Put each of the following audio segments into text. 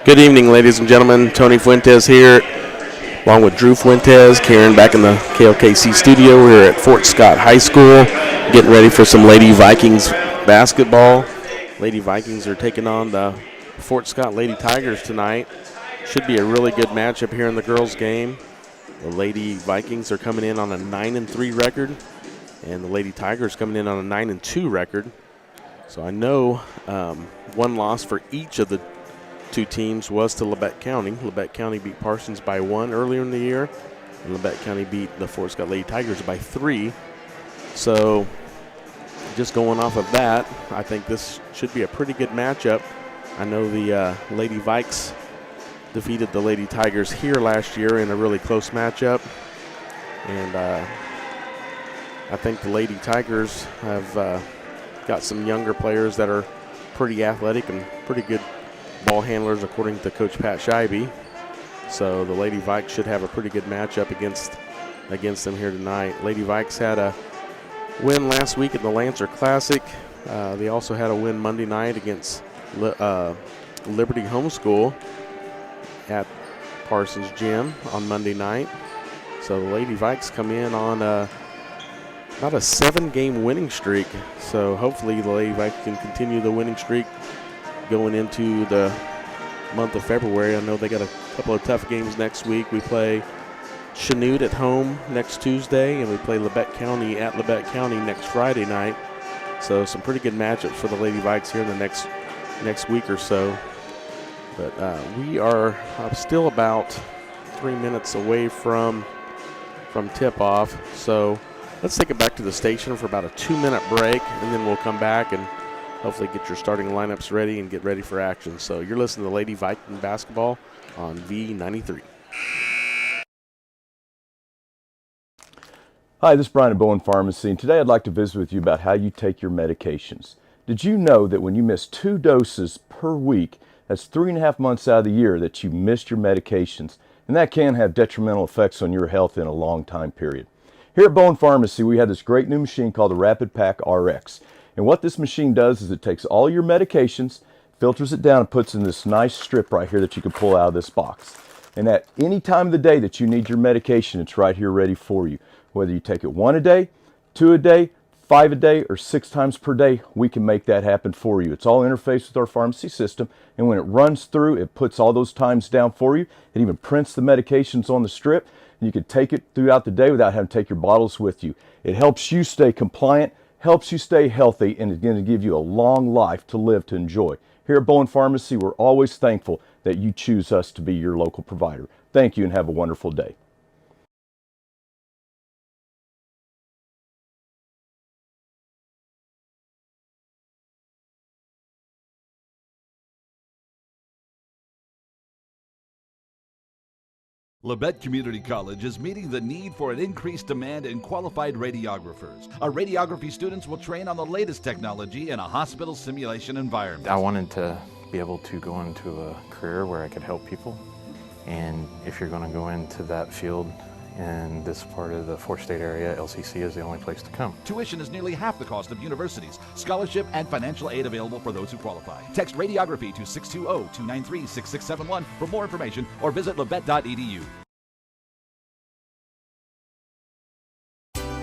Good evening, ladies and gentlemen. Tony Fuentes here, along with Drew Fuentes. Karen back in the KLKC studio. We're at Fort Scott High School, getting ready for some Lady Vikings basketball. Lady Vikings are taking on the Fort Scott Lady Tigers tonight. Should be a really good matchup here in the girls' game. The Lady Vikings are coming in on a 9-3 record, and the Lady Tigers coming in on a 9-2 record. So I know one loss for each of the two teams was to Labette County. Labette County beat Parsons by 1 earlier in the year, and Labette County beat the Fort Scott Lady Tigers by 3. So just going off of that, I think this should be a pretty good matchup. I know the Lady Vikes defeated the Lady Tigers here last year in a really close matchup, and I think the Lady Tigers have got some younger players that are pretty athletic and pretty good ball handlers, according to Coach Pat Scheibe. So the Lady Vikes should have a pretty good matchup against them here tonight. Lady Vikes had a win last week at the Lancer Classic. They also had a win Monday night against Liberty Homeschool at Parsons Gym on Monday night. So the Lady Vikes come in on about a 7-game winning streak. So hopefully the Lady Vikes can continue the winning streak going into the month of February. I know they got a couple of tough games next week. We play Chanute at home next Tuesday, and we play Labette County at Labette County next Friday night. So some pretty good matchups for the Lady Vikes here in the next week or so. But we are still about 3 minutes away from tip-off. So let's take it back to the station for about a 2-minute break, and then we'll come back and hopefully get your starting lineups ready and get ready for action. So you're listening to Lady Viking basketball on V93. Hi, this is Brian at Bowen Pharmacy, and today I'd like to visit with you about how you take your medications. Did you know that when you miss 2 doses per week, that's 3.5 months out of the year that you missed your medications, and that can have detrimental effects on your health in a long time period. Here at Bowen Pharmacy, we have this great new machine called the Rapid Pack RX. And what this machine does is it takes all your medications, filters it down, and puts in this nice strip right here that you can pull out of this box. And at any time of the day that you need your medication, it's right here ready for you. Whether you take it 1 a day, 2 a day, 5 a day, or 6 times per day, we can make that happen for you. It's all interfaced with our pharmacy system, and when it runs through, it puts all those times down for you. It even prints the medications on the strip, and you can take it throughout the day without having to take your bottles with you. It helps you stay compliant, helps you stay healthy, and is going to give you a long life to live to enjoy. Here at Bowen Pharmacy, we're always thankful that you choose us to be your local provider. Thank you and have a wonderful day. Labette Community College is meeting the need for an increased demand in qualified radiographers. Our radiography students will train on the latest technology in a hospital simulation environment. I wanted to be able to go into a career where I could help people. And if you're going to go into that field in this part of the 4-state area, LCC is the only place to come. Tuition is nearly half the cost of universities. Scholarship and financial aid available for those who qualify. Text radiography to 620-293-6671 for more information or visit labette.edu.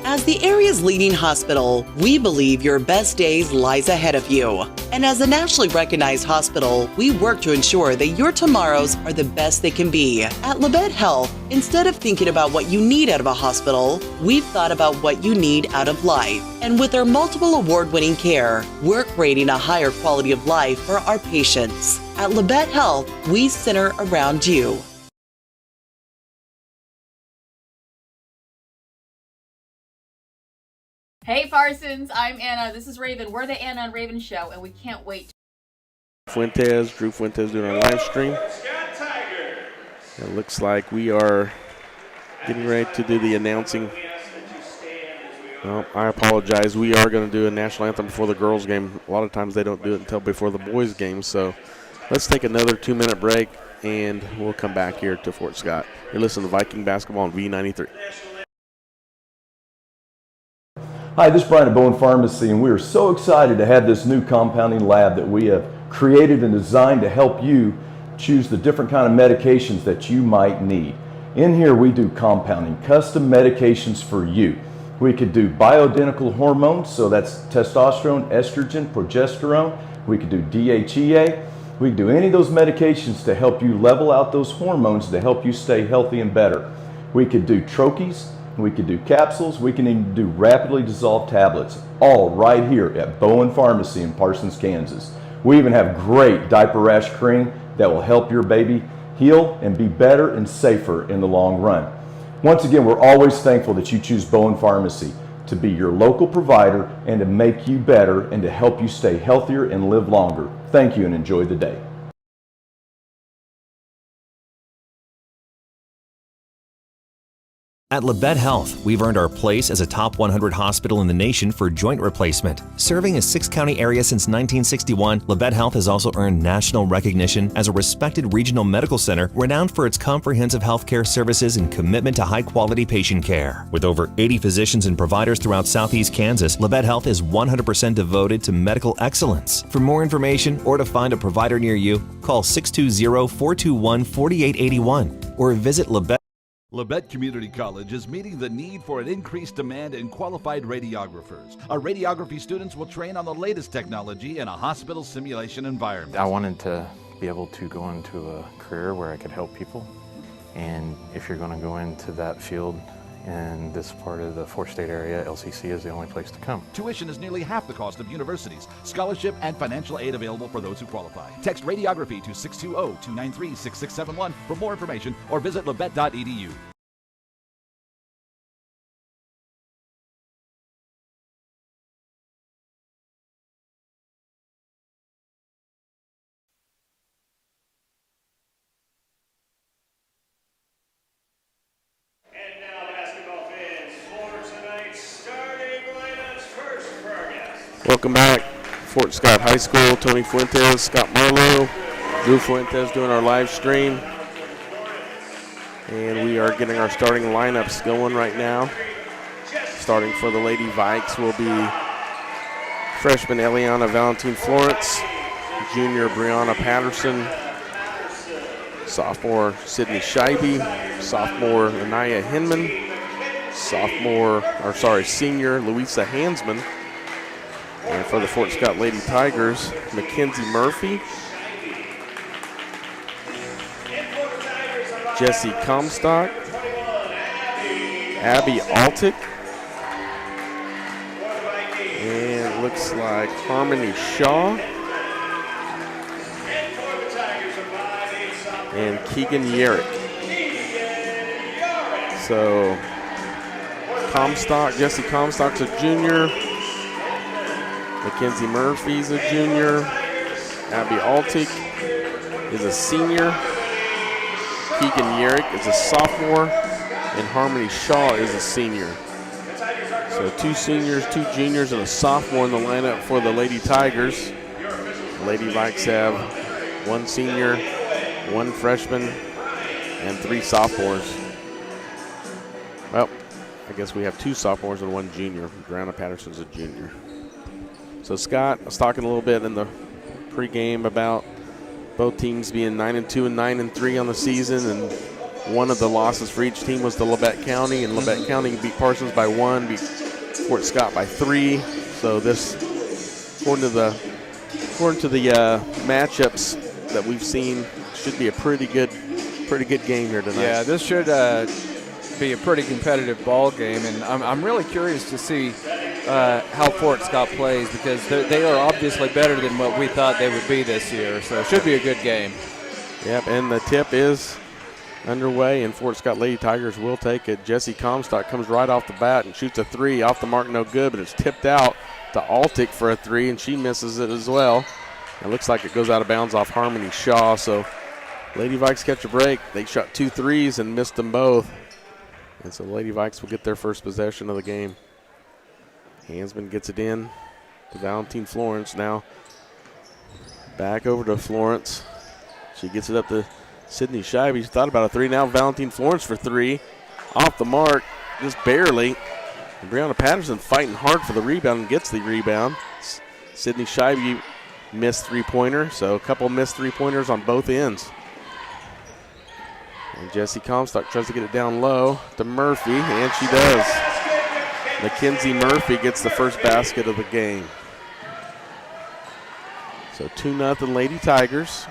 As the area's leading hospital, we believe your best days lies ahead of you. And as a nationally recognized hospital, we work to ensure that your tomorrows are the best they can be. At Labette Health, instead of thinking about what you need out of a hospital, we've thought about what you need out of life. And with our multiple award-winning care, we're creating a higher quality of life for our patients. At Labette Health, we center around you. Hey Parsons, I'm Anna. This is Raven. We're the Anna and Raven Show, and we can't wait. Drew Fuentes doing our live stream. It looks like we are getting ready to do the announcing. Well, I apologize. We are going to do a national anthem before the girls' game. A lot of times they don't do it until before the boys' game. So let's take another 2-minute break, and we'll come back here to Fort Scott. You're listening to Viking Basketball on V93. Hi, this is Brian at Bowen Pharmacy, and we are so excited to have this new compounding lab that we have created and designed to help you choose the different kind of medications that you might need. In here we do compounding, custom medications for you. We could do bioidentical hormones, so that's testosterone, estrogen, progesterone. We could do DHEA. We could do any of those medications to help you level out those hormones to help you stay healthy and better. We could do troches, we could do capsules, we can even do rapidly dissolved tablets, all right here at Bowen Pharmacy in Parsons, Kansas. We even have great diaper rash cream that will help your baby heal and be better and safer in the long run. Once again, we're always thankful that you choose Bowen Pharmacy to be your local provider and to make you better and to help you stay healthier and live longer. Thank you and enjoy the day. At Labette Health, we've earned our place as a top 100 hospital in the nation for joint replacement. Serving a 6-county area since 1961, Labette Health has also earned national recognition as a respected regional medical center renowned for its comprehensive healthcare services and commitment to high-quality patient care. With over 80 physicians and providers throughout Southeast Kansas, Labette Health is 100% devoted to medical excellence. For more information or to find a provider near you, call 620-421-4881 or visit Labette. Labette Community College is meeting the need for an increased demand in qualified radiographers. Our radiography students will train on the latest technology in a hospital simulation environment. I wanted to be able to go into a career where I could help people. And if you're going to go into that field in this part of the four-state area, LCC is the only place to come. Tuition is nearly half the cost of universities. Scholarship and financial aid available for those who qualify. Text radiography to 620-293-6671 for more information or visit labette.edu. Welcome back. Fort Scott High School, Tony Fuentes, Scott Marlowe, Drew Fuentes doing our live stream. And we are getting our starting lineups going right now. Starting for the Lady Vikes will be freshman Eliana Valentine Florence, junior Brianna Patterson, sophomore Sydney Scheibe, sophomore Anaya Hinman, senior Louisa Hansman. And for the Fort Scott Lady Tigers, Mackenzie Murphy, Jessie Comstock, Abby Altick, and it looks like Harmony Shaw, and Keegan Yerrick. So Jessie Comstock's a junior, Mackenzie Murphy's a junior, Abby Altick is a senior, Keegan Yerrick is a sophomore, and Harmony Shaw is a senior. So 2 seniors, 2 juniors, and a sophomore in the lineup for the Lady Tigers. The Lady Vikes have 1 senior, 1 freshman, and 3 sophomores. Well, I guess we have 2 sophomores and 1 junior. Brianna Patterson's a junior. So Scott, I was talking a little bit in the pregame about both teams being 9-2 and 9-3 on the season, and one of the losses for each team was to Labette County, and Labette County beat Parsons by 1, beat Fort Scott by 3. So this, according to the matchups that we've seen, should be a pretty good game here tonight. Yeah, this should be a pretty competitive ball game, and I'm really curious to see how Fort Scott plays, because they are obviously better than what we thought they would be this year. So it should be a good game. Yep, and the tip is underway, and Fort Scott Lady Tigers will take it. Jessie Comstock comes right off the bat and shoots a 3 off the mark, no good, but it's tipped out to Altick for a 3, and she misses it as well. It looks like it goes out of bounds off Harmony Shaw. So Lady Vikes catch a break. They shot 2 threes and missed them both. And so the Lady Vikes will get their first possession of the game. Hansman gets it in to Valentine Florence. Now back over to Florence. She gets it up to Sydney Scheibe. She's thought about a 3. Now Valentine Florence for 3. Off the mark, just barely. And Brianna Patterson fighting hard for the rebound and gets the rebound. Sydney Scheibe missed three-pointer, so a couple missed three-pointers on both ends. And Jessie Comstock tries to get it down low to Murphy, and she does. Mackenzie Murphy gets the first basket of the game. So 2-0 Lady Tigers.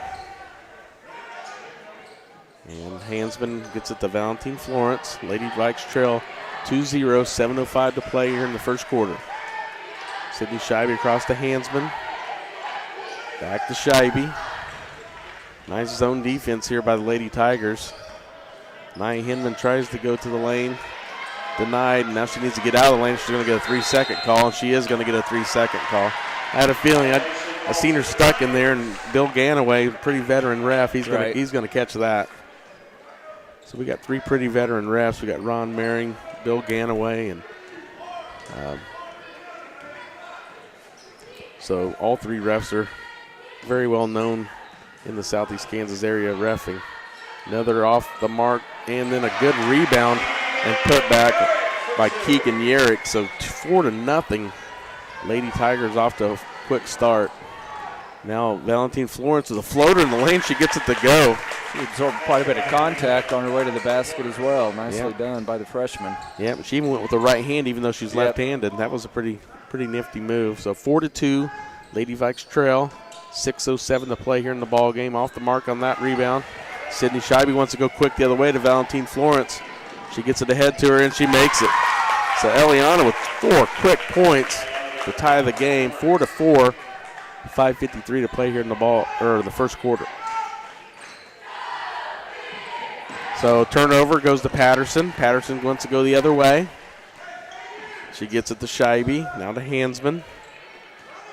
And Hansman gets it to Valentine Florence. Lady Vikes trail 2-0, 7:05 to play here in the first quarter. Sydney Scheibe across to Hansman. Back to Scheibe. Nice zone defense here by the Lady Tigers. Nia Hinman tries to go to the lane. Denied. Now she needs to get out of the lane. She's going to get a 3-second call, and she is going to get a 3-second call. I had a feeling I seen her stuck in there, and Bill Ganaway, pretty veteran ref, he's going to catch that. So we got three pretty veteran refs. We got Ron Maring, Bill Ganaway, and so all three refs are very well known in the Southeast Kansas area reffing. Another off the mark, and then a good rebound and put back by Keegan Yerrick. So 4-0. Lady Tigers off to a quick start. Now Valentine Florence with a floater in the lane. She gets it to go. She absorbed quite a bit of contact on her way to the basket as well. Nicely done by the freshman. Yeah, but she even went with the right hand even though she's left-handed. That was a pretty nifty move. So 4-2, Lady Vikes trail. 6:07 to play here in the ball game. Off the mark on that rebound. Sydney Scheibe wants to go quick the other way to Valentine Florence. She gets it ahead to her and she makes it. So Eliana with 4 quick points to tie the game. 4-4. 5:53 to play here in the first quarter. So turnover goes to Patterson. Patterson wants to go the other way. She gets it to Scheibe. Now to Hansman.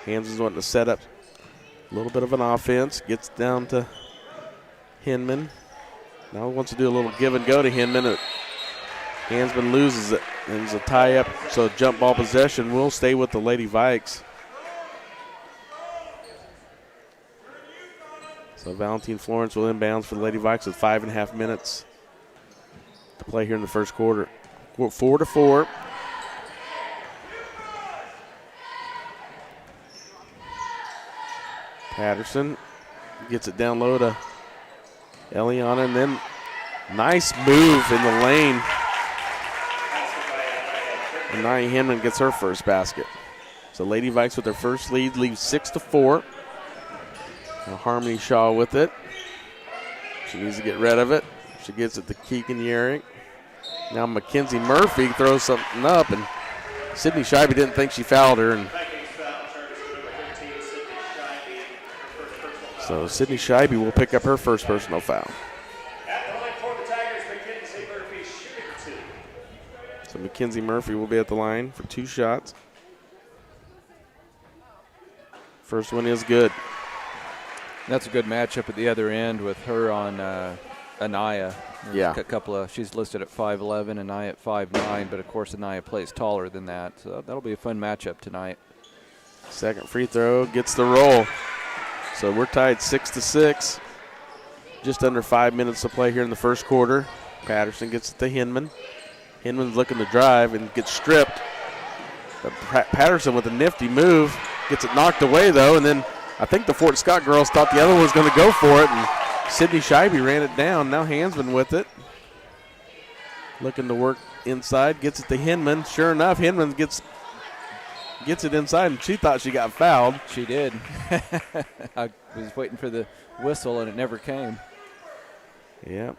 Hansman's wanting to set up a little bit of an offense. Gets down to Hinman. Now wants to do a little give and go to Hinman. Hansman loses it. And it's a tie up. So jump ball possession will stay with the Lady Vikes. So Valentine Florence will inbounds for the Lady Vikes with 5.5 minutes to play here in the first quarter. 4-4. Patterson gets it down low to Eliana, and then nice move in the lane. And Nia Hinman gets her first basket. So Lady Vikes with their first lead leaves 6-4. Now Harmony Shaw with it. She needs to get rid of it. She gets it to Keegan Yerrick. Now Mackenzie Murphy throws something up, and Sydney Scheibe didn't think she fouled her. And so Sydney Scheibe will pick up her first personal foul. So Mackenzie Murphy will be at the line for 2 shots. First one is good. That's a good matchup at the other end with her on Anaya. Yeah. She's listed at 5'11", Anaya at 5'9", but of course Anaya plays taller than that. So that'll be a fun matchup tonight. Second free throw gets the roll. So we're tied 6-6. Just under 5 minutes to play here in the first quarter. Patterson gets it to Hinman. Hinman's looking to drive and gets stripped. But Patterson with a nifty move. Gets it knocked away though, and then I think the Fort Scott girls thought the other one was going to go for it, and Sydney Scheibe ran it down. Now Hansman with it. Looking to work inside, gets it to Hinman. Sure enough, Hinman gets it inside, and she thought she got fouled. She did. I was waiting for the whistle, and it never came. Yep.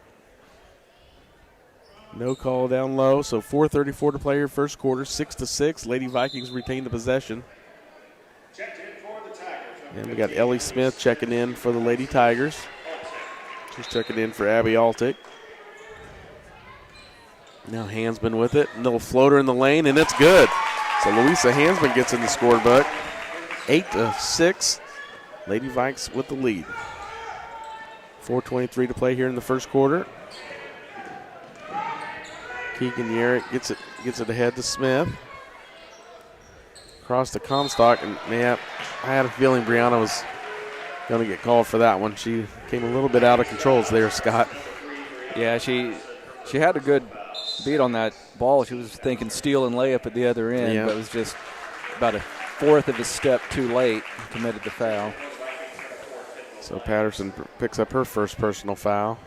No call down low, so 4:34 to play here first quarter, 6-6. Lady Vikings retain the possession. And we got Ellie Smith checking in for the Lady Tigers. She's checking in for Abby Altick. Now Hansman with it. Little floater in the lane, and it's good. So Louisa Hansman gets in the scorebook. 8-6. Lady Vikes with the lead. 4:23 to play here in the first quarter. Keegan Yerrick gets it ahead to Smith. Across to Comstock, and yeah, I had a feeling Brianna was going to get called for that one. She came a little bit out of controls there, Scott. Yeah, she had a good beat on that ball. She was thinking steal and layup at the other end, but it was just about 1/4 of a step too late, committed the foul. So Patterson picks up her first personal foul.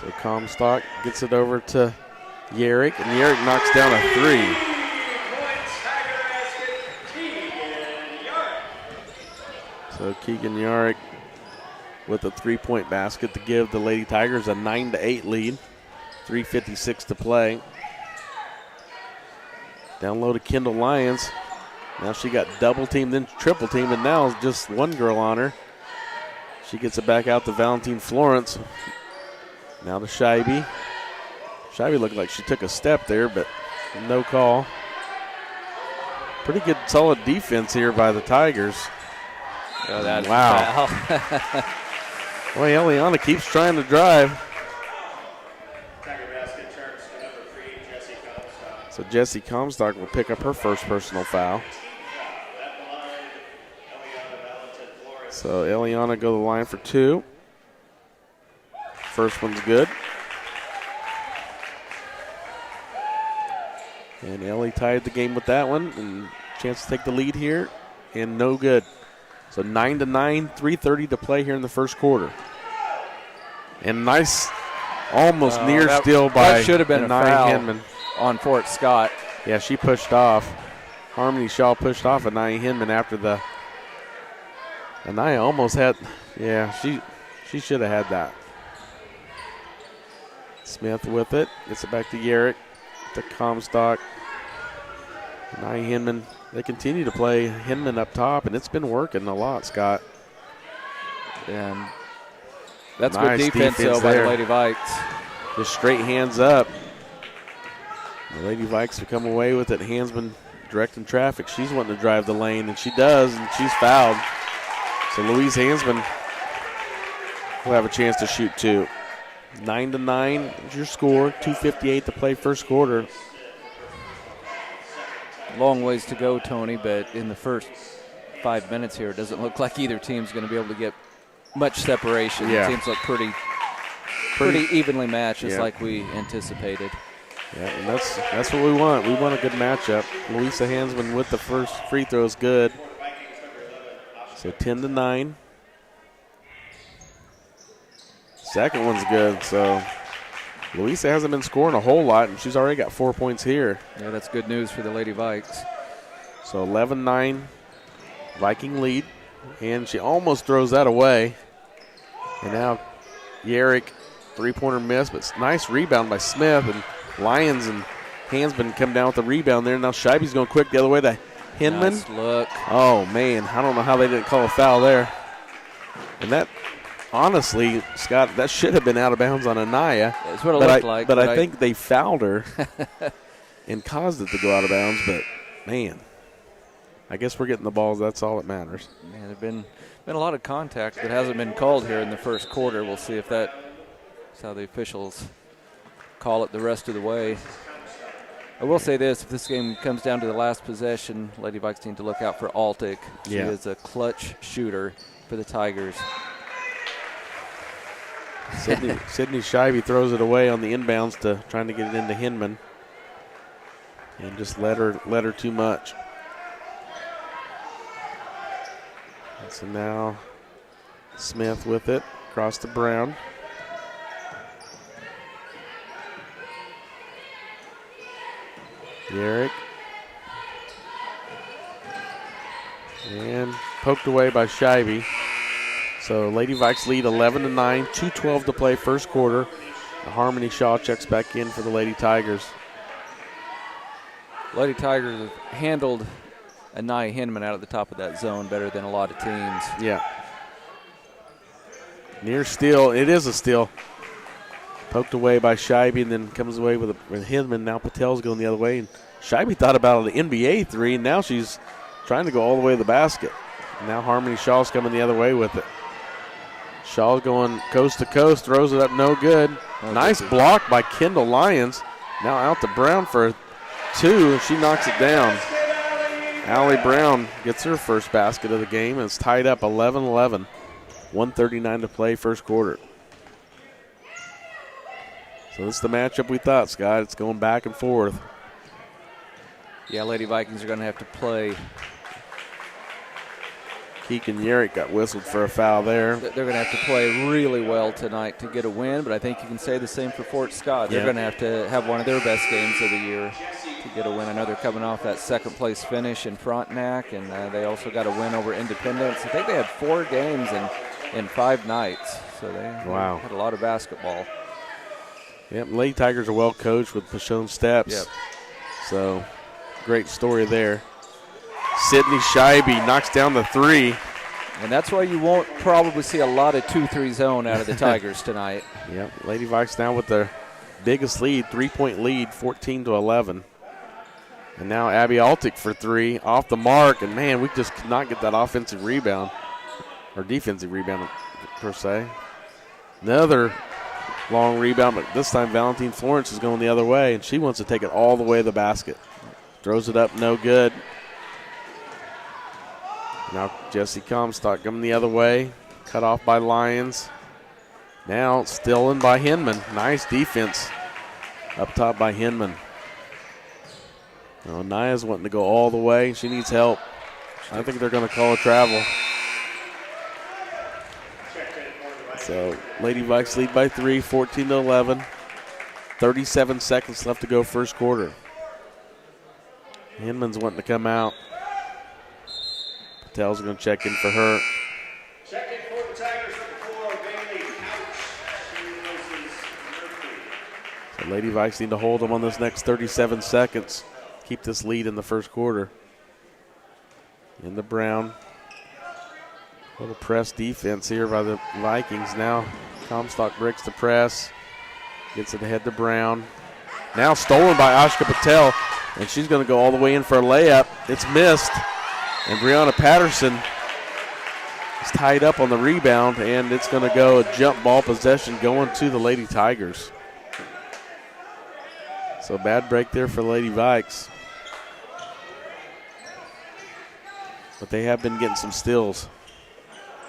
So Comstock gets it over to Yerrick, and Yerrick knocks down a three. So Keegan Yarrick with a three-point basket to give the Lady Tigers a 9-8 lead. 3:56 to play. Down low to Kendall Lyons. Now she got double teamed, then triple teamed, and now just one girl on her. She gets it back out to Valentine Florence. Now to Scheibe. Scheibe looked like she took a step there, but no call. Pretty good, solid defense here by the Tigers. Oh, that's wow. Boy, Eliana keeps trying to drive. So Jessie Comstock will pick up her first personal foul. So Eliana go to the line for two. First one's good. And Ellie tied the game with that one, and chance to take the lead here, and no good. So 9-9, 3:30 to play here in the first quarter. And nice, almost near steal by that should have been a foul Hinman on Fort Scott. Yeah, she pushed off. Harmony Shaw pushed off Anaya Hinman after the. Anaya almost had, yeah, she should have had that. Smith with it, gets it back to Yerrick, to Comstock. Anaya Hinman, they continue to play Hinman up top, and it's been working a lot, Scott. And that's nice good defense though by the Lady Vikes. Just straight hands up. The Lady Vikes will come away with it. Hansman directing traffic. She's wanting to drive the lane, and she does, and she's fouled. So Louise Hansman will have a chance to shoot two. 9-9 is your score. 2:58 to play first quarter. Long ways to go, Tony, but in the first 5 minutes here, it doesn't look like either team's going to be able to get much separation. Yeah. The teams look pretty evenly matched, just like we anticipated. Yeah, and that's what we want. We want a good matchup. Louisa Hansman with the first free throw is good. So 10-9. Second one's good. So Louisa hasn't been scoring a whole lot, and she's already got 4 points here. Yeah, that's good news for the Lady Vikes. So 11-9 Viking lead, and she almost throws that away. And now Yerrick, three-pointer miss, but nice rebound by Smith, and Lyons and Hansman come down with the rebound there. Now Scheibe's going quick the other way to Hinman. Nice look. Oh, man, I don't know how they didn't call a foul there. And that, honestly, Scott, that should have been out of bounds on Anaya. That's what it looked like. But I think they fouled her and caused it to go out of bounds. But, man, I guess we're getting the balls. That's all that matters. Man, there's been a lot of contact that hasn't been called here in the first quarter. We'll see if that's how the officials call it the rest of the way. I will say this, if this game comes down to the last possession, Lady Vikes need to look out for Altick. She is a clutch shooter for the Tigers. Sydney Scheibe throws it away on the inbounds to trying to get it into Hinman. And just let her too much. And so now Smith with it, across to Brown. Yerrick. And poked away by Scheibe. So Lady Vikes lead 11-9, 2:12 to play first quarter. Harmony Shaw checks back in for the Lady Tigers. Lady Tigers have handled Anaya Hinman out of the top of that zone better than a lot of teams. Yeah. Near steal. It is a steal. Poked away by Scheibe and then comes away with Hinman. Now Patel's going the other way. And Scheibe thought about an NBA three, and now she's trying to go all the way to the basket. And now Harmony Shaw's coming the other way with it. Shaw going coast to coast, throws it up, no good. Nice block by Kendall Lyons. Now out to Brown for a two, and she knocks it down. Allie Brown gets her first basket of the game, and it's tied up 11-11. 1:39 to play first quarter. So this is the matchup we thought, Scott. It's going back and forth. Yeah, Lady Vikings are going to have to play Keegan Yerrick got whistled for a foul there. They're going to have to play really well tonight to get a win, but I think you can say the same for Fort Scott. They're going to have one of their best games of the year to get a win. I know they're coming off that second-place finish in Frontenac, and they also got a win over Independence. I think they had 4 games in 5 nights, so they had a lot of basketball. Yep, Lady Tigers are well coached with Pashone Steps. Yep. So, great story there. Sydney Scheibe knocks down the 3. And that's why you won't probably see a lot of 2-3 zone out of the Tigers tonight. Yep, Lady Vikes now with their biggest lead, 3-point lead, 14-11. And now Abby Altick for 3, off the mark. And, man, we just could not get that offensive rebound, or defensive rebound, per se. Another long rebound, but this time Valentine Florence is going the other way, and she wants to take it all the way to the basket. Throws it up, no good. Now Jesse Comstock coming the other way, cut off by Lyons. Now stolen by Hinman. Nice defense up top by Hinman. Now Naya's wanting to go all the way. She needs help. I think they're going to call a travel. So Lady Vikes lead by 3, 14-11. 37 seconds left to go first quarter. Hinman's wanting to come out. Patel's going to check in for her. Check in for the Tigers for Bailey. So Lady Vikes need to hold them on this next 37 seconds. Keep this lead in the first quarter. Into Brown. Little press defense here by the Vikings. Now Comstock breaks the press. Gets it ahead to Brown. Now stolen by Ashka Patel. And she's going to go all the way in for a layup. It's missed. And Brianna Patterson is tied up on the rebound. And it's going to go a jump ball possession going to the Lady Tigers. So bad break there for Lady Vikes. But they have been getting some steals.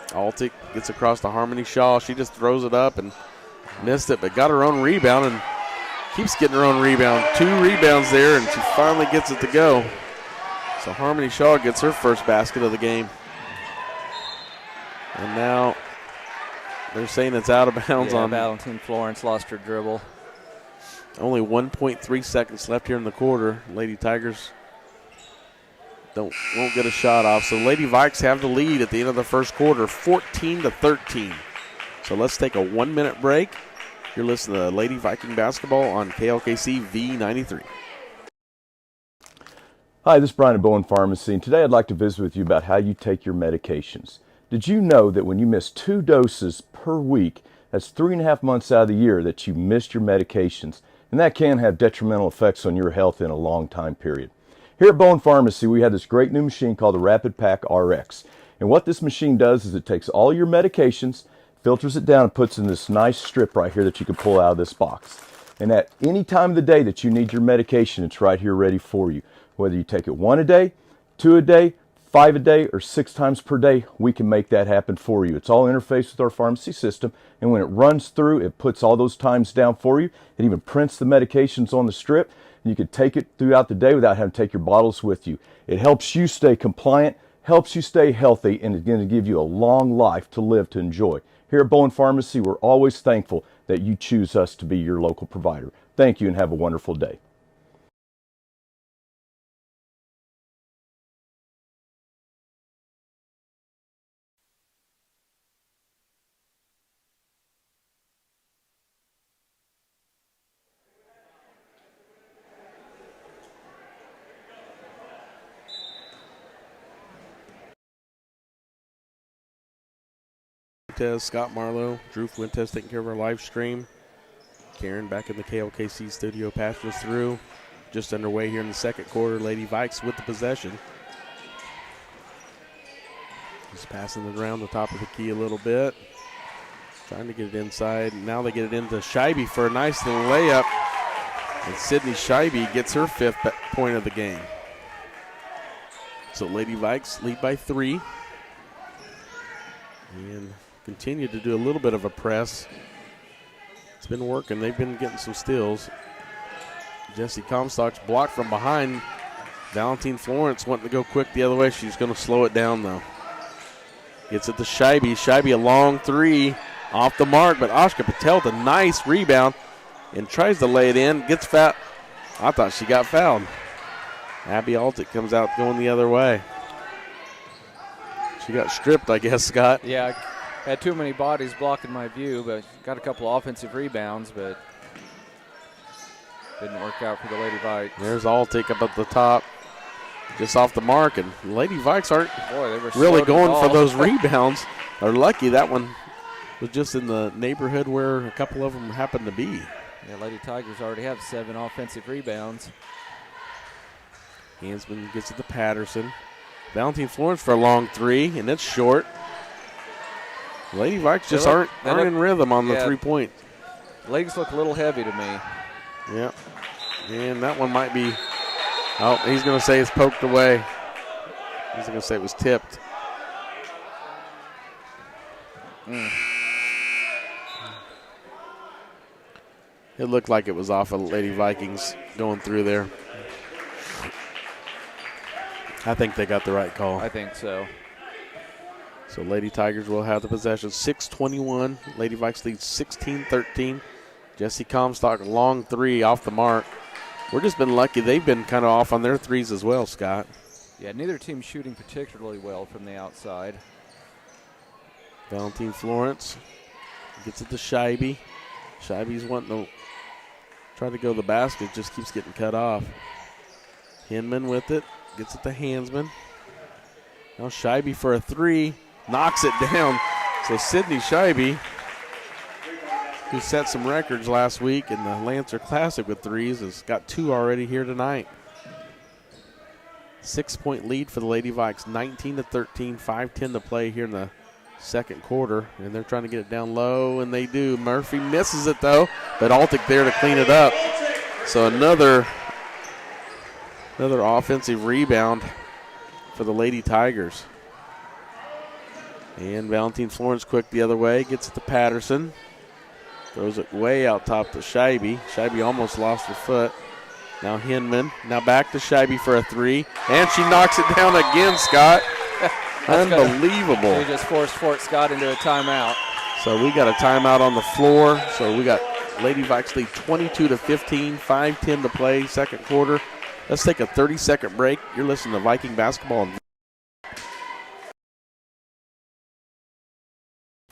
Altick gets across to Harmony Shaw. She just throws it up and missed it, but got her own rebound and keeps getting her own rebound. 2 rebounds there, and she finally gets it to go. So Harmony Shaw gets her first basket of the game. And now they're saying it's out of bounds on Valentine Florence lost her dribble. Only 1.3 seconds left here in the quarter. Lady Tigers won't get a shot off. So Lady Vikes have the lead at the end of the first quarter, 14-13. So let's take a 1-minute break. You're listening to Lady Viking basketball on KLKC V93. Hi, this is Brian at Bowen Pharmacy, and today I'd like to visit with you about how you take your medications. Did you know that when you miss 2 doses per week, that's 3.5 months out of the year that you missed your medications, and that can have detrimental effects on your health in a long time period. Here at Bowen Pharmacy, we have this great new machine called the Rapid Pack RX. And what this machine does is it takes all your medications, filters it down, and puts in this nice strip right here that you can pull out of this box. And at any time of the day that you need your medication, it's right here ready for you. Whether you take it 1 a day, 2 a day, 5 a day, or 6 times per day, we can make that happen for you. It's all interfaced with our pharmacy system, and when it runs through, it puts all those times down for you. It even prints the medications on the strip. You can take it throughout the day without having to take your bottles with you. It helps you stay compliant, helps you stay healthy, and it's going to give you a long life to live to enjoy. Here at Bowen Pharmacy, we're always thankful that you choose us to be your local provider. Thank you and have a wonderful day. Scott Marlowe, Drew Fuentes taking care of our live stream. Karen back in the KLKC studio passing us through. Just underway here in the second quarter. Lady Vikes with the possession. Just passing it around the top of the key a little bit. Trying to get it inside. Now they get it into Scheibe for a nice little layup. And Sydney Scheibe gets her 5th point of the game. So Lady Vikes lead by 3. And continue to do a little bit of a press. It's been working. They've been getting some steals. Jesse Comstock's blocked from behind. Valentine Florence wanting to go quick the other way. She's going to slow it down, though. Gets it to Scheibe. Scheibe a long three off the mark, but Ashka Patel with a nice rebound and tries to lay it in. Gets fouled. I thought she got fouled. Abby Altick comes out going the other way. She got stripped, I guess, Scott. Yeah, I had too many bodies blocking my view, but got a couple offensive rebounds, but didn't work out for the Lady Vikes. There's Altick up at the top, just off the mark, and Lady Vikes aren't Boy, they were really slow to going for ball. those rebounds. They're lucky that one was just in the neighborhood where a couple of them happened to be. Yeah, Lady Tigers already have 7 offensive rebounds. Hansman gets it to Patterson. Valentine Florence for a long three, and it's short. Lady Vikes just aren't in rhythm on the 3 point. Legs look a little heavy to me. Yeah. And that one might be, oh, he's going to say it's poked away. He's going to say it was tipped. It looked like it was off of Lady Vikings going through there. I think they got the right call. I think so. So Lady Tigers will have the possession. 6:21. Lady Vikes lead 16-13. Jesse Comstock, long three off the mark. We're just been lucky. They've been kind of off on their threes as well, Scott. Yeah, neither team's shooting particularly well from the outside. Valentine Florence gets it to Scheibe. Scheibe's wanting to try to go to the basket, just keeps getting cut off. Hinman with it. Gets it to Hansman. Now Scheibe for a three. Knocks it down. So Sydney Scheibe, who set some records last week in the Lancer Classic with threes, has got 2 already here tonight. 6-point lead for the Lady Vikes. 19-13. 5:10 to play here in the second quarter. And they're trying to get it down low, and they do. Murphy misses it, though. But Altick there to clean it up. So another offensive rebound for the Lady Tigers. And Valentine Florence quick the other way. Gets it to Patterson. Throws it way out top to Scheibe. Scheibe almost lost her foot. Now Hinman. Now back to Scheibe for a three. And she knocks it down again, Scott. Unbelievable. They just forced Fort Scott into a timeout. So we got a timeout on the floor. So we got Lady Vikes lead 22-15. 5:10 to play, second quarter. Let's take a 30-second break. You're listening to Viking basketball.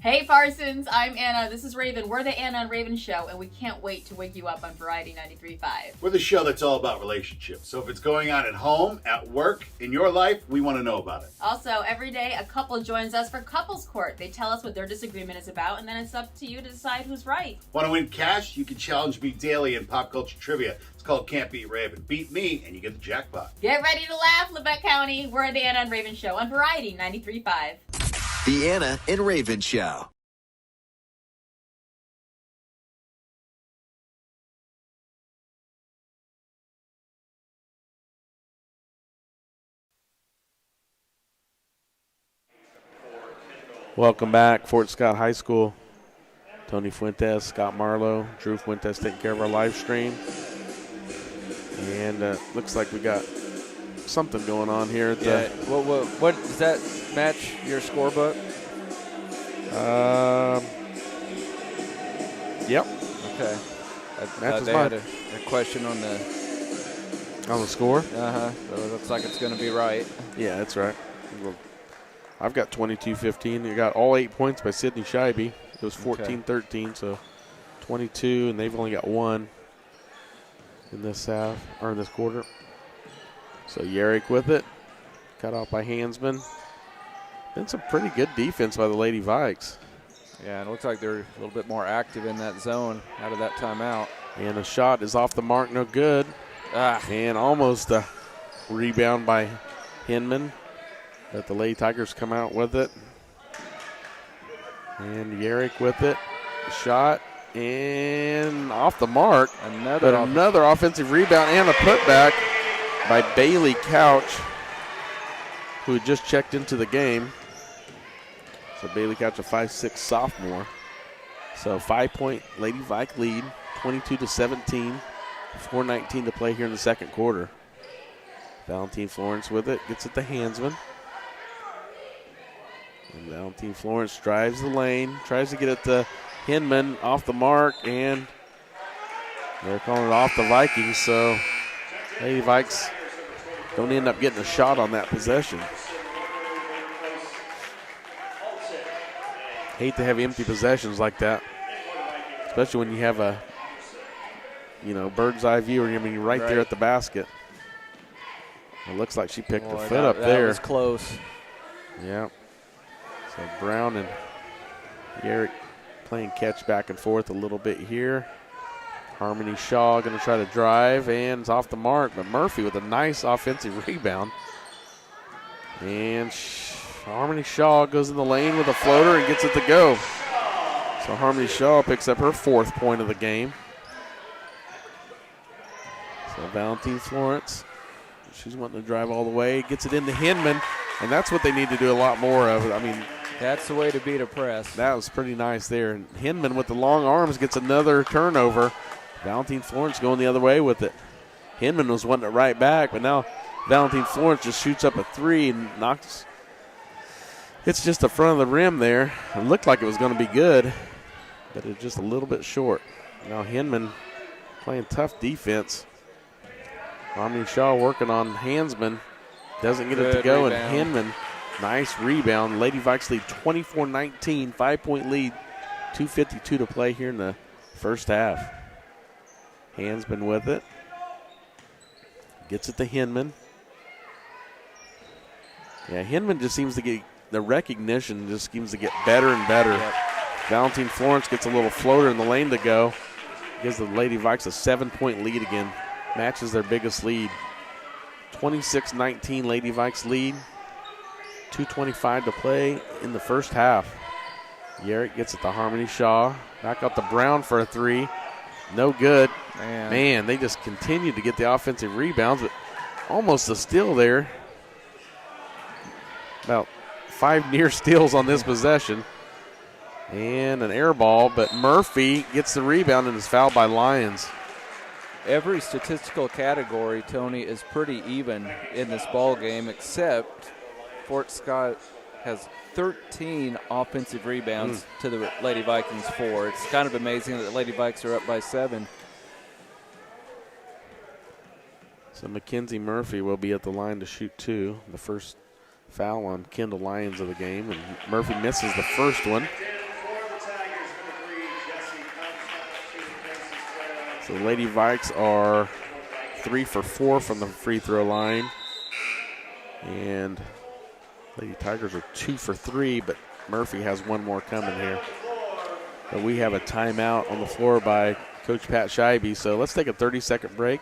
Hey Parsons, I'm Anna. This is Raven. We're the Anna and Raven Show, and we can't wait to wake you up on Variety 93.5. We're the show that's all about relationships. So if it's going on at home, at work, in your life, we want to know about it. Also, every day a couple joins us for Couples Court. They tell us what their disagreement is about, and then it's up to you to decide who's right. Want to win cash? You can challenge me daily in pop culture trivia. It's called Can't Beat Raven. Beat me, and you get the jackpot. Get ready to laugh, Labette County. We're the Anna and Raven Show on Variety 93.5. The Anna and Raven Show. Welcome back, Fort Scott High School. Tony Fuentes, Scott Marlowe, Drew Fuentes taking care of our live stream. And looks like we got something going on here. At the What does that match your scorebook? Yep. Okay. Matches they mine. had a question on the score. So it looks like it's going to be right. Yeah, that's right. Well, I've got 22-15. You got all 8 points by Sydney Scheibe. It was 14-13, so 22, and they've only got 1 in this half or in this quarter. So Yerrick with it, cut off by Hansman. Been some pretty good defense by the Lady Vikes. Yeah, it looks like they're a little bit more active in that zone out of that timeout. And a shot is off the mark, no good. And almost a rebound by Hinman. But the Lady Tigers come out with it. And Yerrick with it. Shot and off the mark. Another offensive rebound and a putback by Bailey Couch, who had just checked into the game. So Bailey Couch, a 5'6" sophomore. So 5-point Lady Vike lead, 22-17. 4:19 to play here in the second quarter. Valentine Florence with it, gets it to Hansman. And Valentine Florence drives the lane, tries to get it to Hinman off the mark, and they're calling it off the Vikings, so Lady Vikes don't end up getting a shot on that possession. Hate to have empty possessions like that, especially when you have a, bird's eye view. I mean, right there at the basket. It looks like she picked her foot up there. That was close. Yeah. So Brown and Garrett playing catch back and forth a little bit here. Harmony Shaw going to try to drive, and it's off the mark, but Murphy with a nice offensive rebound. And Harmony Shaw goes in the lane with a floater and gets it to go. So Harmony Shaw picks up her 4th point of the game. So Valentine Florence, she's wanting to drive all the way, gets it into Hinman, and that's what they need to do a lot more of. I mean, that's the way to beat a press. That was pretty nice there. And Hinman with the long arms gets another turnover. Valentine Florence going the other way with it. Hinman was wanting it right back, but now Valentine Florence just shoots up a 3 and knocks. It's just the front of the rim there. It looked like it was going to be good, but it's just a little bit short. Now Hinman playing tough defense. Harmony Shaw working on Hansman. Doesn't get it to go, and Hinman, nice rebound. Lady Vikes lead 24-19, 5-point lead, 2:52 to play here in the first half. Hansman with it. Gets it to Hinman. Yeah, Hinman just seems to get the recognition, just seems to get better and better. Yep. Valentine Florence gets a little floater in the lane to go. Gives the Lady Vikes a 7-point lead again. Matches their biggest lead. 26-19 Lady Vikes lead. 2:25 to play in the first half. Garrett gets it to Harmony Shaw. Back up to Brown for a 3. No good. Man, they just continue to get the offensive rebounds, but almost a steal there. About 5 near steals on this possession. And an air ball, but Murphy gets the rebound and is fouled by Lyons. Every statistical category, Tony, is pretty even in this ball game, except Fort Scott has 13 offensive rebounds to the Lady Vikings 4. It's kind of amazing that the Lady Vikes are up by 7. So Mackenzie Murphy will be at the line to shoot 2. The first foul on Kendall Lyons of the game, and Murphy misses the first one. So the Lady Vikes are 3 for 4 from the free throw line. And Lady Tigers are 2 for 3, but Murphy has one more coming here. But we have a timeout on the floor by Coach Pat Scheibe. So let's take a 30-second break.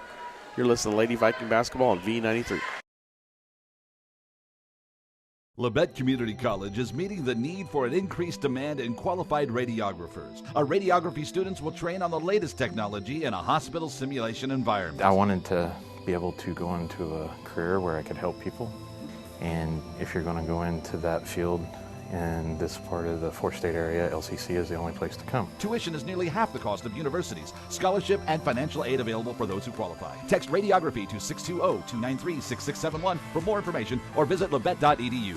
You're listening to Lady Viking Basketball on V93. Labette Community College is meeting the need for an increased demand in qualified radiographers. Our radiography students will train on the latest technology in a hospital simulation environment. I wanted to be able to go into a career where I could help people. And if you're going to go into that field in this part of the four-state area, LCC is the only place to come. Tuition is nearly half the cost of universities. Scholarship and financial aid available for those who qualify. Text radiography to 620-293-6671 for more information or visit labette.edu.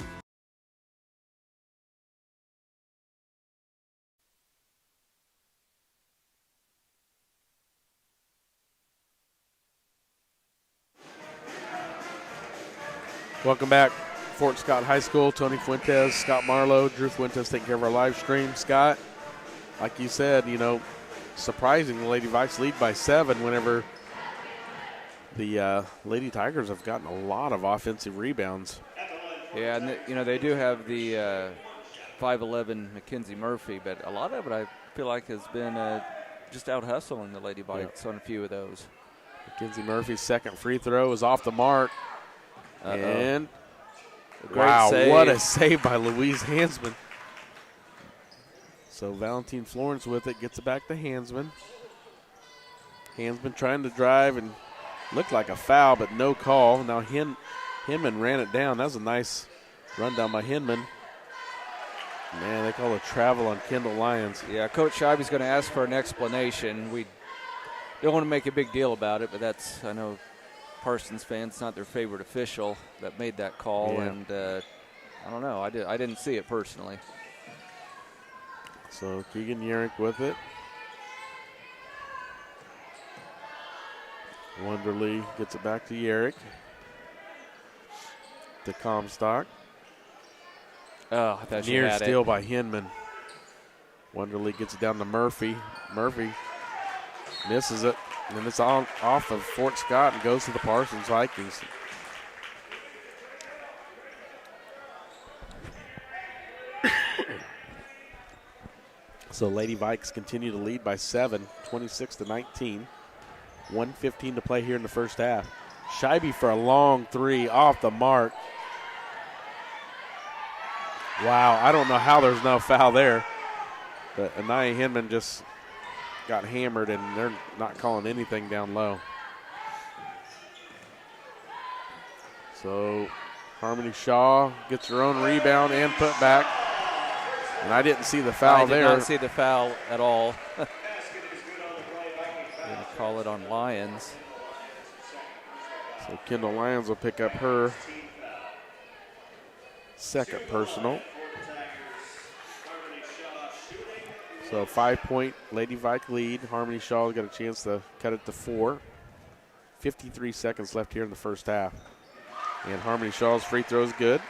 Welcome back. Fort Scott High School, Tony Fuentes, Scott Marlowe, Drew Fuentes taking care of our live stream. Scott, like you said, surprising the Lady Vikes lead by 7 whenever the Lady Tigers have gotten a lot of offensive rebounds. Yeah, and they do have the 5'11" Mackenzie Murphy, but a lot of it I feel like has been just out hustling the Lady Vikes on a few of those. Mackenzie Murphy's second free throw is off the mark. And wow, save. What a save by Louise Hansman. So Valentine Florence with it, gets it back to Hansman. Hansman trying to drive and looked like a foul, but no call. Now Hinman ran it down. That was a nice run down by Hinman. Man, they call it travel on Kendall Lyons. Yeah, Coach Scheibe's going to ask for an explanation. We don't want to make a big deal about it, but I know Parsons fans, not their favorite official that made that call, and I don't know. I didn't see it personally. So Keegan Yerrick with it. Wonderly gets it back to Yerrick. To Comstock. Oh, I thought she Near had steal it. by Hinman. Wonderly gets it down to Murphy. Murphy misses it. And it's off of Fort Scott and goes to the Parsons Vikings. So Lady Vikes continue to lead by 7, 26-19. 1:15 to play here in the first half. Scheibe for a long three off the mark. Wow, I don't know how there's no foul there. But Anaya Hinman just got hammered, and they're not calling anything down low. So Harmony Shaw gets her own rebound and put back. And I didn't see the foul there. I did not see the foul at all. Going to call it on Lyons. So Kendall Lyons will pick up her second personal. So 5-point Lady Vike lead. Harmony Shaw's got a chance to cut it to 4. 53 seconds left here in the first half. And Harmony Shaw's free throw is good.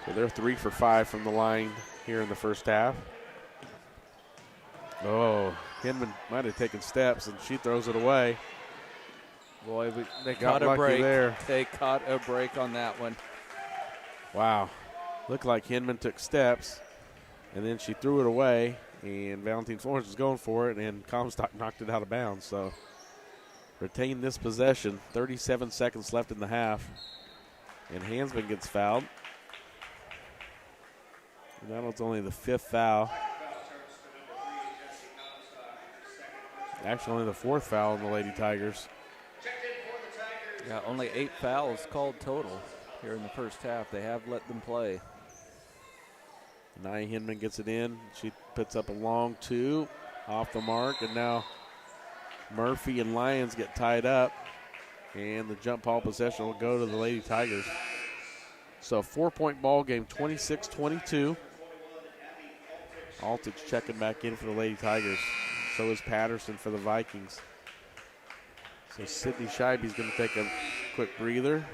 So they're 3 for 5 from the line here in the first half. Oh, Hinman might have taken steps, and she throws it away. Boy, they Got caught a lucky break. there. They caught a break on that one. Wow. Looked like Hinman took steps, and then she threw it away, and Valentine Florence was going for it, and Comstock knocked it out of bounds. So retain this possession. 37 seconds left in the half, and Hansman gets fouled. And that was only the 5th foul. Actually, only the 4th foul on the Lady Tigers. Yeah, only 8 fouls called total here in the first half. They have let them play. Nia Hinman gets it in. She puts up a long 2 off the mark, and now Murphy and Lyons get tied up, and the jump ball possession will go to the Lady Tigers. So 4-point ball game, 26-22. Altage checking back in for the Lady Tigers. So is Patterson for the Vikings. So Sydney Scheibe's going to take a quick breather.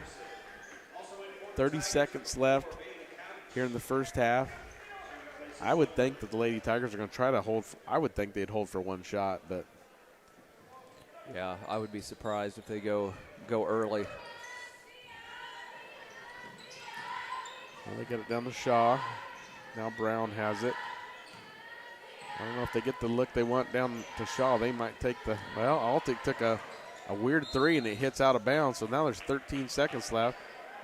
30 seconds left here in the first half. I would think that the Lady Tigers are going to try to hold. I would think they'd hold for one shot, but yeah, I would be surprised if they go early. Well, they get it down to Shaw. Now Brown has it. I don't know if they get the look they want down to Shaw. They might take the, well, Altic took a weird 3 and it hits out of bounds, so now there's 13 seconds left.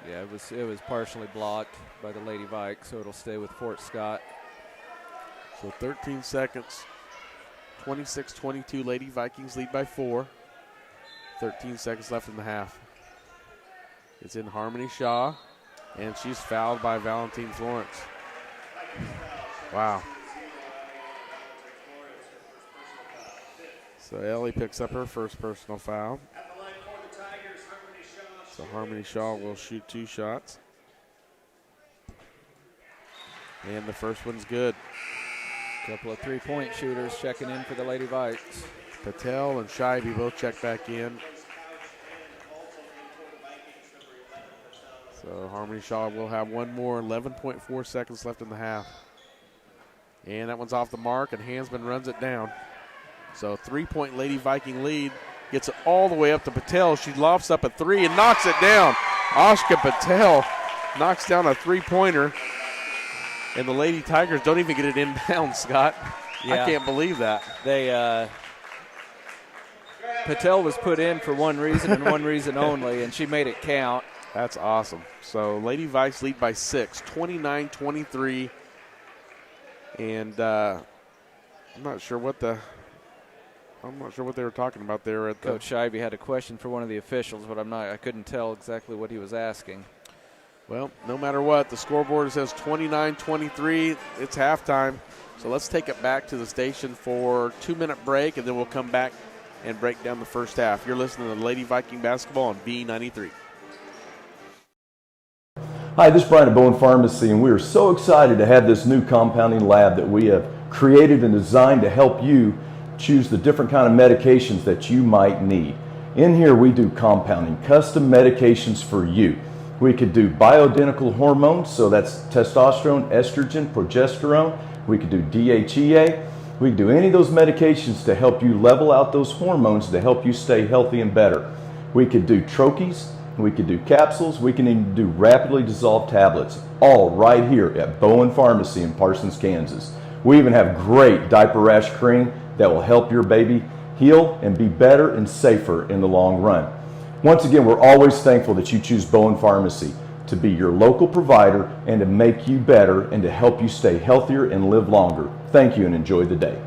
Yeah, it was partially blocked by the Lady Vike, so it'll stay with Fort Scott. So 13 seconds. 26-22, Lady Vikings lead by 4. 13 seconds left in the half. It's in Harmony Shaw, and she's fouled by Valentine Florence. Wow. So Ellie picks up her first personal foul. So Harmony Shaw will shoot 2 shots. And the first one's good. Couple of 3-point shooters checking in for the Lady Vikes. Patel and Scheibe both check back in. So Harmony Shaw will have one more. 11.4 seconds left in the half. And that one's off the mark, and Hansman runs it down. So 3-point Lady Viking lead. Gets it all the way up to Patel. She lofts up a 3 and knocks it down. Ashka Patel knocks down a 3-pointer. And the Lady Tigers don't even get it inbound, Scott. Yeah. I can't believe that. Patel was put in for one reason and one reason only, and she made it count. That's awesome. So Lady Vikes lead by 6, 29-23. And I'm not sure what they were talking about there at the Coach Scheibe had a question for one of the officials, but I couldn't tell exactly what he was asking. Well, no matter what, the scoreboard says 29-23. It's halftime. So let's take it back to the station for a 2-minute break, and then we'll come back and break down the first half. You're listening to Lady Viking Basketball on B93. Hi, this is Brian at Bowen Pharmacy, and we are so excited to have this new compounding lab that we have created and designed to help you choose the different kind of medications that you might need. In here, we do compounding, custom medications for you. We could do bioidentical hormones, so that's testosterone, estrogen, progesterone. We could do DHEA. We could do any of those medications to help you level out those hormones to help you stay healthy and better. We could do troches. We could do capsules. We can even do rapidly dissolved tablets, all right here at Bowen Pharmacy in Parsons, Kansas. We even have great diaper rash cream that will help your baby heal and be better and safer in the long run. Once again, we're always thankful that you choose Bowen Pharmacy to be your local provider and to make you better and to help you stay healthier and live longer. Thank you and enjoy the day.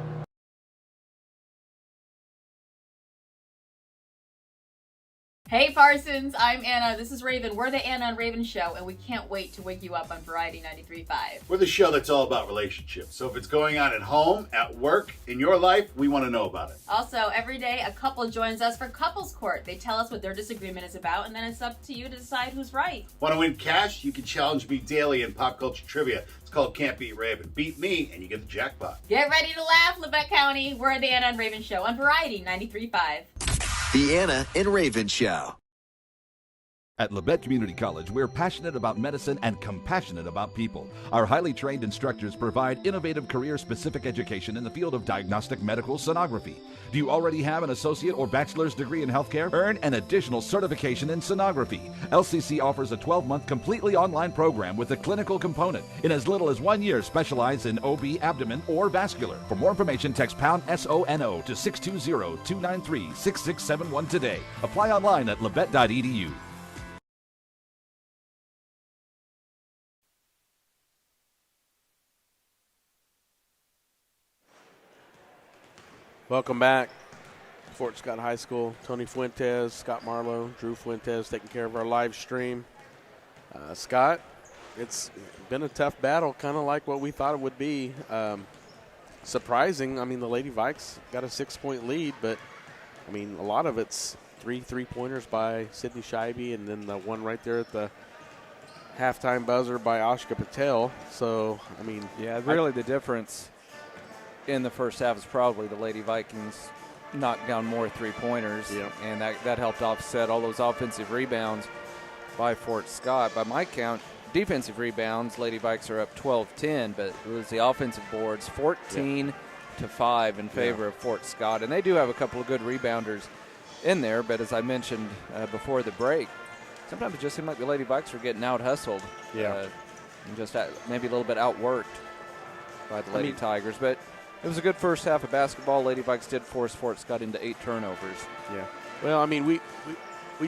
Hey Parsons, I'm Anna. This is Raven. We're the Anna and Raven Show, and we can't wait to wake you up on Variety 93.5. We're the show that's all about relationships. So if it's going on at home, at work, in your life, we want to know about it. Also, every day a couple joins us for Couples Court. They tell us what their disagreement is about, and then it's up to you to decide who's right. Want to win cash? You can challenge me daily in pop culture trivia. It's called Can't Beat Raven. Beat me, and you get the jackpot. Get ready to laugh, Labette County. We're the Anna and Raven Show on Variety 93.5. The Anna and Raven Show. At Labette Community College, we're passionate about medicine and compassionate about people. Our highly trained instructors provide innovative career-specific education in the field of diagnostic medical sonography. Do you already have an associate or bachelor's degree in healthcare? Earn an additional certification in sonography. LCC offers a 12-month completely online program with a clinical component. In as little as 1 year, specialize in OB, abdomen, or vascular. For more information, text pound SONO to 620-293-6671 today. Apply online at labette.edu. Welcome back. Fort Scott High School. Tony Fuentes, Scott Marlowe, Drew Fuentes taking care of our live stream. Scott, it's been a tough battle, kind of like what we thought it would be. Surprising. I mean, the Lady Vikes got a 6-point lead, but, I mean, a lot of it's three-pointers by Sydney Scheibe and then the one right there at the halftime buzzer by Ashka Patel. So, I mean. Yeah, really the difference in the first half is probably the Lady Vikings knocked down more three-pointers, and that helped offset all those offensive rebounds by Fort Scott. By my count, defensive rebounds, Lady Vikes are up 12-10, but it was the offensive boards 14-5 in favor of Fort Scott. And they do have a couple of good rebounders in there, but as I mentioned before the break, sometimes it just seemed like the Lady Vikes were getting out-hustled. And just maybe a little bit outworked by the Lady Tigers. But it was a good first half of basketball. Lady Vikes did force Fort Scott into 8 turnovers. Yeah. Well, I mean, we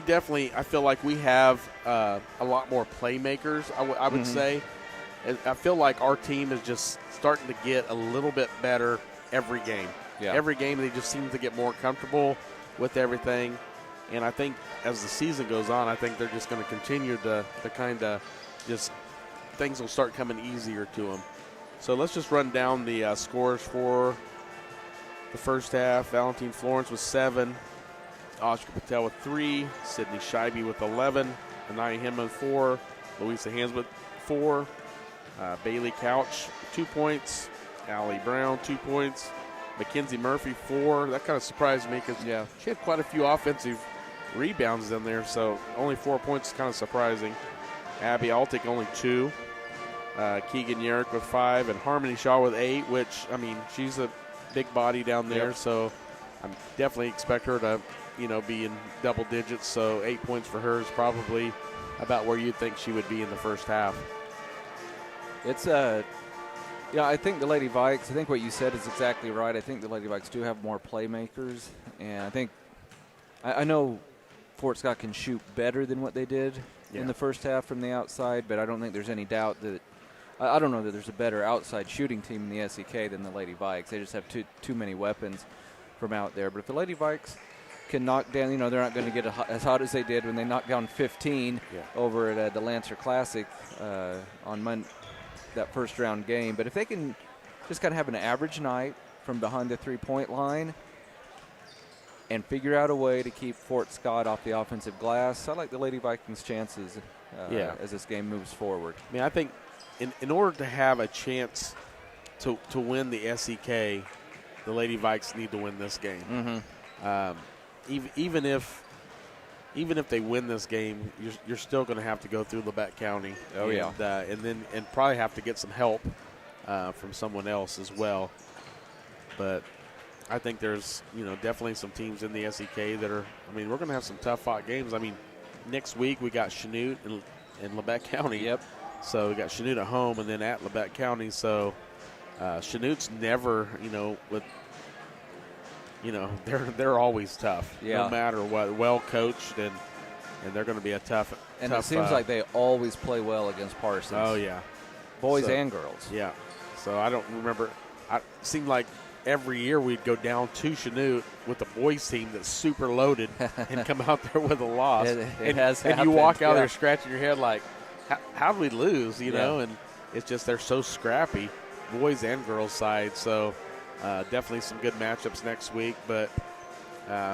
definitely, I feel like we have a lot more playmakers, I would say. I feel like our team is just starting to get a little bit better every game. Yeah. Every game they just seem to get more comfortable with everything. And I think as the season goes on, I think they're just going to continue to kind of just things will start coming easier to them. So let's just run down the scores for the first half. Valentine Florence with 7. Ashka Patel with 3. Sydney Scheibe with 11. Anaya Hinman 4. Louisa Hands with 4. Bailey Couch 2 points. Allie Brown 2 points. Mackenzie Murphy 4. That kind of surprised me because she had quite a few offensive rebounds in there, so only 4 points is kind of surprising. Abby Altick only 2. Keegan Yerrick with 5, and Harmony Shaw with 8, which, I mean, she's a big body down there, so I definitely expect her to, be in double digits. So 8 points for her is probably about where you'd think she would be in the first half. It's I think the Lady Vikes, I think what you said is exactly right. I think the Lady Vikes do have more playmakers, and I think I know Fort Scott can shoot better than what they did in the first half from the outside, but I don't think there's any doubt that I don't know that there's a better outside shooting team in the SEK than the Lady Vikes. They just have too many weapons from out there. But if the Lady Vikes can knock down, they're not going to get as hot as they did when they knocked down 15 over at the Lancer Classic on Monday, that first round game. But if they can just kind of have an average night from behind the three-point line, and figure out a way to keep Fort Scott off the offensive glass, I like the Lady Vikings' chances as this game moves forward. I mean, I think in order to have a chance to win the SEK, the Lady Vikes need to win this game. Even if they win this game, you're still going to have to go through Labette County. And probably have to get some help from someone else as well. But I think there's definitely some teams in the SEK that are. I mean, we're going to have some tough fought games. I mean, next week we got Chanute in Labette County. Yep. So we got Chanute at home and then at Labette County. So Chanute's never, they're always tough. No matter what, well coached and they're going to be a tough. And it seems like they always play well against Parsons. Oh yeah, boys and girls. Yeah. So I don't remember. It seemed like every year we'd go down to Chanute with the boys team that's super loaded and come out there with a loss. And you walk out there scratching your head like, how did we lose? You know, and it's just they're so scrappy, boys and girls side. So definitely some good matchups next week. But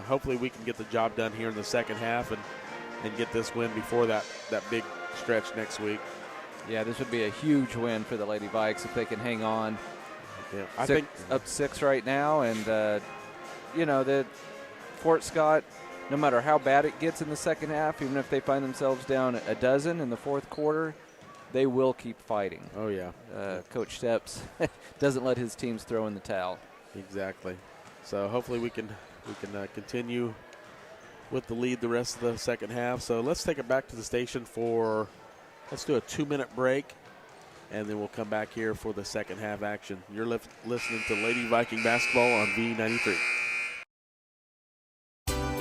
hopefully we can get the job done here in the second half and get this win before that big stretch next week. Yeah, this would be a huge win for the Lady Vikes if they can hang on. Yeah, I think up 6 right now, and that Fort Scott, no matter how bad it gets in the second half, even if they find themselves down a dozen in the fourth quarter, they will keep fighting. Oh yeah, Coach Steps doesn't let his teams throw in the towel. Exactly. So hopefully we can continue with the lead the rest of the second half. So let's take it back to the station let's do a 2-minute break. And then we'll come back here for the second half action. You're listening to Lady Viking Basketball on V93.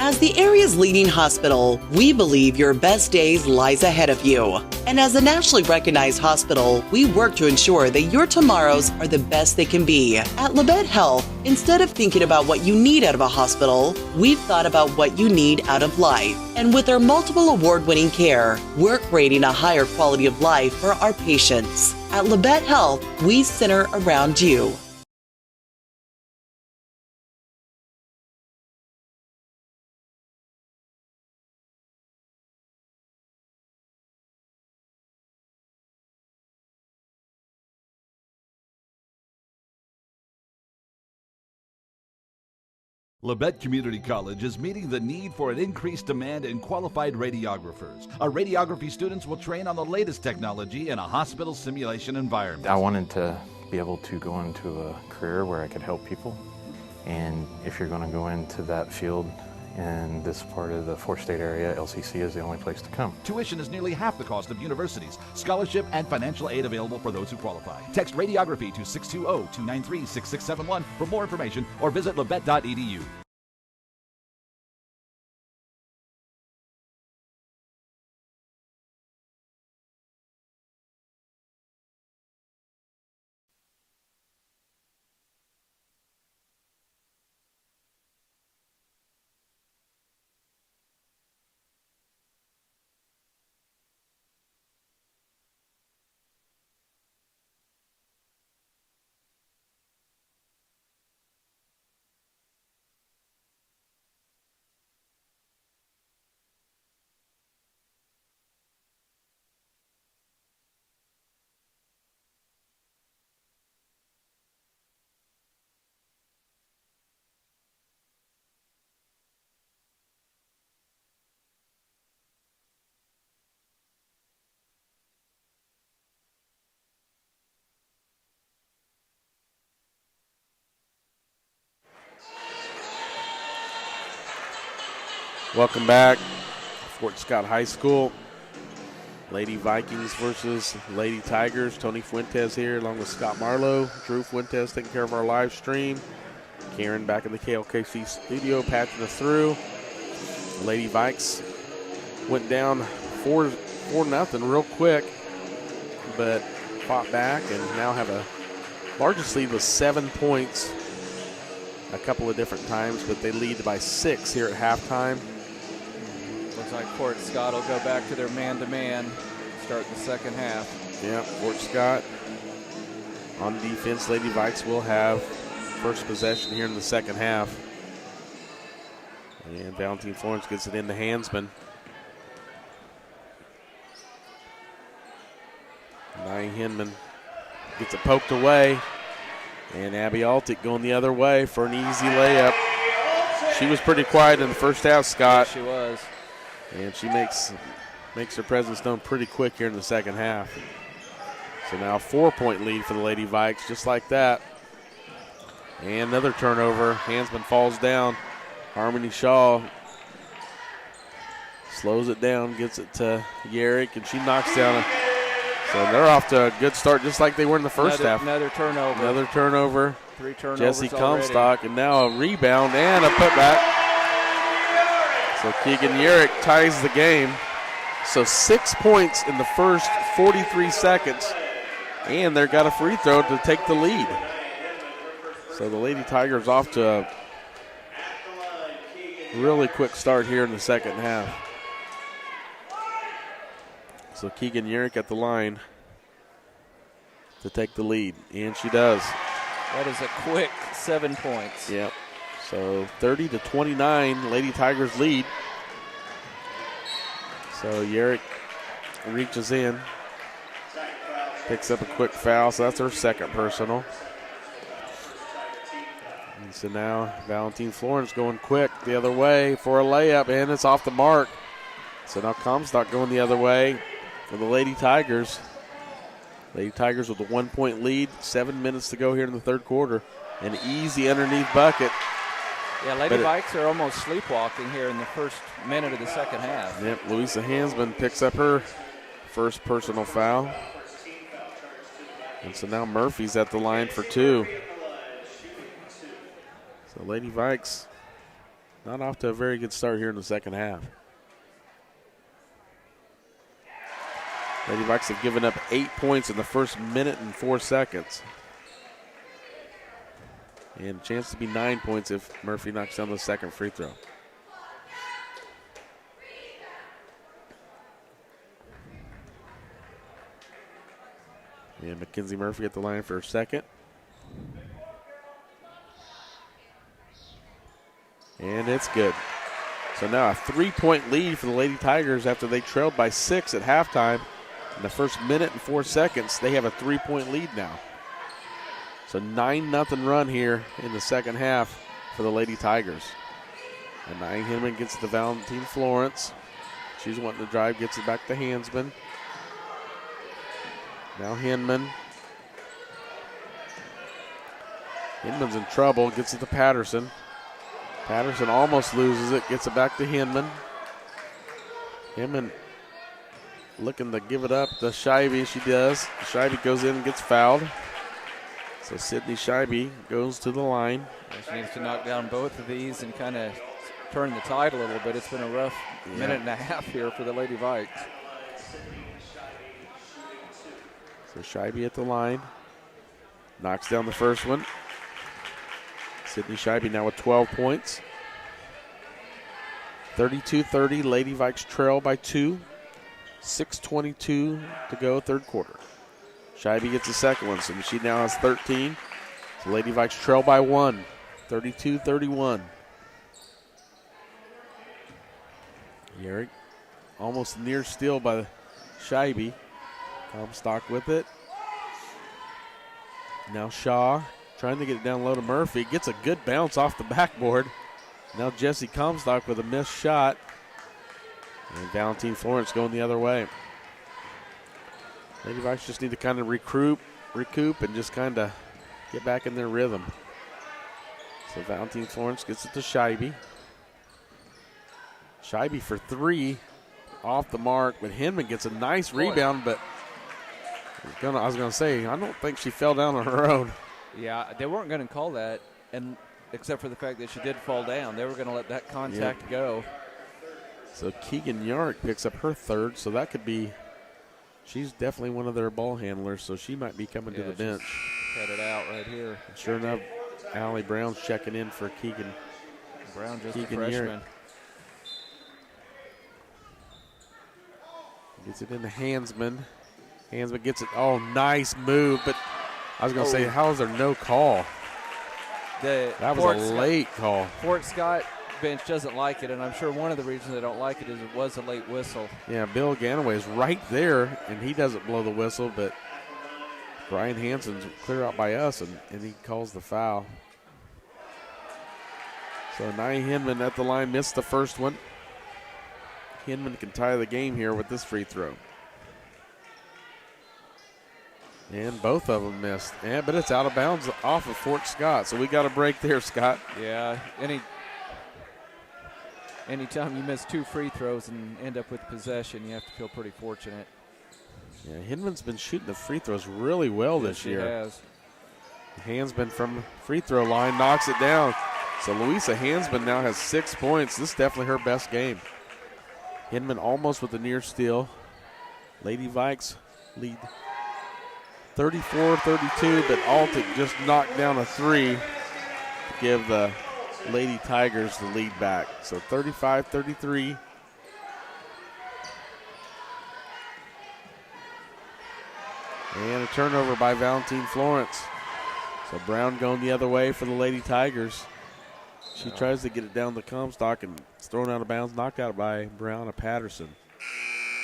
As the area's leading hospital, we believe your best days lies ahead of you. And as a nationally recognized hospital, we work to ensure that your tomorrows are the best they can be. At Labette Health, instead of thinking about what you need out of a hospital, we've thought about what you need out of life. And with our multiple award-winning care, we're creating a higher quality of life for our patients. At Labette Health, we center around you. Labette Community College is meeting the need for an increased demand in qualified radiographers. Our radiography students will train on the latest technology in a hospital simulation environment. I wanted to be able to go into a career where I could help people. And if you're going to go into that field in this part of the four-state area, LCC is the only place to come. Tuition is nearly half the cost of universities. Scholarship and financial aid available for those who qualify. Text radiography to 620-293-6671 for more information or visit labette.edu. Welcome back. Fort Scott High School. Lady Vikings versus Lady Tigers. Tony Fuentes here along with Scott Marlowe. Drew Fuentes taking care of our live stream. Karen back in the KLKC studio patching us through. The Lady Vikes went down 4-0 real quick, but fought back and now have a largest lead with 7 points a couple of different times, but they lead by 6 here at halftime. Looks like Fort Scott will go back to their man-to-man, start the second half. Yeah, Fort Scott on defense. Lady Vikes will have first possession here in the second half. And Valentine Florence gets it into Hansman. Nye Hinman gets it poked away. And Abby Altick going the other way for an easy layup. She was pretty quiet in the first half, Scott. Yes, she was. And she makes her presence known pretty quick here in the second half. So now a 4-point lead for the Lady Vikes, just like that. And another turnover. Hansman falls down. Harmony Shaw slows it down, gets it to Yerrick, and she knocks down. So they're off to a good start, just like they were in the first half. Another turnover. Another turnover. 3 turnovers Jesse already. Comstock, and now a rebound and a putback. So Keegan Yerrick ties the game. So 6 points in the first 43 seconds, and they've got a free throw to take the lead. So the Lady Tigers off to a really quick start here in the second half. So Keegan Yerrick at the line to take the lead, and she does. That is a quick 7 points. Yep. So 30-29, Lady Tigers lead. So Yerrick reaches in, picks up a quick foul, so that's her second personal. And so now Valentine Florence going quick the other way for a layup, and it's off the mark. So now Comstock going the other way for the Lady Tigers. Lady Tigers with a 1-point lead, 7 minutes to go here in the third quarter. An easy underneath bucket. Yeah, Lady Vikes are almost sleepwalking here in the first minute of the second half. Yep, Louisa Hansman picks up her first personal foul. And so now Murphy's at the line for 2. So Lady Vikes not off to a very good start here in the second half. Lady Vikes have given up 8 points in the first minute and 4 seconds. And a chance to be 9 points if Murphy knocks down the second free throw. And Mackenzie Murphy at the line for her second. And it's good. So now a 3-point lead for the Lady Tigers after they trailed by 6 at halftime. In the first minute and 4 seconds, they have a 3-point lead now. So 9-0 run here in the second half for the Lady Tigers. And Nye Hinman gets it to Valentine Florence. She's wanting to drive, gets it back to Hansman. Now Hinman. Hinman's in trouble, gets it to Patterson. Patterson almost loses it, gets it back to Hinman. Hinman looking to give it up to Scheibe. She does. Scheibe goes in and gets fouled. So Sydney Scheibe goes to the line. She needs to knock down both of these and kind of turn the tide a little bit. It's been a rough minute and a half here for the Lady Vikes. So Scheibe at the line. Knocks down the first one. Sydney Scheibe now with 12 points. 32-30, Lady Vikes trail by 2. 6:22 to go, third quarter. Scheibe gets the second one, so she now has 13. So Lady Vikes trail by 1, 32-31. Yerrick almost near steal by Scheibe. Comstock with it. Now Shaw trying to get it down low to Murphy. Gets a good bounce off the backboard. Now Jesse Comstock with a missed shot. And Valentine Florence going the other way. Lady Vikes just need to kind of recoup, and just kind of get back in their rhythm. So Valentine Florence gets it to Scheibe. Scheibe for 3, off the mark, but Hinman gets a nice rebound, but I was going to say, I don't think she fell down on her own. Yeah, they weren't going to call that, and except for the fact that she did fall down. They were going to let that contact go. So Keegan Yarrick picks up her third, so that could be, she's definitely one of their ball handlers, so she might be coming to the bench. Headed out right here. Sure enough, Allie Brown's checking in for Keegan. Brown just Keegan a freshman. Yarrick. Gets it into Hansman. Hansman gets it. Oh, nice move, but I was going to say, how is there no call? That was a late call. Fort Scott bench doesn't like it, and I'm sure one of the reasons they don't like it is it was a late whistle. Yeah, Bill Ganaway is right there, and he doesn't blow the whistle, but Brian Hansen's clear out by us, and he calls the foul. So Nye Hinman at the line, missed the first one. Hinman can tie the game here with this free throw. And both of them missed. Yeah, but it's out of bounds off of Fort Scott, so we got a break there, Scott. Yeah, anytime you miss 2 free throws and end up with possession, you have to feel pretty fortunate. Yeah, Hinman's been shooting the free throws really well this year. He has. Hansman from free throw line knocks it down. So Louisa Hansman now has 6 points. This is definitely her best game. Hinman almost with the near steal. Lady Vikes lead 34-32, but Altic just knocked down a 3 to give the Lady Tigers the lead back. So 35-33. And a turnover by Valentine Florence. So Brown going the other way for the Lady Tigers. She tries to get it down the Comstock and it's thrown out of bounds, knocked out by Brianna Patterson.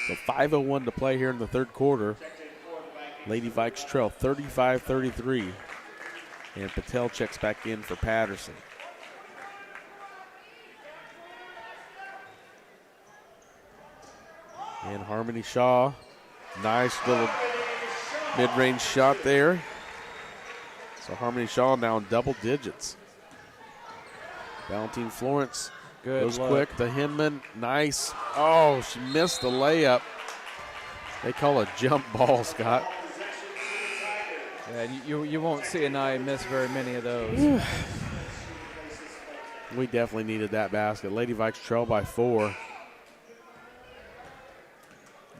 So 5:01 to play here in the third quarter. Lady Vikes trail 35-33. And Patel checks back in for Patterson. And Harmony Shaw, nice little mid-range shot there. So Harmony Shaw now in double digits. Valentine Florence goes quick to Hinman. Nice. Oh, she missed the layup. They call a jump ball, Scott. Yeah, you won't see a Nye miss very many of those. We definitely needed that basket. Lady Vikes trail by 4.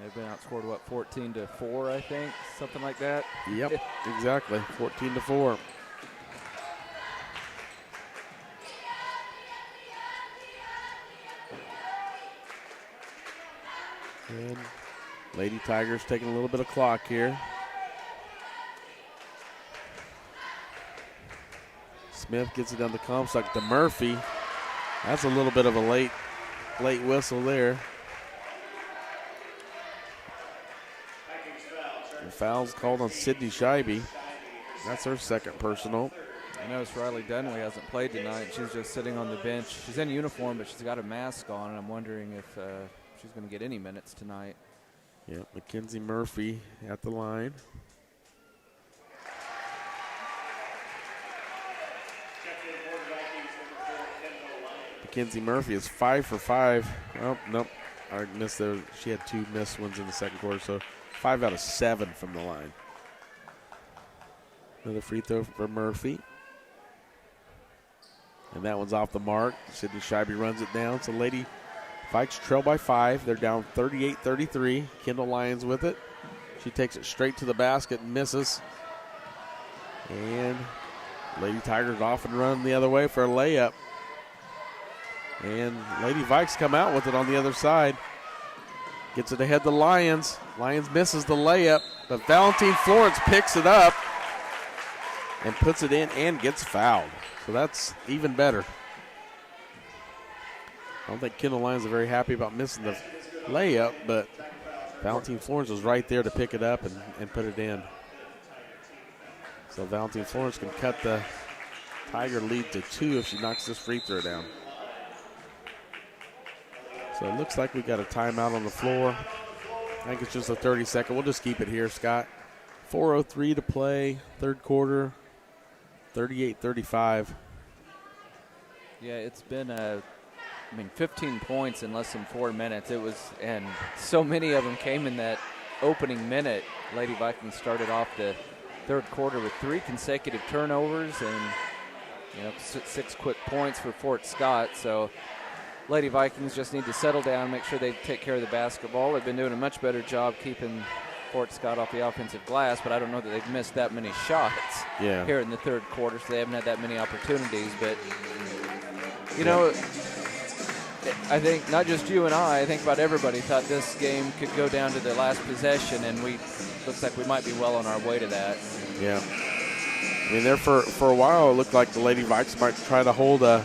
They've been outscored, 14-4, I think, something like that. Yep, exactly, 14-4. And Lady Tigers taking a little bit of clock here. Smith gets it down the Comstock to Murphy. That's a little bit of a late whistle there. And foul's called on Sydney Scheibe. That's her second personal. I noticed Riley Dunway hasn't played tonight. She's just sitting on the bench. She's in uniform, but she's got a mask on, and I'm wondering if she's going to get any minutes tonight. Yeah, Mackenzie Murphy at the line. Mackenzie Murphy is 5 for 5. Oh, nope. I missed there. She had 2 missed ones in the second quarter, so 5 out of 7 from the line. Another free throw for Murphy. And that one's off the mark. Sydney Scheibe runs it down. So Lady Vikes trail by 5. They're down 38-33. Kendall Lyons with it. She takes it straight to the basket and misses. And Lady Tigers off and run the other way for a layup. And Lady Vikes come out with it on the other side. Gets it ahead to Lyons. Lyons misses the layup, but Valentine Florence picks it up and puts it in and gets fouled. So that's even better. I don't think Kendall Lyons is very happy about missing the layup, but Valentine Florence was right there to pick it up and put it in. So Valentine Florence can cut the Tiger lead to 2 if she knocks this free throw down. So it looks like we got a timeout on the floor. I think it's just a 30-second. We'll just keep it here, Scott. 4:03 to play, third quarter, 38-35. Yeah, it's been 15 points in less than 4 minutes. And so many of them came in that opening minute. Lady Vikings started off the third quarter with 3 consecutive turnovers and 6 quick points for Fort Scott. So Lady Vikings just need to settle down, make sure they take care of the basketball. They've been doing a much better job keeping Fort Scott off the offensive glass, but I don't know that they've missed that many shots here in the third quarter, so they haven't had that many opportunities. But, I think not just you and I think about everybody thought this game could go down to the last possession, and looks like we might be well on our way to that. Yeah. I mean, there for a while, it looked like the Lady Vikes might try to hold a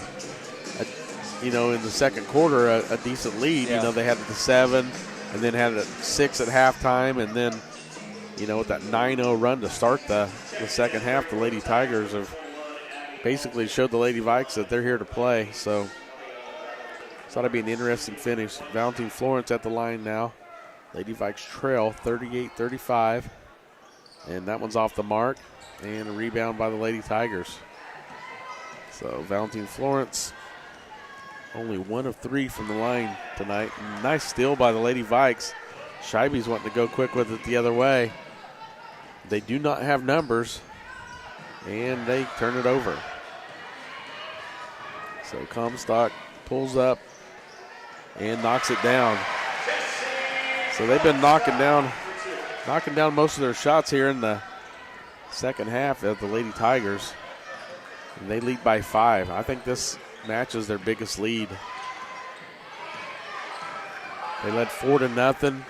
in the second quarter, a decent lead. Yeah. They had the 7 and then had a 6 at halftime. And then, with that 9-0 run to start the second half, the Lady Tigers have basically showed the Lady Vikes that they're here to play. So it's ought to be an interesting finish. Valentine Florence at the line now. Lady Vikes trail 38-35. And that one's off the mark. And a rebound by the Lady Tigers. So Valentine Florence, only 1 of 3 from the line tonight. Nice steal by the Lady Vikes. Scheibe's wanting to go quick with it the other way. They do not have numbers, and they turn it over. So Comstock pulls up and knocks it down. So they've been knocking down most of their shots here in the second half of the Lady Tigers. And they lead by 5. I think this matches their biggest lead. They led 4-0,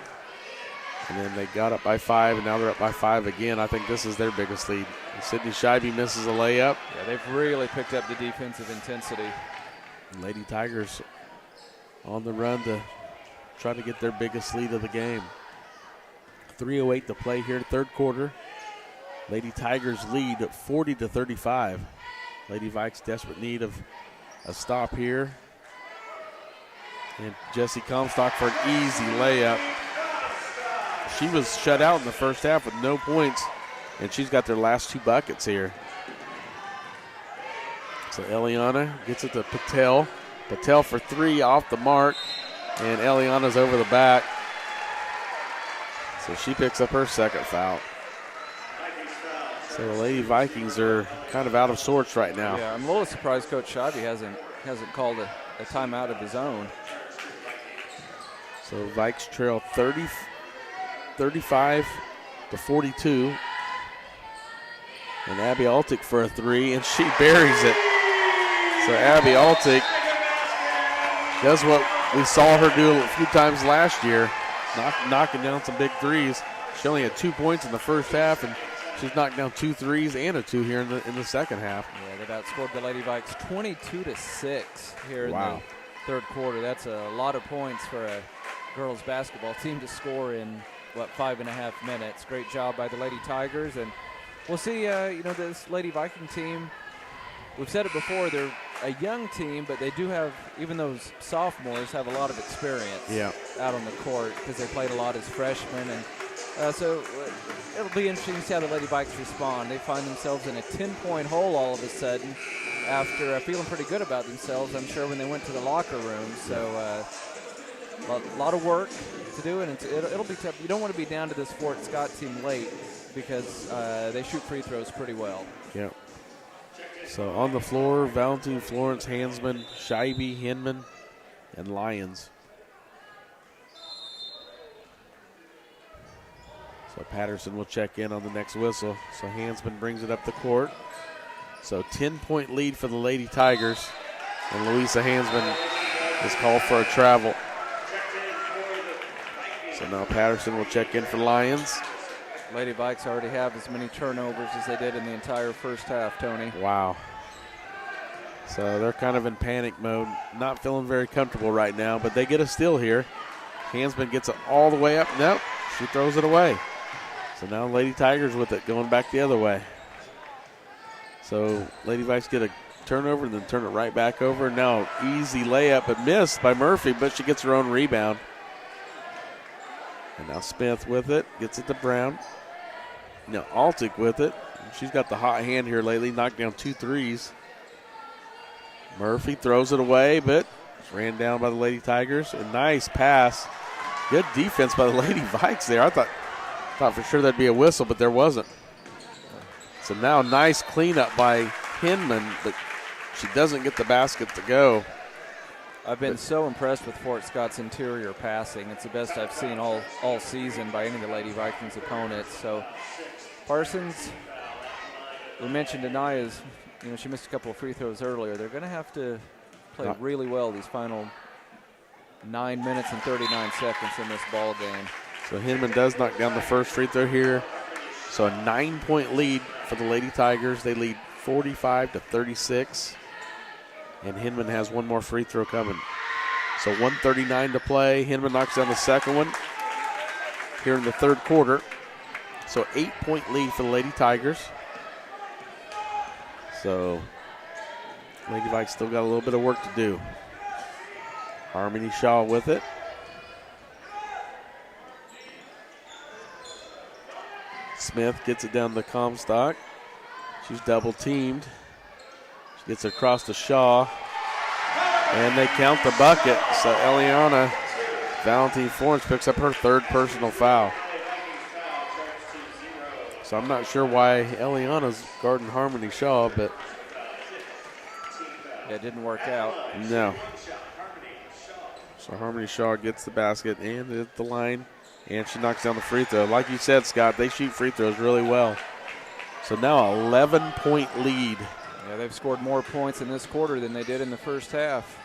and then they got up by 5, and now they're up by 5 again. I think this is their biggest lead. And Sydney Scheibe misses a layup. Yeah, they've really picked up the defensive intensity. Lady Tigers on the run to try to get their biggest lead of the game. 3:08 to play here, third quarter. Lady Tigers lead at 40-35. Lady Vikes desperate need of a stop here. And Jessie Comstock for an easy layup. She was shut out in the first half with no points, and she's got their last 2 buckets here. So Eliana gets it to Patel. Patel for 3 off the mark, and Eliana's over the back. So she picks up her second foul. So the Lady Vikings are kind of out of sorts right now. Yeah, I'm a little surprised Coach Scheibe hasn't called a timeout of his own. So Vikes trail 35-42. And Abby Altick for a 3, and she buries it. So Abby Altick does what we saw her do a few times last year, knocking down some big threes. She only had 2 points in the first half, and she's knocked down 2 threes and a 2 here in the second half. Yeah, they've outscored the Lady Vikes 22-6 here in the third quarter. That's a lot of points for a girls basketball team to score in, 5.5 minutes. Great job by the Lady Tigers, and we'll see, this Lady Viking team, we've said it before, they're a young team, but they do have, even those sophomores, have a lot of experience out on the court because they played a lot as freshmen. And so it'll be interesting to see how the Lady Vikes respond. They find themselves in a 10-point hole all of a sudden after feeling pretty good about themselves, I'm sure, when they went to the locker room. So a lot of work to do, and it'll be tough. You don't want to be down to this Fort Scott team late because they shoot free throws pretty well. Yeah. So on the floor, Valentine Florence, Hansman, Scheibe, Hinman, and Lyons. So Patterson will check in on the next whistle. So Hansman brings it up the court. So 10-point lead for the Lady Tigers. And Louisa Hansman is called for a travel. So now Patterson will check in for Lyons. Lady Vikes already have as many turnovers as they did in the entire first half, Tony. Wow. So they're kind of in panic mode, not feeling very comfortable right now, but they get a steal here. Hansman gets it all the way up. Nope, she throws it away. So now Lady Tigers with it, going back the other way. So Lady Vikes get a turnover and then turn it right back over. Now easy layup, but missed by Murphy, but she gets her own rebound. And now Smith with it, gets it to Brown. Now Altick with it. She's got the hot hand here lately, knocked down 2 threes. Murphy throws it away, but it's ran down by the Lady Tigers. A nice pass. Good defense by the Lady Vikes there. I thought for sure there'd be a whistle, but there wasn't. So now nice cleanup by Hinman, but she doesn't get the basket to go. I've been so impressed with Fort Scott's interior passing. It's the best I've seen all season by any of the Lady Vikings opponents. So Parsons, we mentioned Anaya's, she missed a couple of free throws earlier. They're going to have to play really well these final 9 minutes and 39 seconds in this ball game. So Hinman does knock down the first free throw here. So a 9-point lead for the Lady Tigers. They lead 45-36. And Hinman has one more free throw coming. So 1:39 to play. Hinman knocks down the second one here in the third quarter. So 8-point lead for the Lady Tigers. So Lady Vikes still got a little bit of work to do. Harmony Shaw with it. Smith gets it down to Comstock. She's double teamed. She gets it across to Shaw. And they count the bucket. So Eliana Valentine Florence picks up her third personal foul. So I'm not sure why Eliana's guarding Harmony Shaw, but it didn't work out. No. So Harmony Shaw gets the basket and at the line, and she knocks down the free throw. Like you said, Scott, they shoot free throws really well. So now 11-point lead. Yeah, they've scored more points in this quarter than they did in the first half.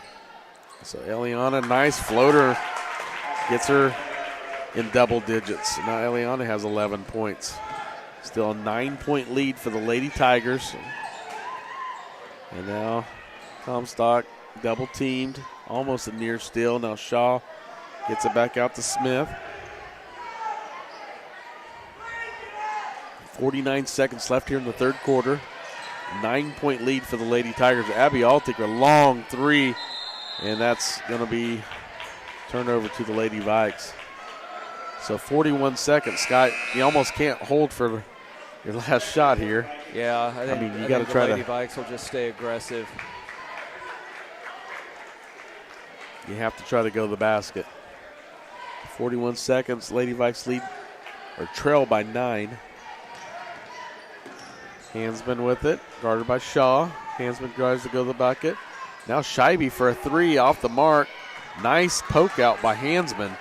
So Eliana, nice floater, gets her in double digits. Now Eliana has 11 points. Still a 9-point lead for the Lady Tigers. And now Comstock double teamed, almost a near steal. Now Shaw gets it back out to Smith. 49 seconds left here in the third quarter. 9-point lead for the Lady Tigers. Abby Altig, a long three, and that's going to be turned over to the Lady Vikes. So 41 seconds, Scott. You almost can't hold for your last shot here. Yeah, I mean, you got to try the Lady to. Vikes will just stay aggressive. You have to try to go to the basket. 41 seconds. Lady Vikes lead or trail by 9. Hansman with it, guarded by Shaw. Hansman tries to go to the bucket. Now Scheibe for a three off the mark. Nice poke out by Hansman.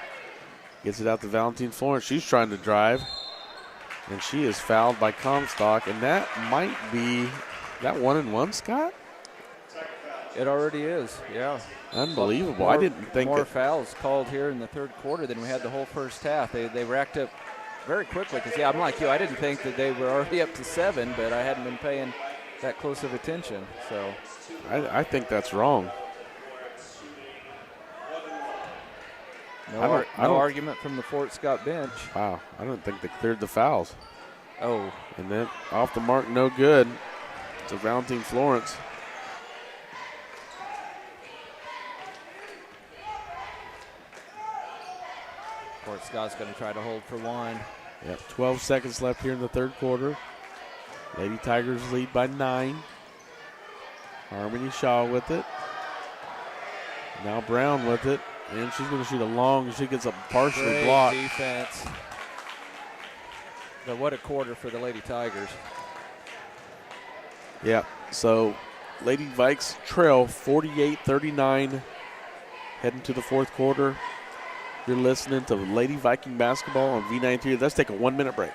Gets it out to Valentine Florence. She's trying to drive, and she is fouled by Comstock, and that might be that 1-and-1, Scott? It already is, yeah. Unbelievable. I didn't think more that. fouls called here in the third quarter than we had the whole first half. They racked up very quickly because, yeah, I'm like you. I didn't think that they were already up to 7, but I hadn't been paying that close of attention. So I think that's wrong. No argument from the Fort Scott bench. Wow, I don't think they cleared the fouls. Oh. And then off the mark, no good. To Valentine Florence. Fort Scott's going to try to hold for one. Yep, 12 seconds left here in the third quarter. Lady Tigers lead by 9. Harmony Shaw with it. Now Brown with it. And she's going to shoot a long. She gets a partially Great blocked. defense. But what a quarter for the Lady Tigers. Yeah, so Lady Vikes trail 48-39 heading to the fourth quarter. You're listening to Lady Viking basketball on V93. Let's take a 1-minute break.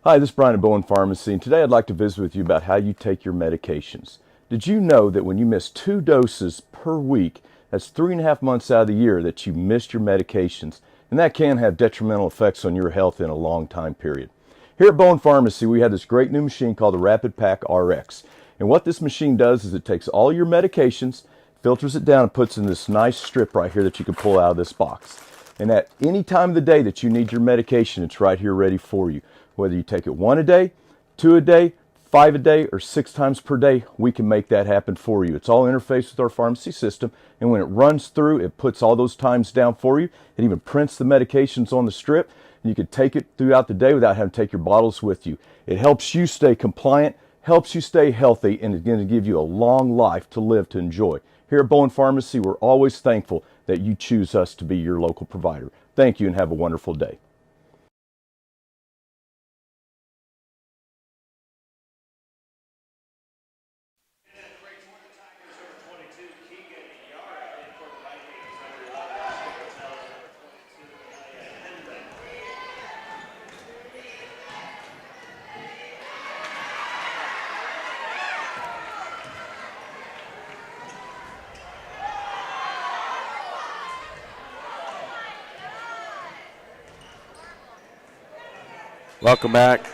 Hi, this is Brian at Bowen Pharmacy, and today I'd like to visit with you about how you take your medications. Did you know that when you miss 2 doses per week, that's 3.5 months out of the year that you missed your medications, and that can have detrimental effects on your health in a long time period. Here at Bowen Pharmacy, we have this great new machine called the Rapid Pack RX, and what this machine does is it takes all your medications, filters it down, and puts in this nice strip right here that you can pull out of this box. And at any time of the day that you need your medication, it's right here ready for you. Whether you take it 1 a day, 2 a day, 5 a day, or 6 times per day, we can make that happen for you. It's all interfaced with our pharmacy system, and when it runs through, it puts all those times down for you. It even prints the medications on the strip, and you can take it throughout the day without having to take your bottles with you. It helps you stay compliant, helps you stay healthy, and it's going to give you a long life to live to enjoy. Here at Bowen Pharmacy, we're always thankful that you choose us to be your local provider. Thank you and have a wonderful day. Welcome back.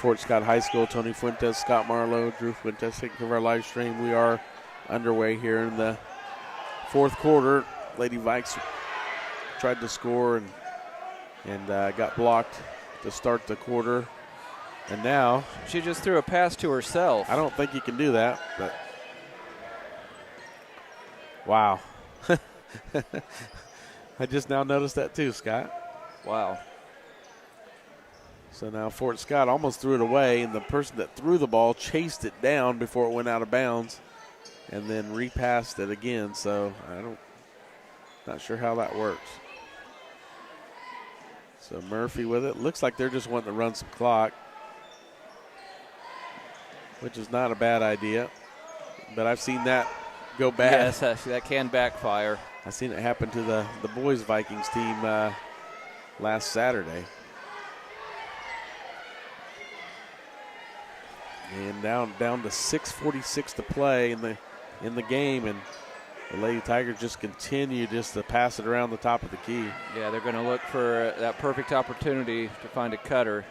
Fort Scott High School. Tony Fuentes, Scott Marlowe, Drew Fuentes taking care of our live stream. We are underway here in the fourth quarter. Lady Vikes tried to score and got blocked to start the quarter. And now she just threw a pass to herself. I don't think you can do that, but wow. I just now noticed that too, Scott. Wow. So now Fort Scott almost threw it away, and the person that threw the ball chased it down before it went out of bounds and then repassed it again. So not sure how that works. So Murphy with it. Looks like they're just wanting to run some clock, which is not a bad idea. But I've seen that go bad. Yes, that can backfire. I've seen it happen to the boys Vikings team last Saturday. And down to 6:46 to play in the game, and the Lady Tigers just continue just to pass it around the top of the key. Yeah, they're going to look for that perfect opportunity to find a cutter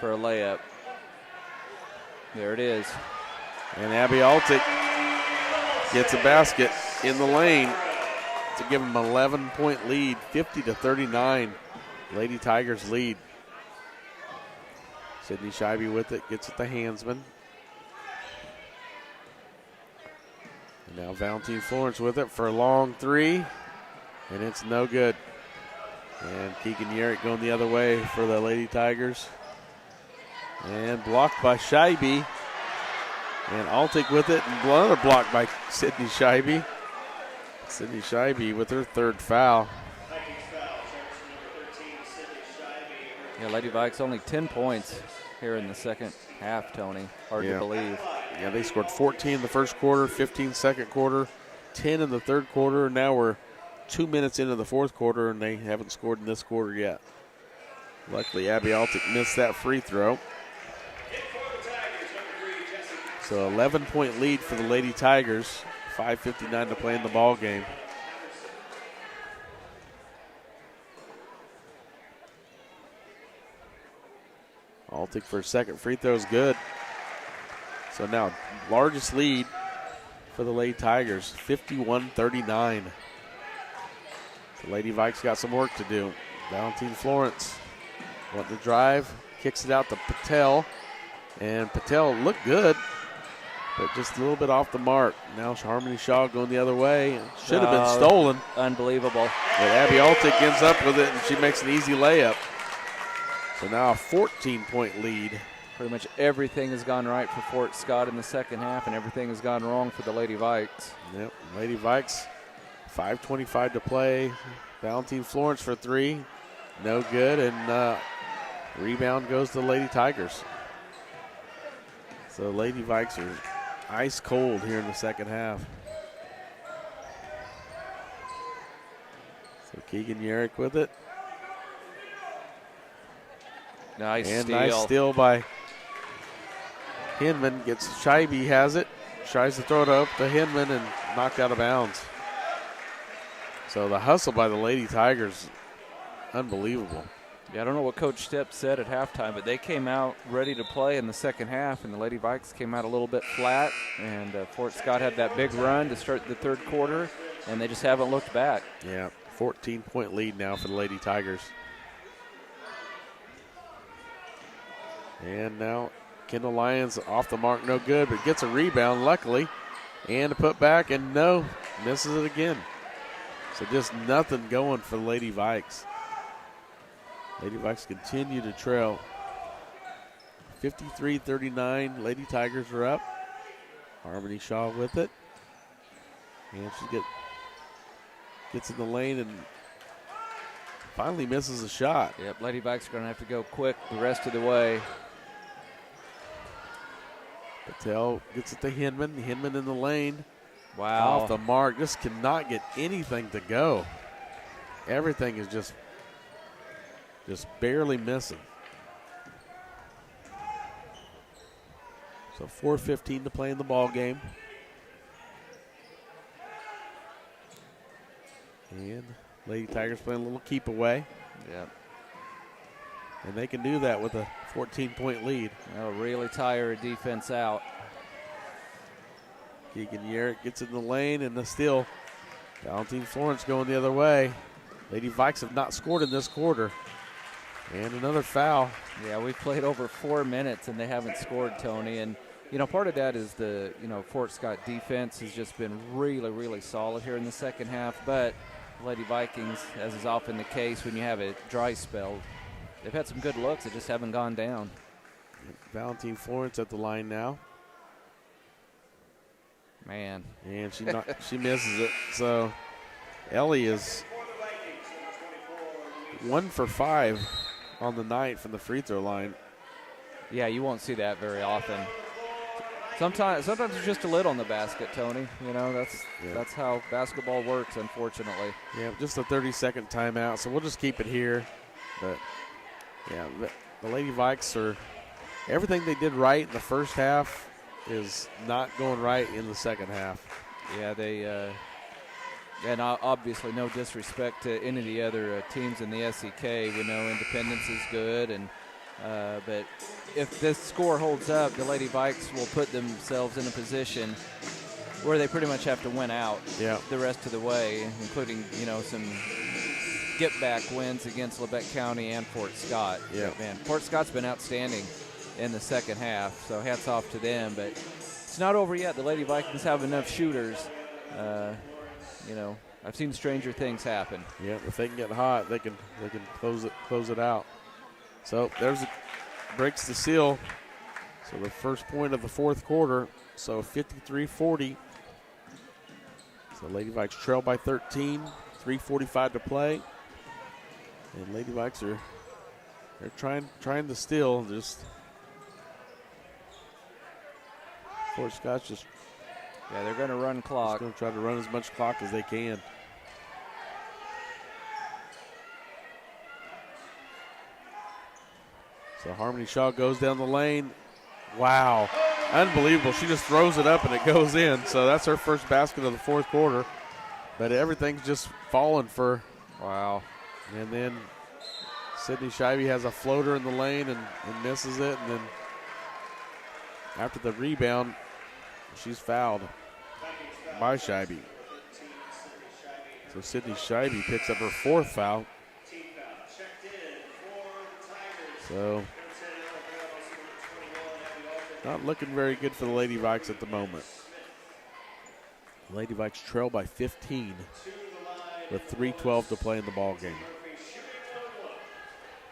for a layup. There it is. And Abby Altick gets a basket in the lane to give them an 11-point lead, 50-39. Lady Tigers lead. Sydney Scheibe with it, gets it to Hansman. And now Valentine Florence with it for a long three, and it's no good. And Keegan Yerrick going the other way for the Lady Tigers. And blocked by Scheibe. And Altick with it, and another block by Sydney Scheibe. Sydney Scheibe with her third foul. Yeah, Lady Vikes only 10 points here in the second half, Tony. Hard to believe. Yeah, they scored 14 in the first quarter, 15 second quarter, 10 in the third quarter. Now we're 2 minutes into the fourth quarter, and they haven't scored in this quarter yet. Luckily, Abby Altick missed that free throw. So 11-point lead for the Lady Tigers. 5:59 to play in the ball game. Altick for a second free throw is good. So now largest lead for the Lady Tigers, 51-39. The Lady Vikes got some work to do. Valentine Florence wanting to drive, kicks it out to Patel. And Patel looked good, but just a little bit off the mark. Now Harmony Shaw going the other way. Should have been stolen. Unbelievable. But Abby Altick ends up with it, and she makes an easy layup. So now a 14-point lead. Pretty much everything has gone right for Fort Scott in the second half, and everything has gone wrong for the Lady Vikes. Yep, Lady Vikes, 5:25 to play. Valentine Florence for three. No good, and rebound goes to the Lady Tigers. So Lady Vikes are ice cold here in the second half. So Keegan Yerrick with it. Nice and steal. Nice steal by Hinman. Gets Scheibe, has it. Tries to throw it up to Hinman and knocked out of bounds. So the hustle by the Lady Tigers, unbelievable. Yeah, I don't know what Coach Stepp said at halftime, but they came out ready to play in the second half, and the Lady Vikes came out a little bit flat, and Fort Scott had that big run to start the third quarter, and they just haven't looked back. Yeah, 14-point lead now for the Lady Tigers. And now Kendall Lyons off the mark, no good, but gets a rebound, luckily, and a putback, and no, misses it again. So just nothing going for the Lady Vikes. Lady Vikes continue to trail. 53-39, Lady Tigers are up. Harmony Shaw with it. And she gets in the lane and finally misses a shot. Yep, Lady Vikes are going to have to go quick the rest of the way. Patel gets it to Hinman. Hinman in the lane. Wow. Off the mark. Just cannot get anything to go. Everything is just barely missing. So 4:15 to play in the ball game. And Lady Tigers playing a little keep away. Yep. And they can do that with a 14-point lead. They'll really tire a defense out. Keegan Yerrick gets in the lane and the steal. Valentine Florence going the other way. Lady Vikes have not scored in this quarter. And another foul. Yeah, we've played over 4 minutes and they haven't scored, Tony. And, part of that is the, Fort Scott defense has just been really, really solid here in the second half. But Lady Vikings, as is often the case when you have a dry spell, they've had some good looks. They just haven't gone down. Valentine Florence at the line now. Man. And she misses it. So Ellie is 1 for 5 on the night from the free throw line. Yeah, you won't see that very often. Sometimes it's just a lid on the basket, Tony. That's how basketball works, unfortunately. Yeah, just a 30-second timeout, so we'll just keep it here. But, yeah, the Lady Vikes are – everything they did right in the first half is not going right in the second half. Yeah, they and obviously no disrespect to any of the other teams in the SEK. We know Independence is good, and but if this score holds up, the Lady Vikes will put themselves in a position where they pretty much have to win out the rest of the way, including, some get-back wins against Labette County and Fort Scott. Yeah. Man, Fort Scott's been outstanding in the second half, so hats off to them. But it's not over yet. The Lady Vikings have enough shooters. I've seen stranger things happen. Yeah, if they can get hot, they can close it out. So breaks the seal. So the first point of the fourth quarter. So 53-40. So Lady Vikes trail by 13. 3:45 to play. And Lady Vikes they're trying to steal. Just Fort Scott's just. Yeah, they're going to run clock. Going to try to run as much clock as they can. So Harmony Shaw goes down the lane. Wow. Unbelievable. She just throws it up and it goes in. So that's her first basket of the fourth quarter. But everything's just falling for. Wow. And then Sydney Scheibe has a floater in the lane and misses it. And then after the rebound, she's fouled by Scheibe. So Sydney Scheibe picks up her fourth foul. So not looking very good for the Lady Vikes at the moment. Lady Vikes trail by 15 with 3:12 to play in the ball game.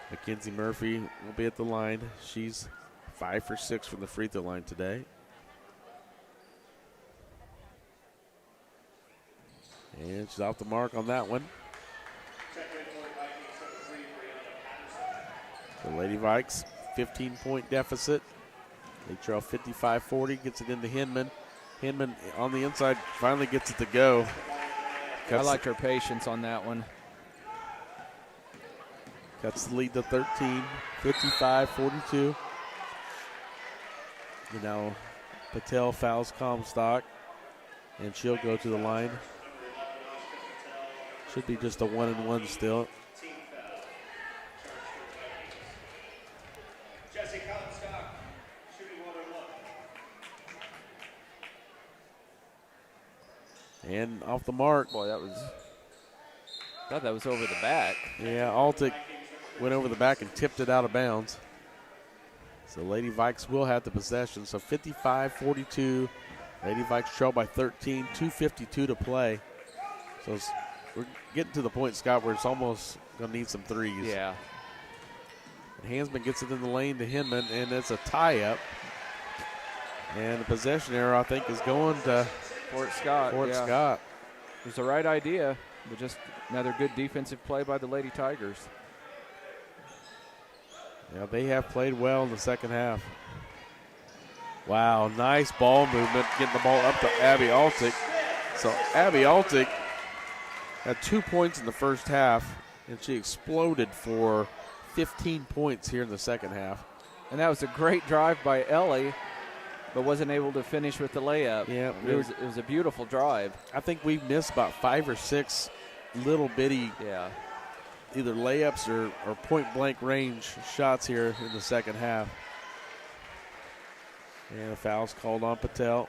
Mackenzie Murphy will be at the line. She's 5 for 6 from the free throw line today. And she's off the mark on that one. The Lady Vikes, 15-point deficit. They trail 55-40, gets it into Hinman. Hinman on the inside finally gets it to go. I liked her patience on that one. Cuts the lead to 13, 55-42. Patel fouls Comstock, and she'll go to the line. Should be just a 1-and-1 still. And off the mark. Boy, I thought that was over the back. Yeah, Altick went over the back and tipped it out of bounds. So Lady Vikes will have the possession. So 55-42. Lady Vikes trail by 13, 2:52 to play. So we're getting to the point, Scott, where it's almost going to need some threes. Yeah. And Hansman gets it in the lane to Hinman, and it's a tie-up. And the possession error, I think, is going to Fort Scott. Scott. It was the right idea, but just another good defensive play by the Lady Tigers. Yeah, they have played well in the second half. Wow, nice ball movement, getting the ball up to Abby Altick. So Abby Altick had 2 points in the first half, and she exploded for 15 points here in the second half. And that was a great drive by Ellie, but wasn't able to finish with the layup. Yeah, it was a beautiful drive. I think we missed about 5 or 6 little bitty either layups or point-blank range shots here in the second half. And a foul's called on Patel.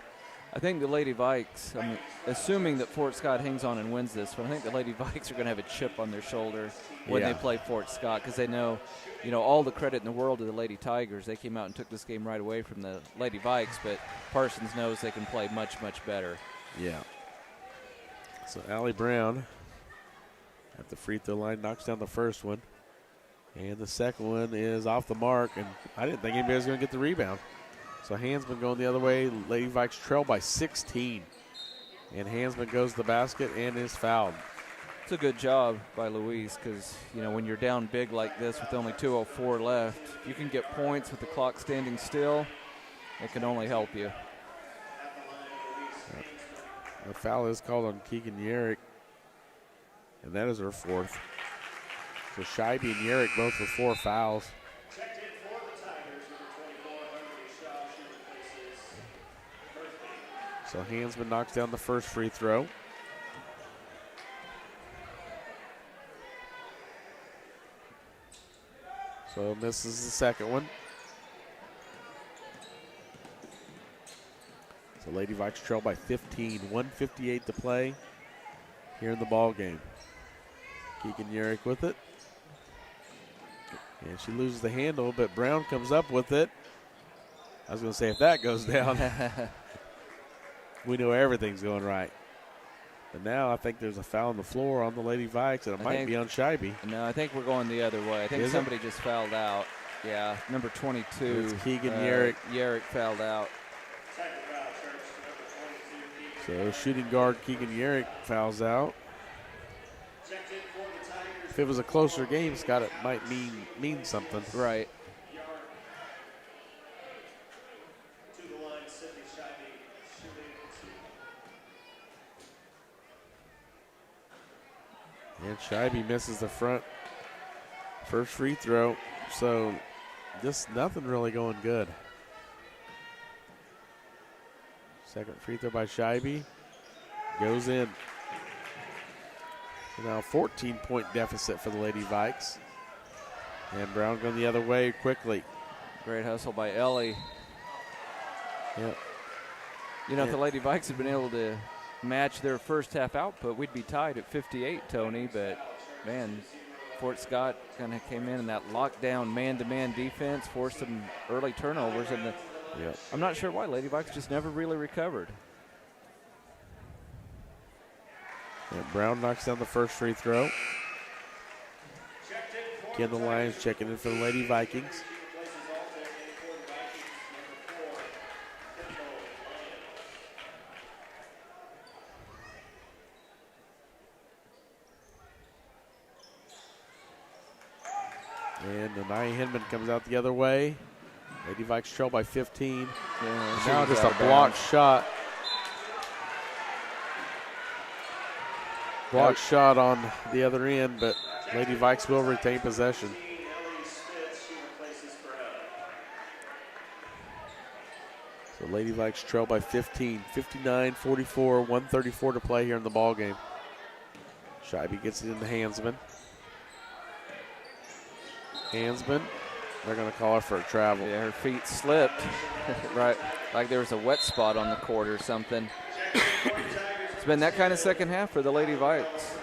I think the Lady Vikes, I mean, assuming that Fort Scott hangs on and wins this, but I think the Lady Vikes are going to have a chip on their shoulder when they play Fort Scott, because they know, all the credit in the world to the Lady Tigers. They came out and took this game right away from the Lady Vikes, but Parsons knows they can play much, much better. Yeah. So Allie Brown at the free throw line knocks down the first one. And the second one is off the mark, and I didn't think anybody was going to get the rebound. So Hansman going the other way. Lady Vikes trail by 16. And Hansman goes to the basket and is fouled. It's a good job by Louise because, when you're down big like this with only 2:04 left, if you can get points with the clock standing still, it can only help you. The foul is called on Keegan Yerrick, and that is her fourth. So Scheibe and Yerrick both with 4 fouls. So Hansman knocks down the first free throw. So misses the second one. So Lady Vikes trail by 15, 1:58 to play here in the ball game. Keegan Yerrick with it. And she loses the handle, but Brown comes up with it. I was going to say, if that goes down, we know everything's going right. But now I think there's a foul on the floor on the Lady Vikes, and it might be on Scheibe. No, I think we're going the other way. I think somebody just fouled out. Yeah, number 22. It's Keegan Yerrick. Yerrick fouled out. So shooting guard Keegan Yerrick fouls out. If it was a closer game, Scott, it might mean something. Right. And Scheibe misses the first free throw. So just nothing really going good. Second free throw by Scheibe goes in. So now 14-point deficit for the Lady Vikes. And Brown going the other way quickly. Great hustle by Ellie. Yep. If the Lady Vikes had been able to match their first half output, we'd be tied at 58, Tony. But, man, Fort Scott kind of came in that lockdown man-to-man defense, forced some early turnovers. And I'm not sure why. Lady Vikes just never really recovered. And Brown knocks down the first free throw. Kendall Lyons checking in for the Lady Vikings. And Anaya Hinman comes out the other way. Lady Vikes trail by 15. Now just a blocked shot. Blocked shot on the other end, but Lady Vikes will retain possession. So Lady Vikes trail by 15, 59-44, 134 to play here in the ball game. Scheibe gets it into Hansman. Hansman, they're going to call her for a travel. Yeah, her feet slipped, right, like there was a wet spot on the court or something. It's been that kind of second half for the Lady Vikes.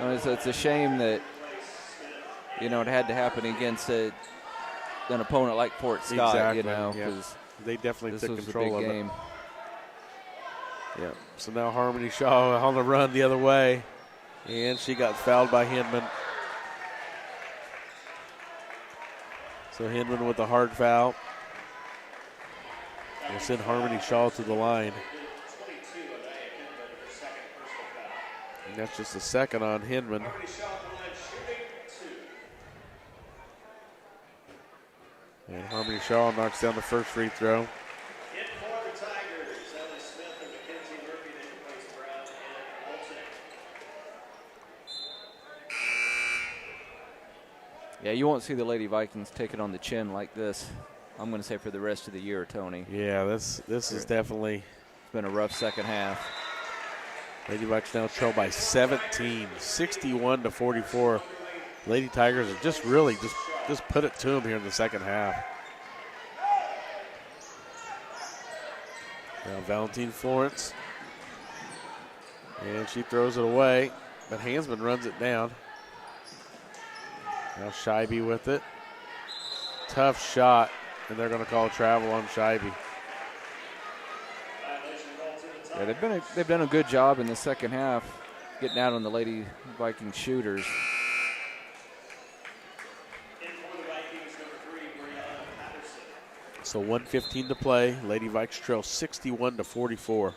It's a shame that, it had to happen against an opponent like Fort Scott, because they definitely this took was control a big of game. it. Yeah. So now Harmony Shaw on the run the other way, and she got fouled by Hinman. So Hinman with a hard foul. We'll send Harmony Shaw to the line. And that's just a second on Hinman. And Harmony Shaw knocks down the first free throw. Yeah, you won't see the Lady Vikings take it on the chin like this, I'm going to say, for the rest of the year, Tony. Yeah, this is definitely... It's been a rough second half. Lady Vikes now trail by 17, 61-44. Lady Tigers have just really just put it to them here in the second half. Now Valentine Florence. And she throws it away, but Hansman runs it down. Now Scheibe with it. Tough shot, and they're going to call travel on Scheibe. Yeah, they've done a good job in the second half getting out on the Lady Viking shooters. So 1:15 to play. Lady Vikes trail 61-44.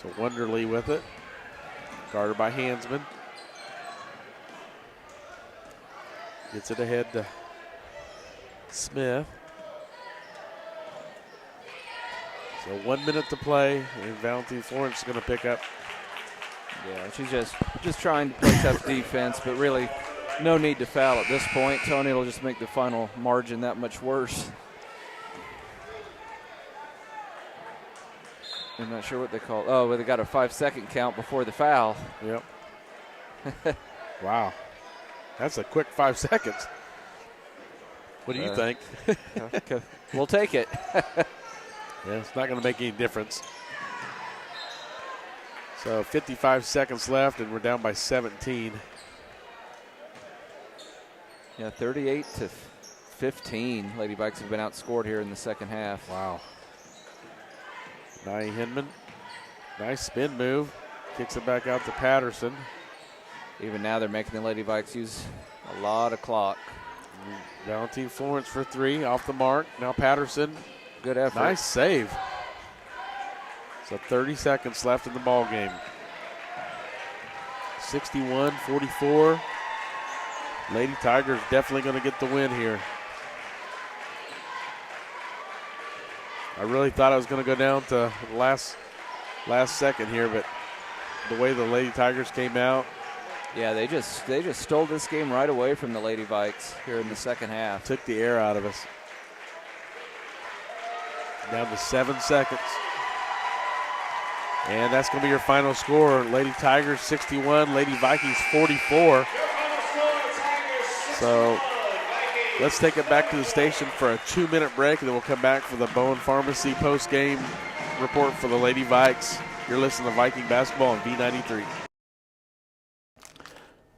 So Wonderly with it. Guarded by Hansman. Gets it ahead to Smith. So 1 minute to play, and Valentine Florence is going to pick up. Yeah, she's just trying to play tough defense, but really no need to foul at this point. Tony will just make the final margin that much worse. I'm not sure what they call. Oh, well, they got a 5-second count before the foul. Yep. Wow. That's a quick 5 seconds. What do you think? We'll take it. Yeah, it's not going to make any difference. So 55 seconds left, and we're down by 17. Yeah, 38-15. Lady Vikes have been outscored here in the second half. Wow. Nye Hinman, nice spin move. Kicks it back out to Patterson. Even now they're making the Lady Vikes use a lot of clock. Valentine Florence for three, off the mark. Now Patterson. Good effort. Nice save. So 30 seconds left in the ball game. 61-44. Lady Tigers definitely going to get the win here. I really thought I was going to go down to the last second here, but the way the Lady Tigers came out. Yeah, they just stole this game right away from the Lady Vikes here in the second half. Took the air out of us. Down to 7 seconds. And that's going to be your final score. Lady Tigers 61, Lady Vikings 44. So let's take it back to the station for a 2-minute break, and then we'll come back for the Bowen Pharmacy post-game report for the Lady Vikes. You're listening to Viking Basketball on V93.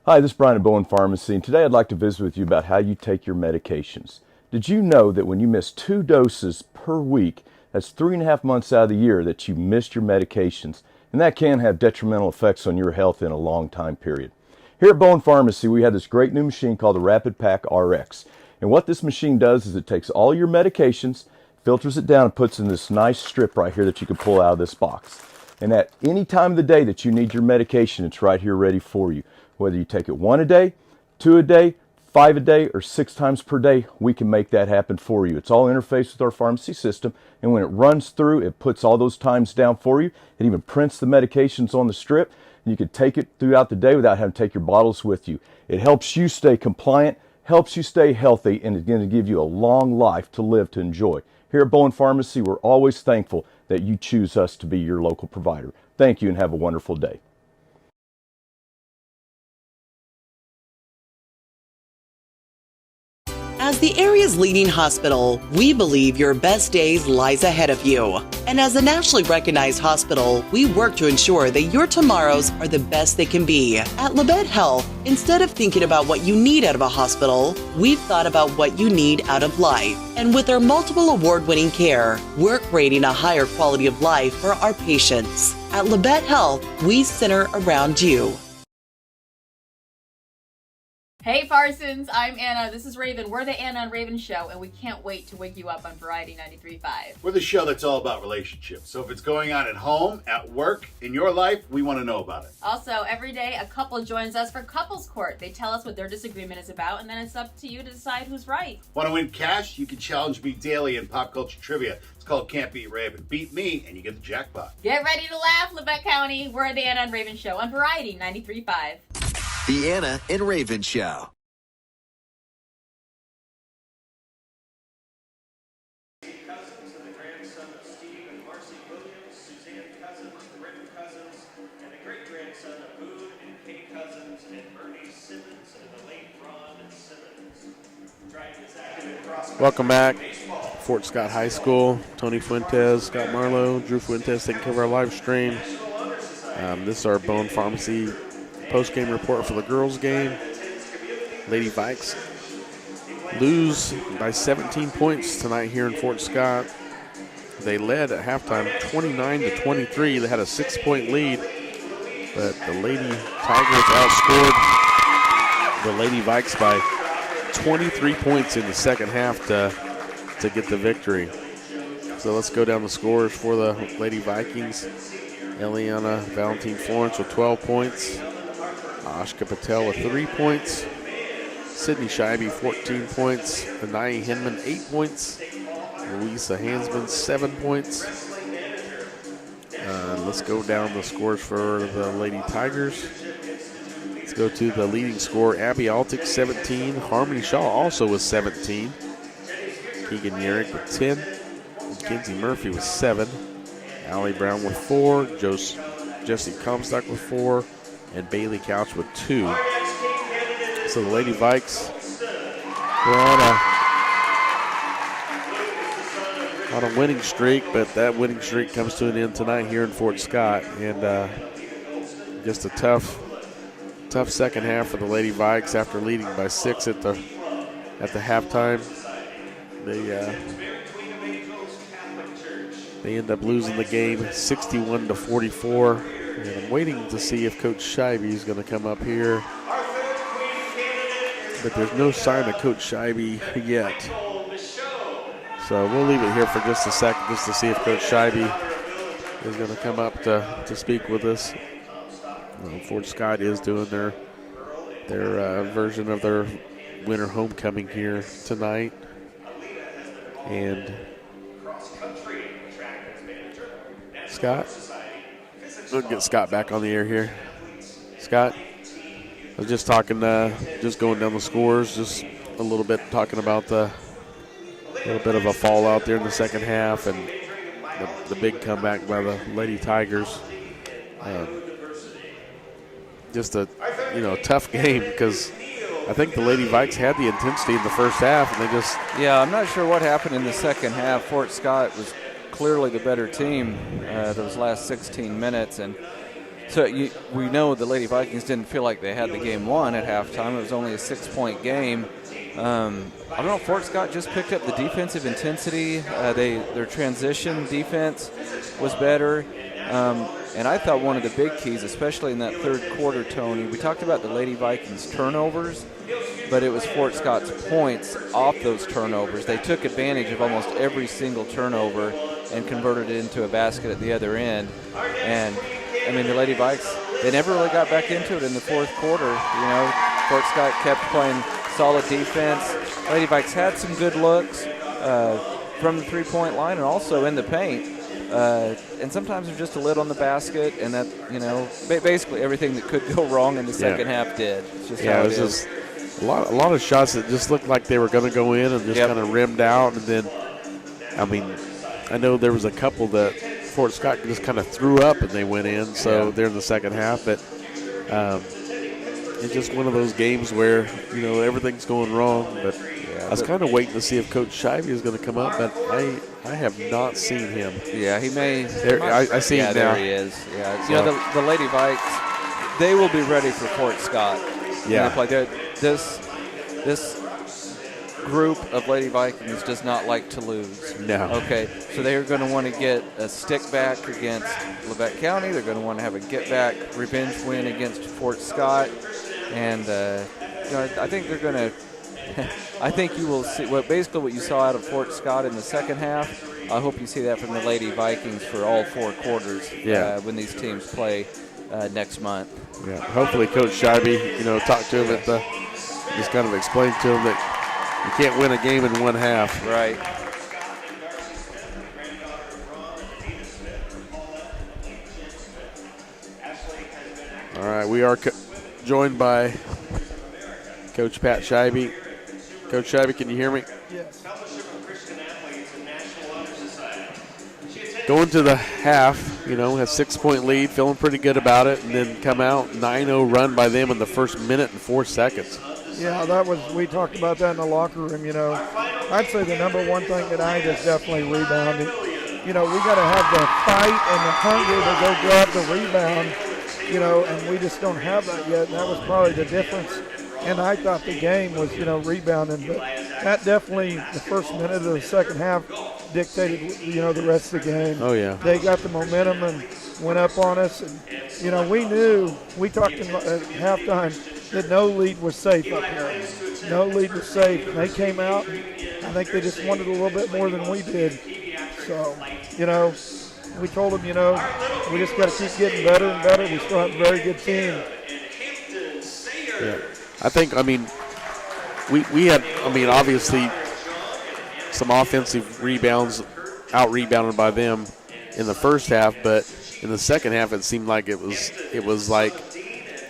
Hi, this is Brian at Bowen Pharmacy, and today I'd like to visit with you about how you take your medications. Did you know that when you miss 2 doses per week, that's 3.5 months out of the year that you missed your medications, and that can have detrimental effects on your health in a long time period. Here at Bowen Pharmacy, we have this great new machine called the Rapid Pack RX. And what this machine does is it takes all your medications, filters it down, and puts in this nice strip right here that you can pull out of this box. And at any time of the day that you need your medication, it's right here ready for you. Whether you take it 1 a day, 2 a day, 5 a day, or 6 times per day, we can make that happen for you. It's all interfaced with our pharmacy system, and when it runs through, it puts all those times down for you. It even prints the medications on the strip, and you can take it throughout the day without having to take your bottles with you. It helps you stay compliant, helps you stay healthy, and it's going to give you a long life to live to enjoy. Here at Bowen Pharmacy, we're always thankful that you choose us to be your local provider. Thank you and have a wonderful day. As the area's leading hospital, we believe your best days lies ahead of you. And as a nationally recognized hospital, we work to ensure that your tomorrows are the best they can be. At Labette Health, instead of thinking about what you need out of a hospital, we've thought about what you need out of life. And with our multiple award-winning care, we're creating a higher quality of life for our patients. At Labette Health, we center around you. Hey Parsons, I'm Anna. This is Raven. We're the Anna and Raven Show, and we can't wait to wake you up on Variety 93.5. We're the show that's all about relationships. So if it's going on at home, at work, in your life, we want to know about it. Also, every day a couple joins us for Couples Court. They tell us what their disagreement is about, and then it's up to you to decide who's right. Want to win cash? You can challenge me daily in pop culture trivia. It's called Can't Beat Raven. Beat me, and you get the jackpot. Get ready to laugh, Labette County. We're the Anna and Raven Show on Variety 93.5. The Anna and Raven Show. Cousins, the grandson of Steve and Marcy Williams, Suzanne Cousins, and the great-grandson of Boone and Welcome back. Fort Scott High School. Tony Fuentes, Scott Marlowe, Drew Fuentes taking care of our live stream. This is our Bone Pharmacy post-game report for the girls' game. Lady Vikes lose by 17 points tonight here in Fort Scott. They led at halftime 29-23. They had a 6-point lead, but the Lady Tigers outscored the Lady Vikes by 23 points in the second half to get the victory. So let's go down the scores for the Lady Vikings. Eliana Valentine Florence with 12 points. Ashka Patel with 3 points. Sydney Scheibe 14 points. Anai Hinman 8 points. Louisa Hansman 7 points. Let's go down the scores for the Lady Tigers. Let's go to the leading scorer, Abby Altick, 17. Harmony Shaw also with 17. Keegan Yerrick with 10. Mackenzie Murphy with 7. Allie Brown with 4. Jesse Comstock with 4. And Bailey Couch with 2. So the Lady Vikes were on a winning streak, but that winning streak comes to an end tonight here in Fort Scott. And just a tough second half for the Lady Vikes after leading by 6 at the halftime. They end up losing the game 61-44. And I'm waiting to see if Coach Scheibe is going to come up here. But there's no sign of Coach Scheibe yet. So we'll leave it here for just a second just to see if Coach Scheibe is going to come up to speak with us. Fort Scott is doing their version of their winter homecoming here tonight. And Scott, we'll get Scott back on the air here. Scott, I was just talking, just going down the scores, just a little bit talking about a little bit of a fallout there in the second half and the big comeback by the Lady Tigers. Just a tough game because I think the Lady Vikes had the intensity in the first half and they just... Yeah, I'm not sure what happened in the second half. Fort Scott was clearly the better team those last 16 minutes. And so we know the Lady Vikings didn't feel like they had the game won at halftime. It was only a 6-point game. I don't know, Fort Scott just picked up the defensive intensity. Their transition defense was better. And I thought one of the big keys, especially in that third quarter, Tony, we talked about the Lady Vikings turnovers, but it was Fort Scott's points off those turnovers. They took advantage of almost every single turnover and converted it into a basket at the other end. And, I mean, the Lady Vikes, they never really got back into it in the fourth quarter. Fort Scott kept playing solid defense. Lady Vikes had some good looks from the three-point line and also in the paint. And sometimes there's just a lid on the basket, and that, basically everything that could go wrong in the second half did. It's just how it was just a lot of shots that just looked like they were going to go in and just kind of rimmed out. And then, I mean, I know there was a couple that Fort Scott just kind of threw up and they went in, so they're in the second half. But it's just one of those games where, everything's going wrong. But I was kind of waiting to see if Coach Scheibe is going to come up, but I have not seen him. Yeah, he may. I see him now. There he is. Yeah, the Lady Vikes, they will be ready for Fort Scott. Yeah. This group of Lady Vikings does not like to lose. No. Okay, so they are going to want to get a stick back against Labette County. They're going to want to have a get-back revenge win against Fort Scott. And, I think they're going to I think you will see what you saw out of Fort Scott in the second half. I hope you see that from the Lady Vikings for all 4 quarters when these teams play next month. Yeah, hopefully Coach Scheibe, talked to him just kind of explained to him that you can't win a game in one half. Right. All right, we are joined by Coach Pat Scheibe. Coach Scheibe, can you hear me? Yes. Going to the half, has 6-point lead, feeling pretty good about it, and then come out 9-0 run by them in the first minute and 4 seconds. Yeah, we talked about that in the locker room, I'd say the number one thing tonight is definitely rebounding. We got to have the fight and the hunger to go grab the rebound, and we just don't have that yet. And that was probably the difference. And I thought the game was, rebounding, but that definitely, the first minute of the second half dictated, the rest of the game. Oh, yeah. They got the momentum and went up on us. And, we talked at halftime that no lead was safe up here. No lead was safe. And they came out, and I think they just wanted a little bit more than we did. So, we told them, we just got to keep getting better and better. We still have a very good team. Yeah. We had, obviously some offensive rebounds, out-rebounded by them in the first half, but in the second half it seemed like it was like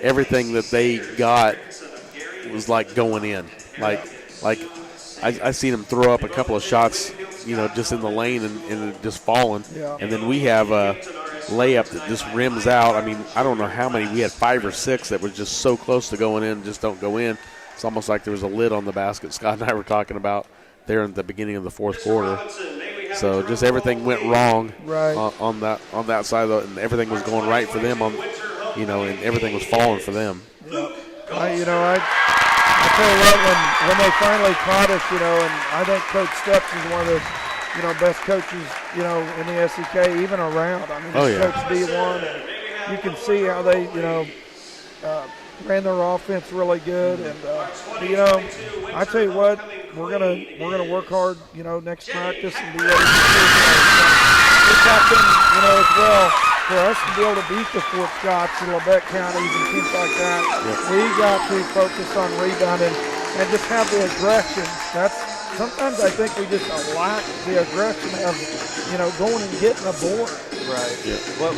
everything that they got was like going in. Like I seen them throw up a couple of shots, just in the lane and just falling. Yeah. And then we have a layup that just rims out. I don't know how many. We had 5 or 6 that were just so close to going in, just don't go in. It's almost like there was a lid on the basket. Scott and I were talking about there at the beginning of the fourth quarter. So just everything went wrong on that side, and everything was going right for them and everything was falling for them. Yeah. I tell you what, when they finally caught us, and I think Coach Steps is one of the best coaches, in the SEK, even around. He's Coach D1, and you can see how they, ran their offense really good. And I tell you what, we're gonna work hard, next practice and be ready for this happen, as well. For us to be able to beat the Fort Scotts and Labette counties and teams like that, we got to focus on rebounding and just have the aggression. Sometimes I think we just lack the aggression of, going and getting a board. Right. Yeah. What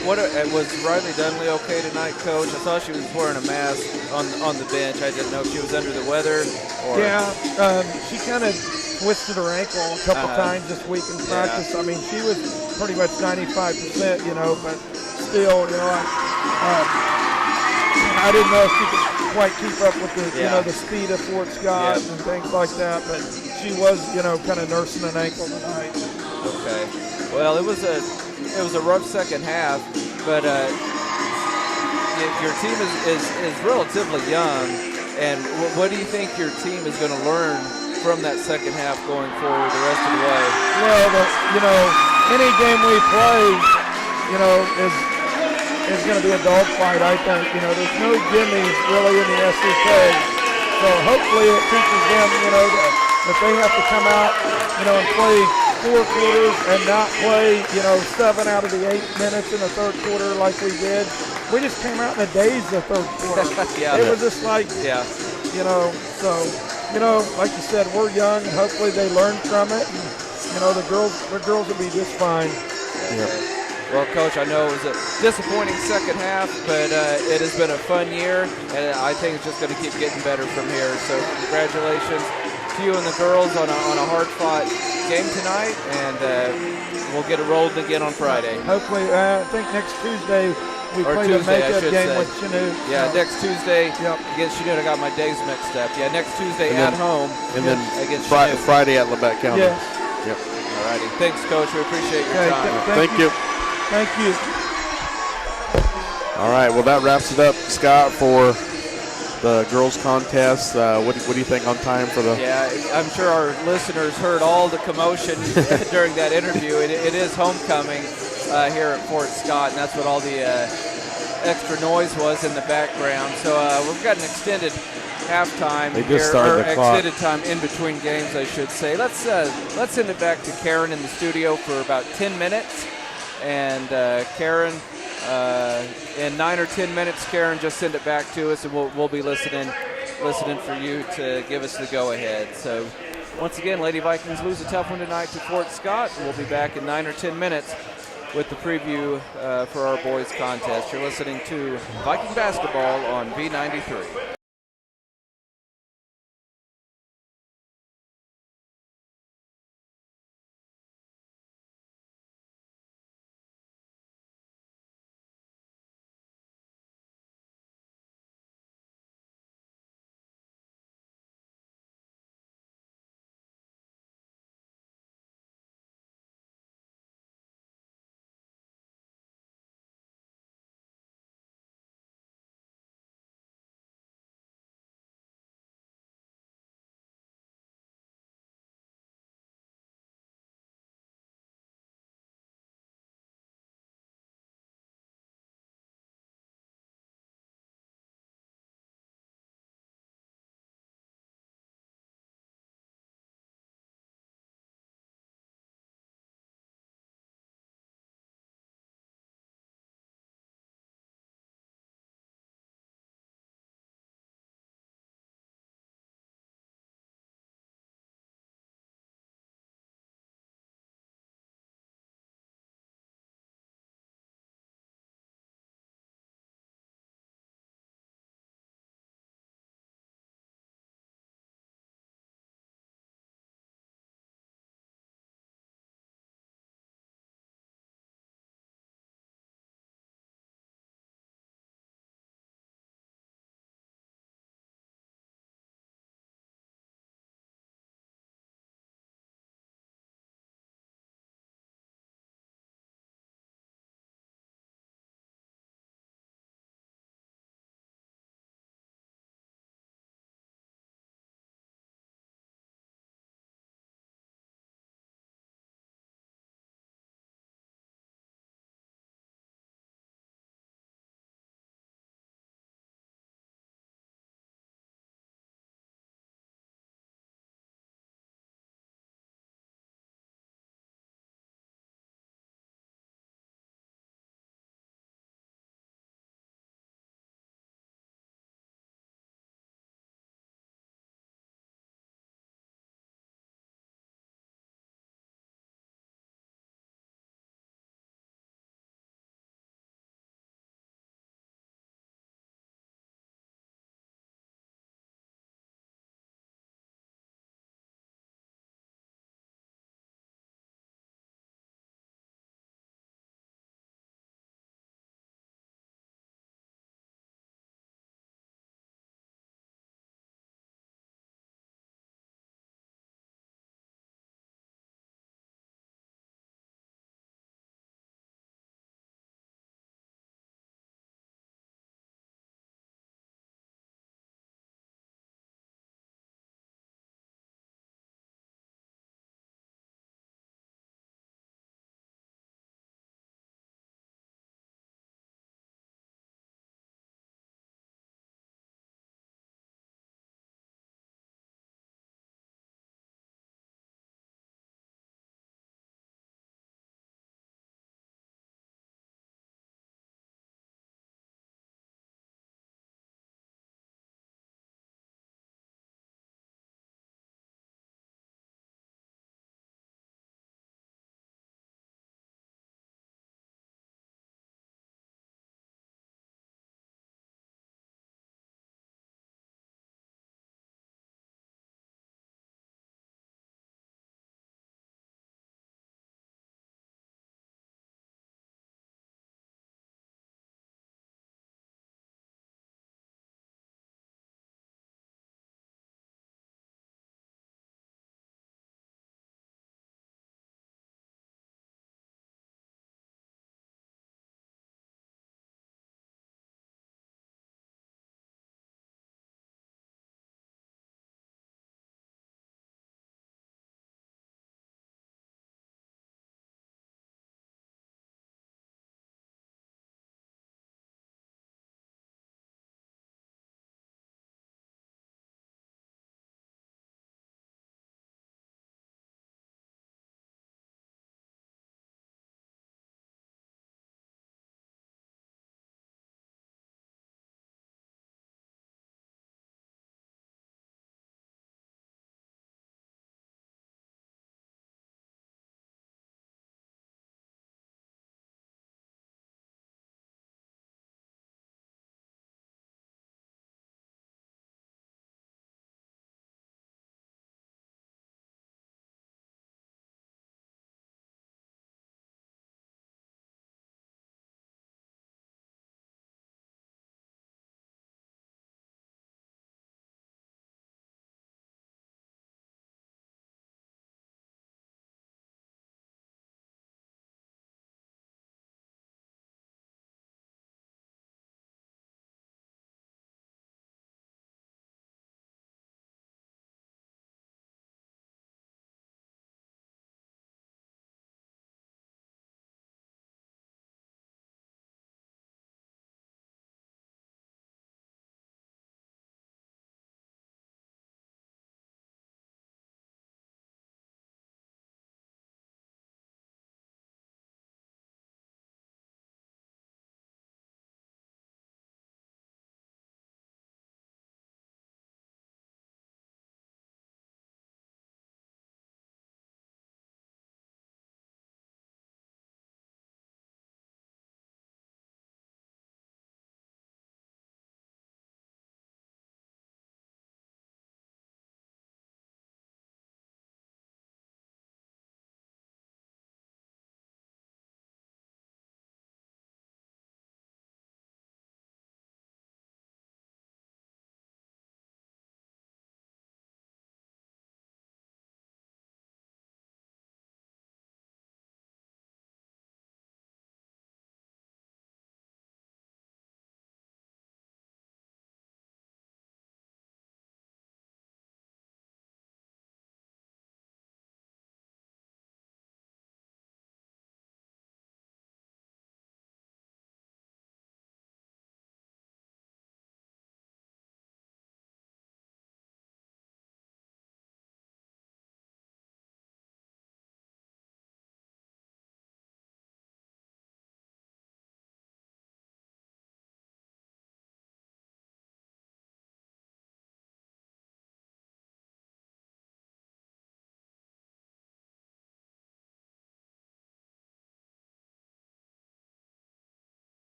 was Riley Dunley okay tonight, Coach? I saw she was wearing a mask on the bench. I didn't know if she was under the weather or. Yeah, she kind of twisted her ankle a couple times this week in practice. Yeah. She was pretty much 95%, but still, I didn't know if she could quite keep up with the, the speed of Fort Scott and things like that. But she was, kind of nursing an ankle tonight. Okay. Well, it was a rough second half, but your team is relatively young. And what do you think your team is going to learn from that second half going forward the rest of the way? Well, any game we play, is going to be a dogfight, I think. There's no gimmies really in the SEK. So hopefully it teaches them, that they have to come out, and play 4 quarters and not play, 7 out of the 8 minutes in the third quarter like we did. We just came out in a daze the third quarter. It was just like, like you said, we're young, and hopefully they learn from it. And, the girls will be just fine. Yeah. Well, Coach, I know it was a disappointing second half, but it has been a fun year, and I think it's just going to keep getting better from here. So congratulations to you and the girls on a hard-fought game tonight, and we'll get it rolled again on Friday. Hopefully, I think next Tuesday we play the makeup game with Chanute. Yeah, next Tuesday against Chanute. I got my days mixed up. Yeah, next Tuesday at home. And then against Friday at Labette County. Yes. Yep. All righty. Thanks, Coach. We appreciate your time. Thank you. Thank you. All right, well, that wraps it up, Scott, for the girls' contest. What do you think on time for the? Yeah, I'm sure our listeners heard all the commotion during that interview. It is homecoming here at Fort Scott, and that's what all the extra noise was in the background. So we've got an extended halftime they just started the clock. Extended time in between games, I should say. Let's send it back to Karen in the studio for about 10 minutes. And Karen, in 9 or 10 minutes, Karen, just send it back to us, and we'll be listening for you to give us the go-ahead. So once again, Lady Vikings lose a tough one tonight to Fort Scott. We'll be back in 9 or 10 minutes with the preview for our boys contest. You're listening to Viking basketball on V93.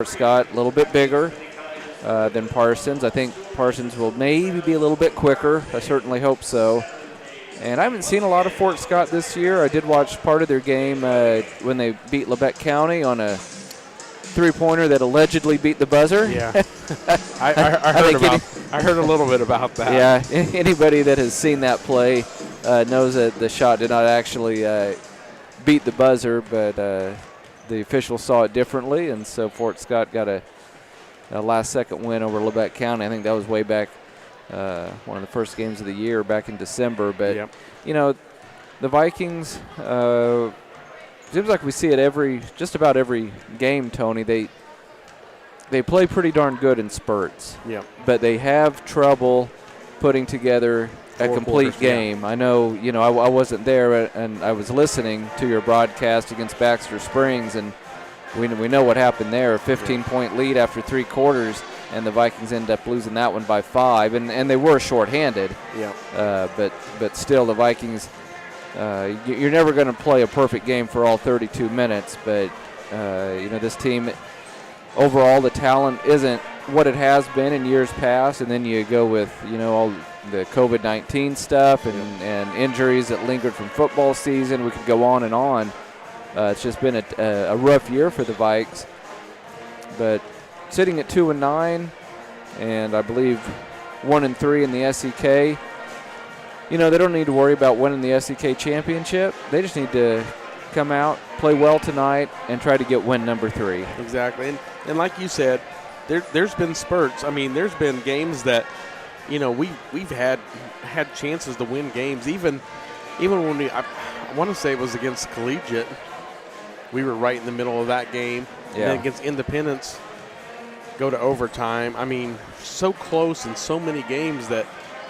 Scott, a little bit bigger than Parsons. I think Parsons will maybe be a little bit quicker. I certainly hope so. And I haven't seen a lot of Fort Scott this year. I did watch part of their game when they beat Labette County on a three-pointer that allegedly beat the buzzer. Yeah, I heard a little bit about that. Yeah, anybody that has seen that play knows that the shot did not actually beat the buzzer, but the officials saw it differently, and so Fort Scott got a last-second win over Labette County. I think that was way back, one of the first games of the year back in December. But, you know, the Vikings, seems like we see it just about every game, Tony. They play pretty darn good in spurts. Yeah. But they have trouble putting together a complete game. I know, you know, I wasn't there, and I was listening to your broadcast against Baxter Springs, and we know what happened there. A 15-point lead after 3 quarters, and the Vikings end up losing that one by 5, and they were shorthanded. Yeah. But still, the Vikings, you're never going to play a perfect game for all 32 minutes, but, you know, this team, overall, the talent isn't what it has been in years past, and then you go with, you know, all the COVID-19 stuff and injuries that lingered from football season. We could go on and on. It's just been a rough year for the Vikes, but sitting at 2-9, and I believe 1-3 in the SEK. You know, they don't need to worry about winning the SEK championship. They just need to come out, play well tonight, and try to get win number 3. Exactly, and like you said, there's been spurts. I mean, there's been games that, you know, we've had chances to win games. Even when I want to say it was against Collegiate, we were right in the middle of that game. Yeah. And then against Independence, go to overtime. I mean, so close in so many games that,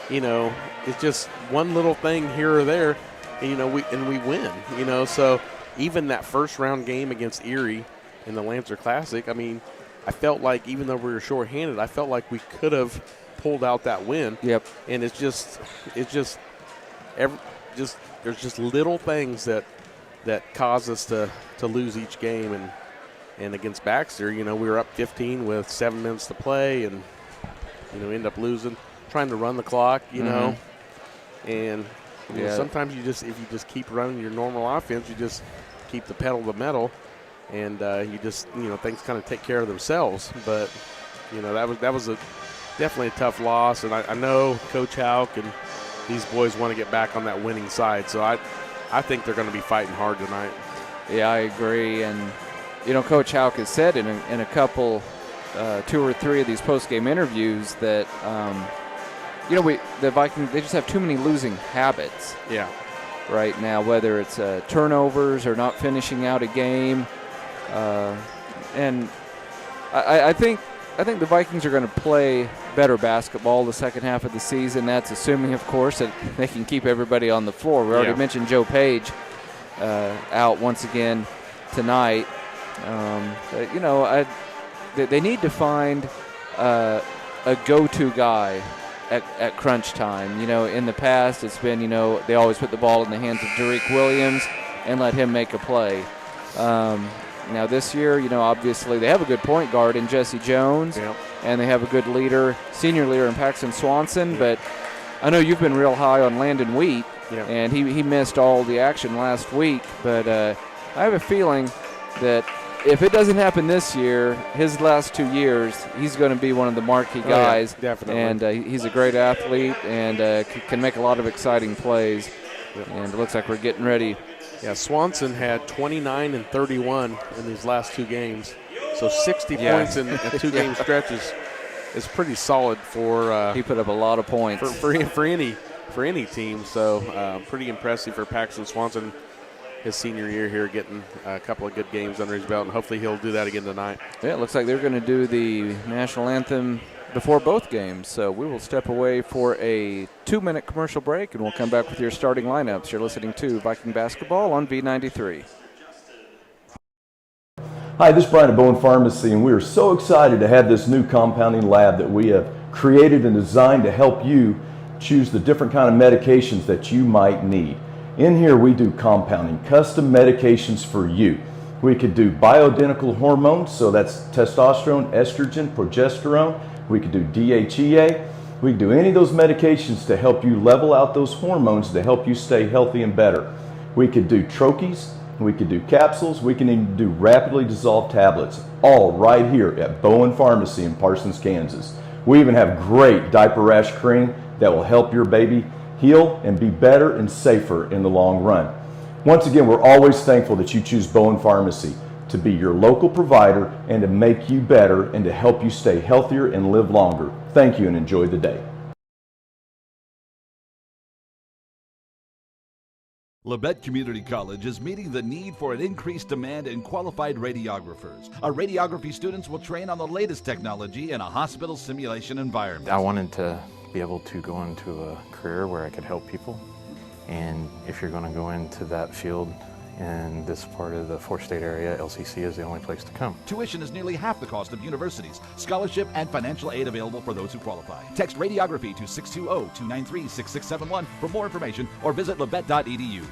you know, it's just one little thing here or there, and, you know, we win. You know, so even that first round game against Erie in the Lancer Classic, I mean, I felt like even though we were shorthanded, I felt like we could have pulled out that win. Yep. And there's just little things that cause us to lose each game. And against Baxter, you know, we were up 15 with 7 minutes to play, and, you know, end up losing, trying to run the clock, you know. And you know, sometimes if you just keep running your normal offense, you just keep the pedal to the metal, and you just, you know, things kind of take care of themselves. But, you know, that was definitely a tough loss, and I know Coach Hauk and these boys want to get back on that winning side. So I think they're going to be fighting hard tonight. Yeah, I agree. And, you know, Coach Hauk has said in a couple, 2 or 3 of these post-game interviews that, you know, the Vikings, they just have too many losing habits. Yeah. Right now, whether it's turnovers or not finishing out a game. And I think the Vikings are going to play better basketball the second half of the season. That's assuming, of course, that they can keep everybody on the floor. We already mentioned Joe Page out once again tonight. You know, they need to find a go-to guy at crunch time. You know, in the past, it's been, you know, they always put the ball in the hands of Derek Williams and let him make a play. Now this year, you know, obviously they have a good point guard in Jesse Jones, and they have a good leader, senior leader in Paxton Swanson, but I know you've been real high on Landon Wheat, and he missed all the action last week, but I have a feeling that if it doesn't happen this year, his last 2 years, he's going to be one of the marquee guys. Definitely. And he's a great athlete and can make a lot of exciting plays. And it looks like we're getting ready. Yeah, Swanson had 29 and 31 in these last 2 games. So 60 points in a 2-game stretch is pretty solid for he put up a lot of points for any team. So pretty impressive for Paxton Swanson. His senior year here, getting a couple of good games under his belt, and hopefully he'll do that again tonight. Yeah, it looks like they're going to do the national anthem before both games. So we will step away for a 2-minute commercial break, and we'll come back with your starting lineups. You're listening to Viking Basketball on V93. Hi, this is Brian at Bowen Pharmacy, and we are so excited to have this new compounding lab that we have created and designed to help you choose the different kind of medications that you might need. In here we do compounding, custom medications for you. We could do bioidentical hormones, so that's testosterone, estrogen, progesterone. We could do DHEA. We could do any of those medications to help you level out those hormones to help you stay healthy and better. We could do troches. We could do capsules. We can even do rapidly dissolved tablets, all right here at Bowen Pharmacy in Parsons, Kansas. We even have great diaper rash cream that will help your baby heal and be better and safer in the long run. Once again, we're always thankful that you choose Bowen Pharmacy to be your local provider and to make you better and to help you stay healthier and live longer. Thank you and enjoy the day. Labette Community College is meeting the need for an increased demand in qualified radiographers. Our radiography students will train on the latest technology in a hospital simulation environment. I wanted to be able to go into a career where I could help people. And if you're going to go into that field in this part of the four-state area, LCC is the only place to come. Tuition is nearly half the cost of universities. Scholarship and financial aid available for those who qualify. Text radiography to 620-293-6671 for more information or visit labette.edu.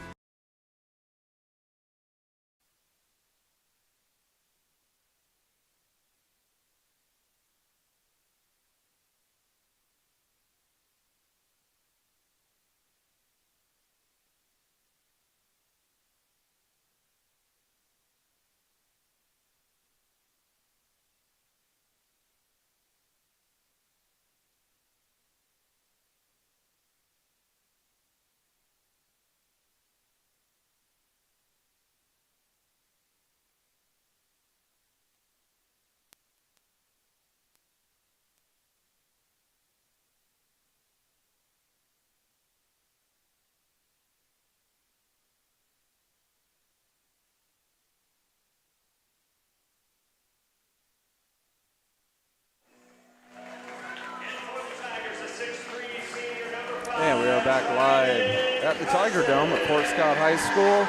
And we are back live at the Tiger Dome at Fort Scott High School.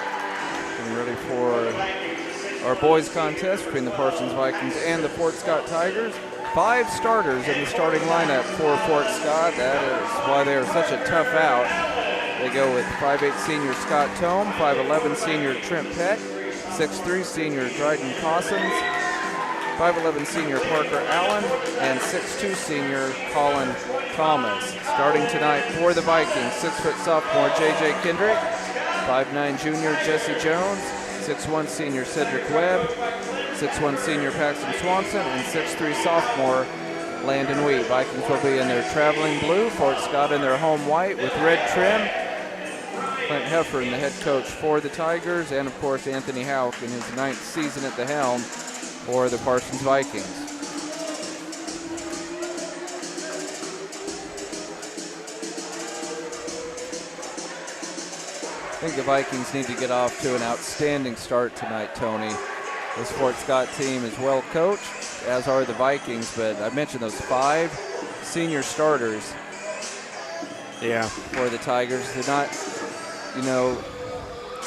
Getting ready for our boys contest between the Parsons Vikings and the Fort Scott Tigers. 5 starters in the starting lineup for Fort Scott. That is why they are such a tough out. They go with 5'8" senior Scott Tome, 5'11" senior Trent Peck, 6'3" senior Dryden Cossins, 5'11" senior Parker Allen, and 6'2" senior Colin Thomas. Starting tonight for the Vikings, 6' sophomore J.J. Kendrick, 5'9" junior Jesse Jones, 6'1" senior Cedric Webb, 6'1" senior Paxton Swanson, and 6'3" sophomore Landon Wheat. Vikings will be in their traveling blue, Fort Scott in their home white with red trim. Clint Heffern, the head coach for the Tigers, and of course Anthony Houck in his 9th season at the helm for the Parsons Vikings. I think the Vikings need to get off to an outstanding start tonight, Tony. This Fort Scott team is well coached, as are the Vikings, but I mentioned those 5 senior starters for the Tigers. They're not,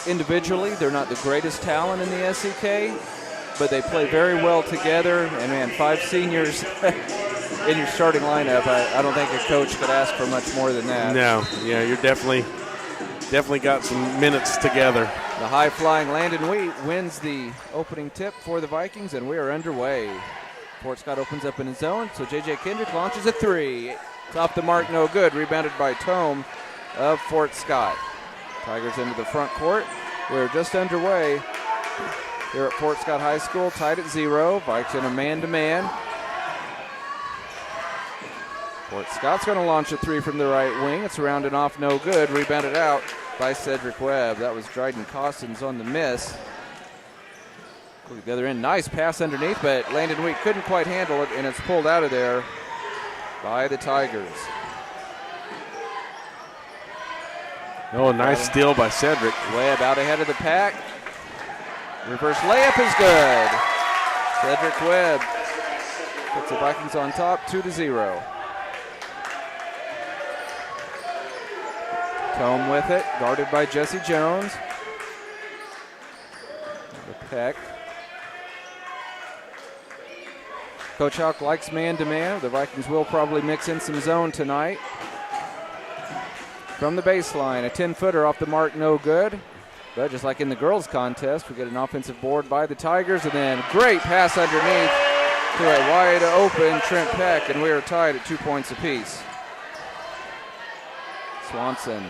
individually, they're not the greatest talent in the SEK, but they play very well together. And man, 5 seniors in your starting lineup, I don't think a coach could ask for much more than that. No, yeah, you're definitely got some minutes together. The high-flying Landon Wheat wins the opening tip for the Vikings, and we are underway. Fort Scott opens up in his zone, so J.J. Kendrick launches a 3. It's off the mark, no good. Rebounded by Tome of Fort Scott. Tigers into the front court. We're just underway here at Fort Scott High School, tied at 0. Vikes in a man-to-man. Fort Scott's going to launch a 3 from the right wing. It's rounded off, no good. Rebounded out by Cedric Webb. That was Dryden Cossins on the miss. Look at the other end. Nice pass underneath, but Landon Wheat couldn't quite handle it, and it's pulled out of there by the Tigers. Oh, nice steal by Cedric. Webb out ahead of the pack. Reverse layup is good. Cedric Webb puts the Vikings on top, 2-0. Tome with it, guarded by Jesse Jones. The Peck. Coach Houck likes man-to-man. The Vikings will probably mix in some zone tonight. From the baseline, a 10-footer off the mark, no good. But just like in the girls' contest, we get an offensive board by the Tigers, and then great pass underneath to a wide open Trent Peck, and we are tied at 2 points apiece. Swanson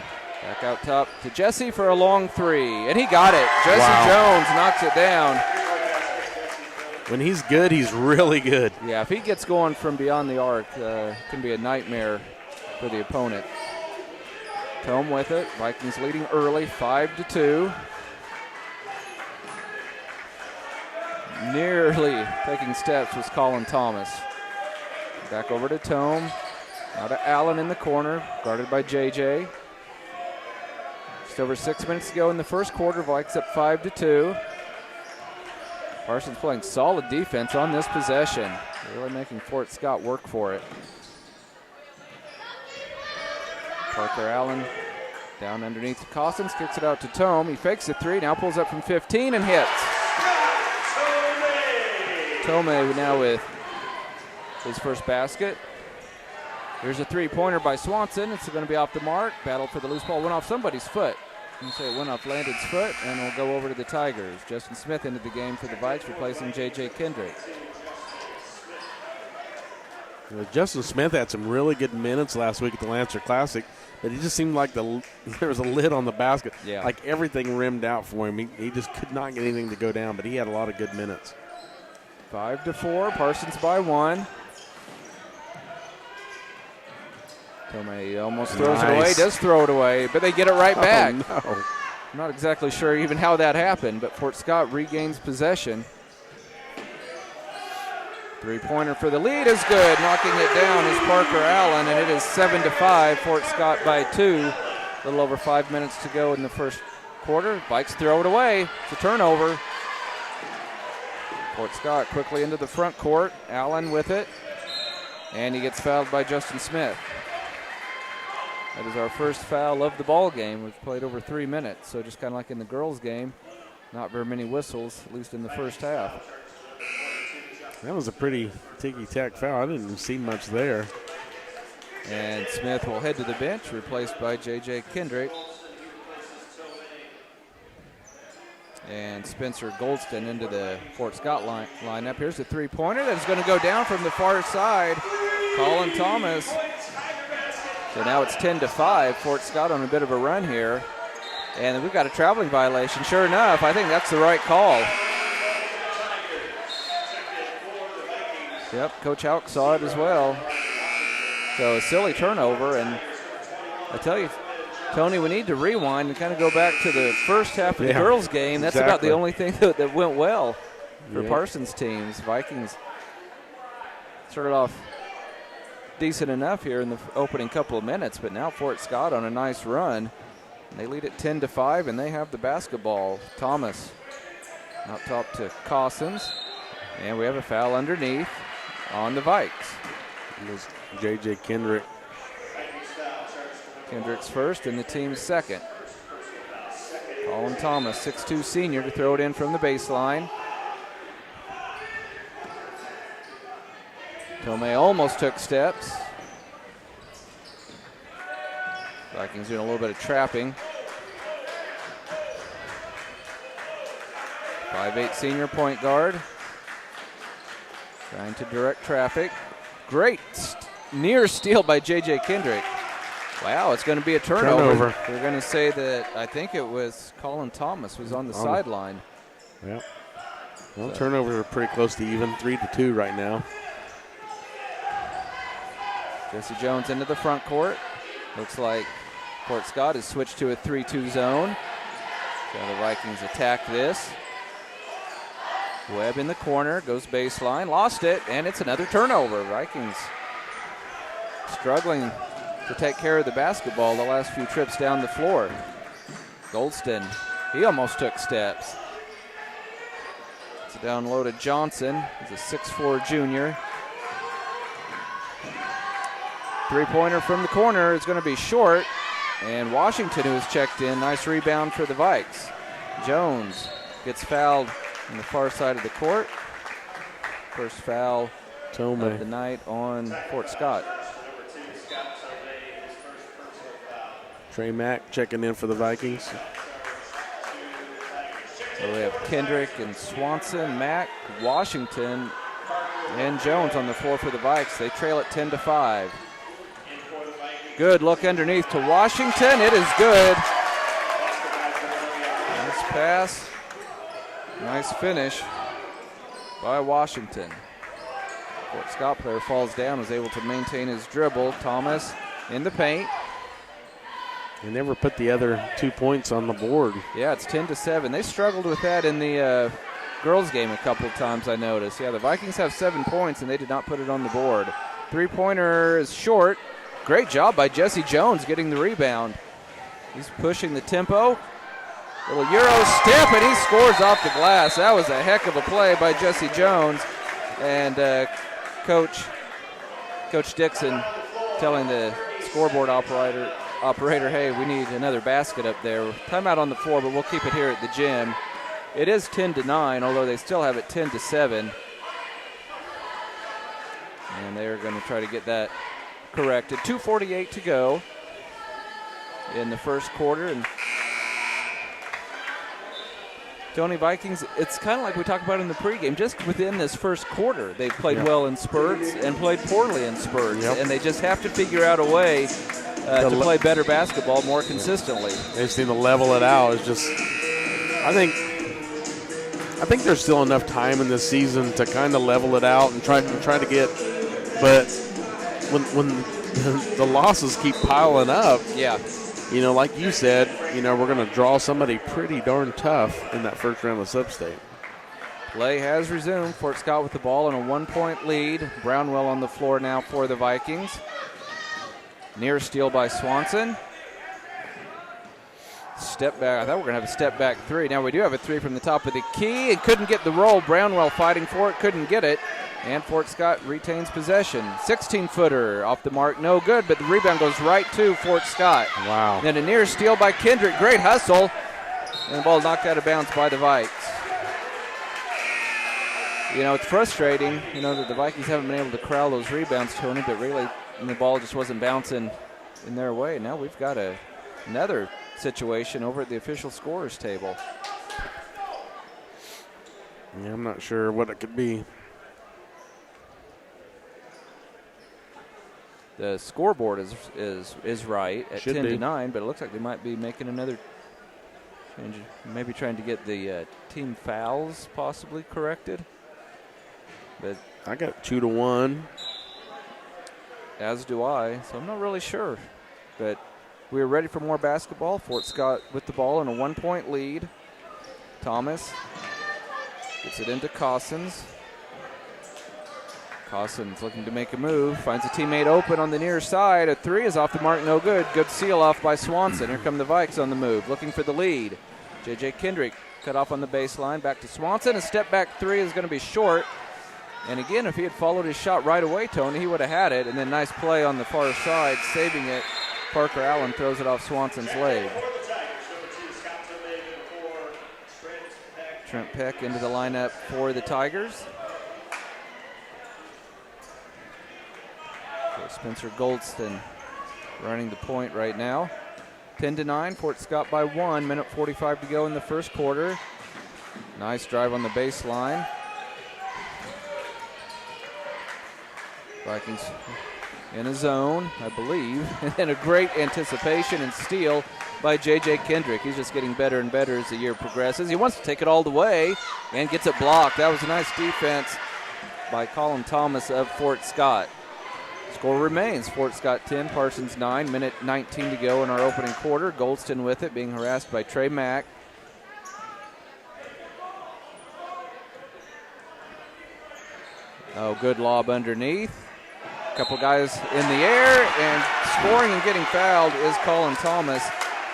back out top to Jesse for a long three, and he got it. Jesse Jones knocks it down. When he's good, he's really good. Yeah, if he gets going from beyond the arc, it can be a nightmare for the opponent. Tome with it. Vikings leading early, 5-2. Nearly taking steps was Colin Thomas. Back over to Tome. Now to Allen in the corner, guarded by JJ. Just over 6 minutes to go in the first quarter. Vikes up 5-2. Parsons playing solid defense on this possession. Really making Fort Scott work for it. Parker Allen down underneath to Cossins, kicks it out to Tome. He fakes a three, now pulls up from 15 and hits. Tome now with his first basket. Here's a three-pointer by Swanson. It's going to be off the mark. Battle for the loose ball. Went off somebody's foot. You say it went off Landon's foot, and we'll go over to the Tigers. Justin Smith into the game for the Vikes, replacing J.J. Kendrick. Justin Smith had some really good minutes last week at the Lancer Classic, but it just seemed like there was a lid on the basket. Yeah. Like everything rimmed out for him. He just could not get anything to go down, but he had a lot of good minutes. 5-4, Parsons by 1. Tomei almost throws it away, does throw it away, but they get it right back. Oh, no. I'm not exactly sure even how that happened, but Fort Scott regains possession. Three-pointer for the lead is good. Knocking it down is Parker Allen, and it is 7-5. Fort Scott by 2. A little over 5 minutes to go in the first quarter. Vikes throw it away. It's a turnover. Fort Scott quickly into the front court. Allen with it, and he gets fouled by Justin Smith. That is our first foul of the ball game. We've played over 3 minutes, so just kind of like in the girls' game, not very many whistles, at least in the first half. That was a pretty ticky-tack foul. I didn't see much there. And Smith will head to the bench, replaced by J.J. Kendrick. And Spencer Goldston into the Fort Scott lineup. Here's the three-pointer that's going to go down from the far side. Colin Thomas. So now it's 10-5. Fort Scott on a bit of a run here. And we've got a traveling violation. Sure enough, I think that's the right call. Yep, Coach Houck saw it as well. So a silly turnover, and I tell you, Tony, we need to rewind and kind of go back to the first half of the girls' game. That's about the only thing that went well for Parsons teams. Vikings started off decent enough here in the opening couple of minutes, but now Fort Scott on a nice run. They lead at 10-5, and they have the basketball. Thomas out top to Cossins, and we have a foul underneath on the Vikes. It was J.J. Kendrick. Kendrick's first and the team's second. Colin Thomas, 6'2 senior, to throw it in from the baseline. Tomei almost took steps. Vikings doing a little bit of trapping. 5'8 senior point guard. Trying to direct traffic. Great near steal by J.J. Kendrick. Wow, it's going to be a turnover. They're going to say that I think it was Colin Thomas was on the sideline. Yep. Well, turnovers are pretty close to even, 3-2 right now. Jesse Jones into the front court. Looks like Fort Scott has switched to a 3-2 zone. So the Vikings attack this. Webb in the corner, goes baseline, lost it, and it's another turnover. Vikings struggling to take care of the basketball the last few trips down the floor. Goldston, he almost took steps. It's a down low to Johnson. He's a 6'4 junior. Three-pointer from the corner is going to be short, and Washington, who has checked in, nice rebound for the Vikes. Jones gets fouled on the far side of the court. First foul of the night on Fort Scott. Trey Mack checking in for the Vikings. So we have Kendrick and Swanson, Mack, Washington, and Jones on the floor for the Vikes. They trail it 10-5. Good look underneath to Washington. It is good. Nice pass. Nice finish by Washington. Fort Scott player falls down, was able to maintain his dribble. Thomas in the paint. They never put the other 2 points on the board. Yeah, it's 10-7. They struggled with that in the girls' game a couple of times, I noticed. Yeah, the Vikings have 7 points, and they did not put it on the board. Three-pointer is short. Great job by Jesse Jones getting the rebound. He's pushing the tempo. Little Euro step, and he scores off the glass. That was a heck of a play by Jesse Jones. And Coach Dixon telling the scoreboard operator, hey, we need another basket up there. Timeout on the floor, but we'll keep it here at the gym. It is 10-9, although they still have it 10-7. And they're going to try to get that corrected. 2:48 to go in the first quarter. And Tony, Vikings, it's kind of like we talked about in the pregame. Just within this first quarter, they've played well in spurts and played poorly in spurts. And they just have to figure out a way to play better basketball more consistently. They just need to level it out. It's just, I think there's still enough time in this season to kind of level it out and try to get. But when the losses keep piling up, you know, like you said, you know, we're going to draw somebody pretty darn tough in that first round of sub-state. Play has resumed. Fort Scott with the ball and a 1-point lead. Brownwell on the floor now for the Vikings. Near steal by Swanson. Step back. I thought we were going to have a step back three. Now we do have a three from the top of the key. It couldn't get the roll. Brownwell fighting for it. Couldn't get it. And Fort Scott retains possession. 16-footer off the mark. No good, but the rebound goes right to Fort Scott. Wow. Then a near steal by Kendrick. Great hustle. And the ball knocked out of bounds by the Vikes. You know, it's frustrating, you know, that the Vikings haven't been able to corral those rebounds, Tony, but really the ball just wasn't bouncing in their way. Now we've got another situation over at the official scorers table. Yeah, I'm not sure what it could be. The scoreboard is right at 10-9, but it looks like they might be making another change, maybe trying to get the team fouls possibly corrected. But I got 2-1. As do I, so I'm not really sure. But we're ready for more basketball. Fort Scott with the ball in a 1-point lead. Thomas gets it into Cossins. Cossins looking to make a move. Finds a teammate open on the near side. A three is off the mark, no good. Good seal off by Swanson. Here come the Vikes on the move, looking for the lead. J.J. Kendrick cut off on the baseline. Back to Swanson. A step back three is going to be short. And again, if he had followed his shot right away, Tony, he would have had it. And then nice play on the far side, saving it. Parker Allen throws it off Swanson's leg. Trent Peck into the lineup for the Tigers. Spencer Goldston running the point right now. 10-9, Fort Scott by 1. Minute 45 to go in the first quarter. Nice drive on the baseline. Vikings in a zone, I believe. And then a great anticipation and steal by J.J. Kendrick. He's just getting better and better as the year progresses. He wants to take it all the way and gets it blocked. That was a nice defense by Colin Thomas of Fort Scott. Score remains Fort Scott 10, Parsons 9. Minute 19 to go in our opening quarter. Goldston with it, being harassed by Trey Mack. Oh, good lob underneath. A couple guys in the air, and scoring and getting fouled is Colin Thomas.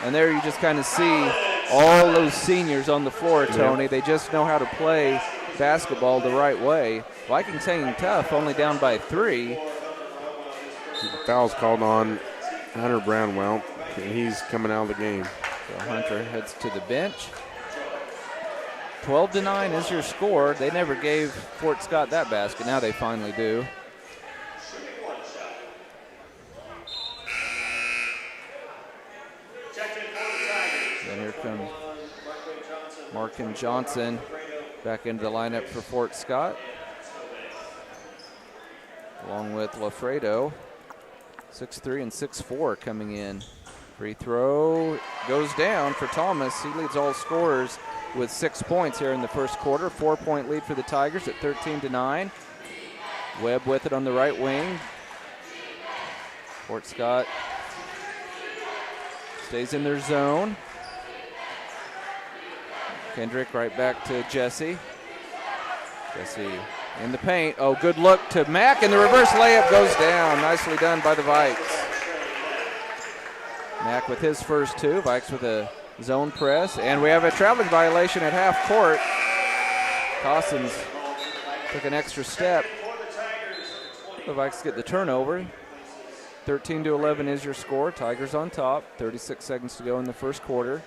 And there you just kind of see all those seniors on the floor, Tony. Yep. They just know how to play basketball the right way. Vikings hanging tough, only down by 3. Foul's called on Hunter Brownwell, and he's coming out of the game. So Hunter heads to the bench. 12-9 is your score. They never gave Fort Scott that basket. Now they finally do. And here comes Markin Johnson back into the lineup for Fort Scott, along with Lafredo, 6'3" and 6'4" coming in. Free throw goes down for Thomas. He leads all scorers with 6 points here in the first quarter. 4-point lead for the Tigers at 13-9. Webb with it on the right wing. Fort Scott stays in their zone. Kendrick right back to Jesse. Jesse in the paint. Oh, good look to Mack, and the reverse layup goes down. Nicely done by the Vikes. Mack with his first two. Vikes with a zone press, and we have a traveling violation at half court. Cossins took an extra step. The Vikes get the turnover. 13-11 is your score. Tigers on top. 36 seconds to go in the first quarter.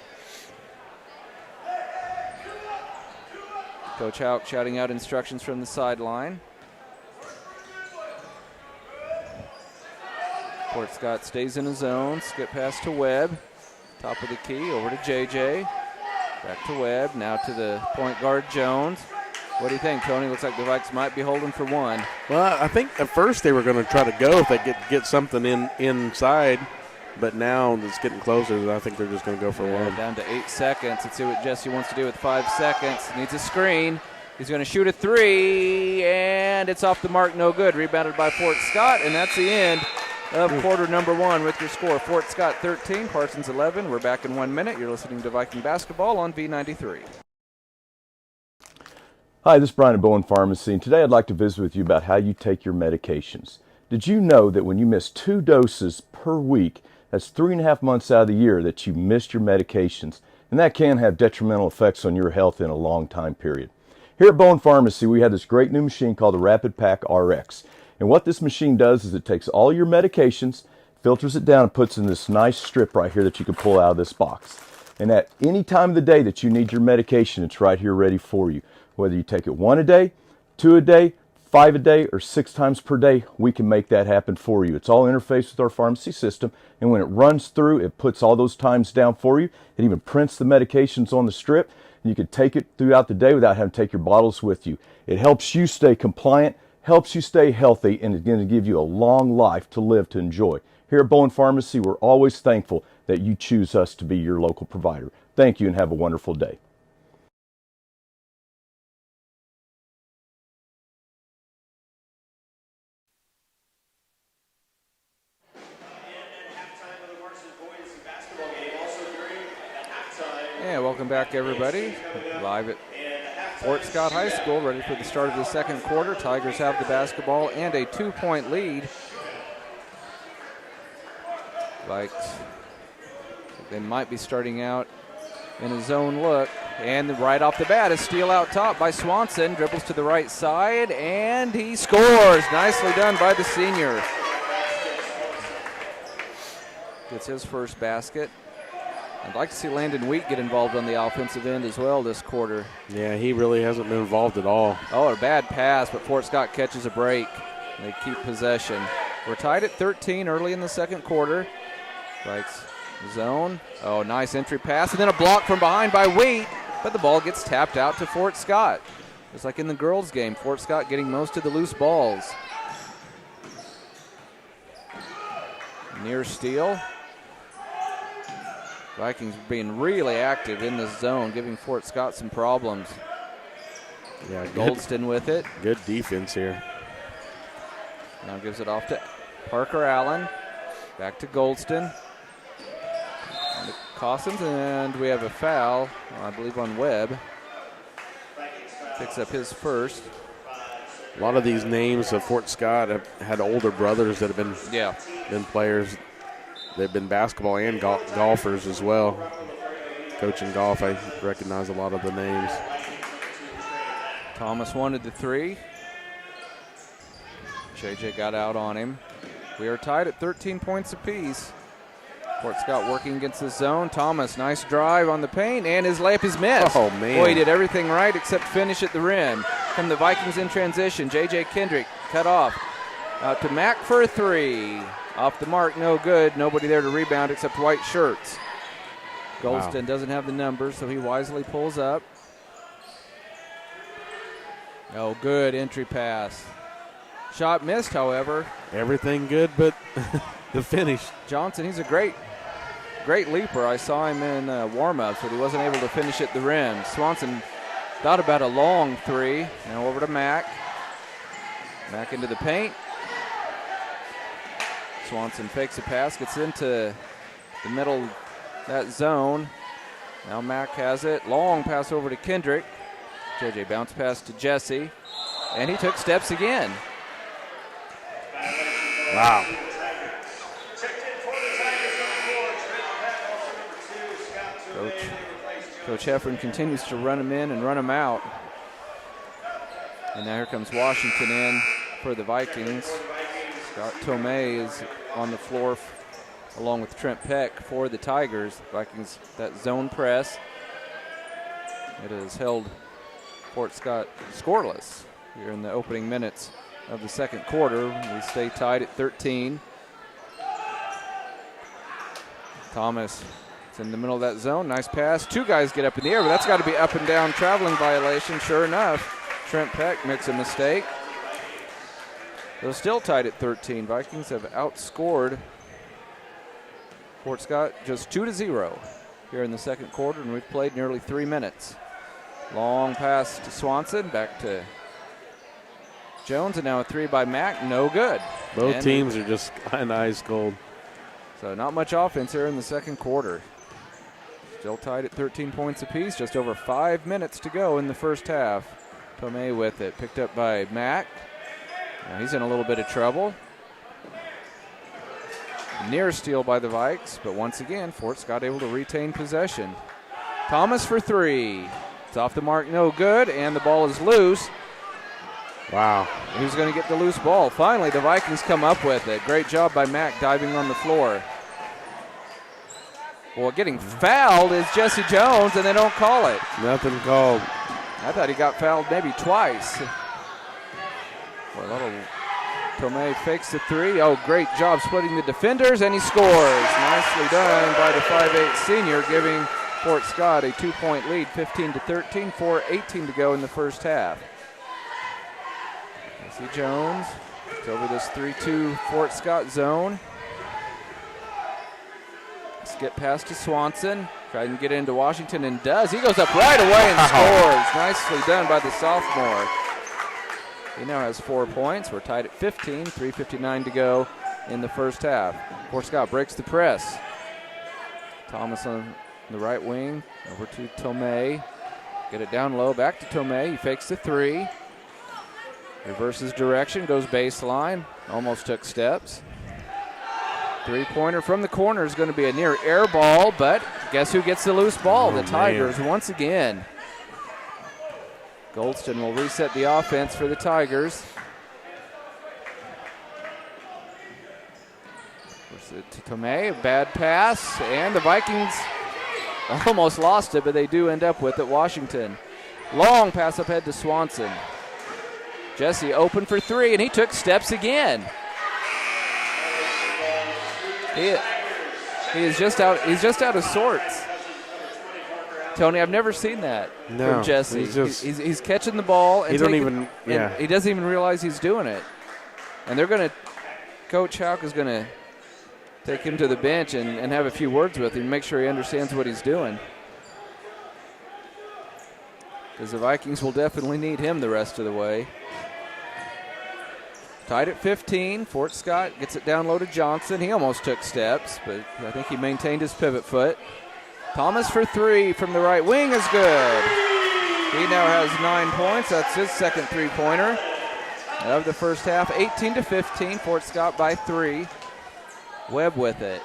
Coach Houck shouting out instructions from the sideline. Fort Scott stays in his zone. Skip pass to Webb. Top of the key, over to JJ. Back to Webb, now to the point guard Jones. What do you think, Tony? Looks like the Vikes might be holding for one. Well, I think at first they were going to try to go if they get something inside, but now it's getting closer. I think they're just going to go for one. Down to 8 seconds. Let's see what Jesse wants to do with 5 seconds. Needs a screen. He's going to shoot a three, and it's off the mark, no good. Rebounded by Fort Scott, and that's the end of quarter number one with your score. Fort Scott 13, Parsons 11. We're back in 1 minute. You're listening to Viking Basketball on V93. Hi, this is Brian at Bowen Pharmacy, and today I'd like to visit with you about how you take your medications. Did you know that when you miss 2 doses per week, that's 3.5 months out of the year that you missed your medications, and that can have detrimental effects on your health in a long time period. Here at Bowen Pharmacy, we have this great new machine called the Rapid Pack RX. And what this machine does is it takes all your medications, filters it down, and puts in this nice strip right here that you can pull out of this box. And at any time of the day that you need your medication, it's right here ready for you. Whether you take it 1 a day, 2 a day, 5 a day, or 6 times per day, we can make that happen for you. It's all interfaced with our pharmacy system, and when it runs through, it puts all those times down for you. It even prints the medications on the strip, and you can take it throughout the day without having to take your bottles with you. It helps you stay compliant, helps you stay healthy, and it's going to give you a long life to live to enjoy. Here at Bowen Pharmacy, we're always thankful that you choose us to be your local provider. Thank you and have a wonderful day. Yeah, welcome back, everybody. Live at Fort Scott High School, ready for the start of the second quarter. Tigers have the basketball and a 2-point lead. Vikes, they might be starting out in a zone look. And right off the bat, a steal out top by Swanson. Dribbles to the right side, and he scores. Nicely done by the senior. Gets his first basket. I'd like to see Landon Wheat get involved on the offensive end as well this quarter. Yeah, he really hasn't been involved at all. Oh, a bad pass, but Fort Scott catches a break. They keep possession. We're tied at 13 early in the second quarter. Vikes zone. Oh, nice entry pass, and then a block from behind by Wheat, but the ball gets tapped out to Fort Scott. Just like in the girls' game, Fort Scott getting most of the loose balls. Near steal. Vikings being really active in this zone, giving Fort Scott some problems. Yeah, Goldston with it. Good defense here. Now gives it off to Parker Allen. Back to Goldston. On to Cossins, and we have a foul, I believe, on Webb. Picks up his first. A lot of these names of Fort Scott have had older brothers that have been players. They've been basketball and golfers as well. Coaching golf, I recognize a lot of the names. Thomas wanted the three. JJ got out on him. We are tied at 13 points apiece. Fort Scott working against the zone. Thomas, nice drive on the paint, and his layup is missed. Oh, man. Boy, he did everything right except finish at the rim. From the Vikings in transition, JJ Kendrick cut off. Out to Mack for a three. Off the mark, no good. Nobody there to rebound except white shirts. Goldston doesn't have the numbers, so he wisely pulls up. Oh, good entry pass. Shot missed, however. Everything good but the finish. Johnson, he's a great leaper. I saw him in warm-ups, but he wasn't able to finish at the rim. Swanson thought about a long three. Now over to Mack. Mack into the paint. Swanson fakes a pass, gets into the middle of that zone. Now Mack has it. Long pass over to Kendrick. JJ bounce pass to Jesse. And he took steps again. Wow. Coach Heffron continues to run him in and run him out. And now here comes Washington in for the Vikings. Scott Tomei is on the floor along with Trent Peck for the Tigers. Vikings, that zone press. It has held Fort Scott scoreless here in the opening minutes of the second quarter. We stay tied at 13. Thomas is in the middle of that zone. Nice pass. Two guys get up in the air, but that's got to be up and down traveling violation. Sure enough, Trent Peck makes a mistake. They're still tied at 13. Vikings have outscored Fort Scott just 2-0 here in the second quarter, and we've played nearly 3 minutes. Long pass to Swanson, back to Jones, and now a three by Mack, no good. Both teams are just kind of ice cold. So not much offense here in the second quarter. Still tied at 13 points apiece, just over 5 minutes to go in the first half. Tomei with it, picked up by Mack. Now he's in a little bit of trouble. Near steal by the Vikes, but once again, Fort Scott able to retain possession. Thomas for three. It's off the mark, no good, and the ball is loose. Wow. Who's going to get the loose ball? Finally, the Vikings come up with it. Great job by Mack diving on the floor. Well, getting fouled is Jesse Jones, and they don't call it. Nothing called. I thought he got fouled maybe twice. Well, little Tomei fakes the three. Oh, great job splitting the defenders, and he scores. Nicely done by the 5'8 senior, giving Fort Scott a 2-point lead, 15-13, 4:18 to go in the first half. Jesse Jones, it's over this 3-2 Fort Scott zone. Let's get past to Swanson. Try and get into Washington, and does. He goes up right away and scores. Nicely done by the sophomore. He now has 4 points. We're tied at 15, 3:59 to go in the first half. Fort Scott breaks the press. Thomas on the right wing, over to Tomei. Get it down low, back to Tomei. He fakes the three. Reverses direction, goes baseline. Almost took steps. Three-pointer from the corner is going to be a near air ball, but guess who gets the loose ball? The Tigers once again. Goldston will reset the offense for the Tigers. To Tomei, a bad pass, and the Vikings almost lost it, but they do end up with it. Washington. Long pass up ahead to Swanson. Jesse open for three, and he took steps again. He is just out. He's just out of sorts. Tony, I've never seen that from Jesse. He's catching the ball, and he doesn't even realize he's doing it. And Coach Houck is gonna take him to the bench and have a few words with him, make sure he understands what he's doing. Because the Vikings will definitely need him the rest of the way. Tied at 15, Fort Scott gets it down low to Johnson. He almost took steps, but I think he maintained his pivot foot. Thomas for three from the right wing is good. He now has 9 points. That's his second three-pointer of the first half. 18-15, Fort Scott by 3. Webb with it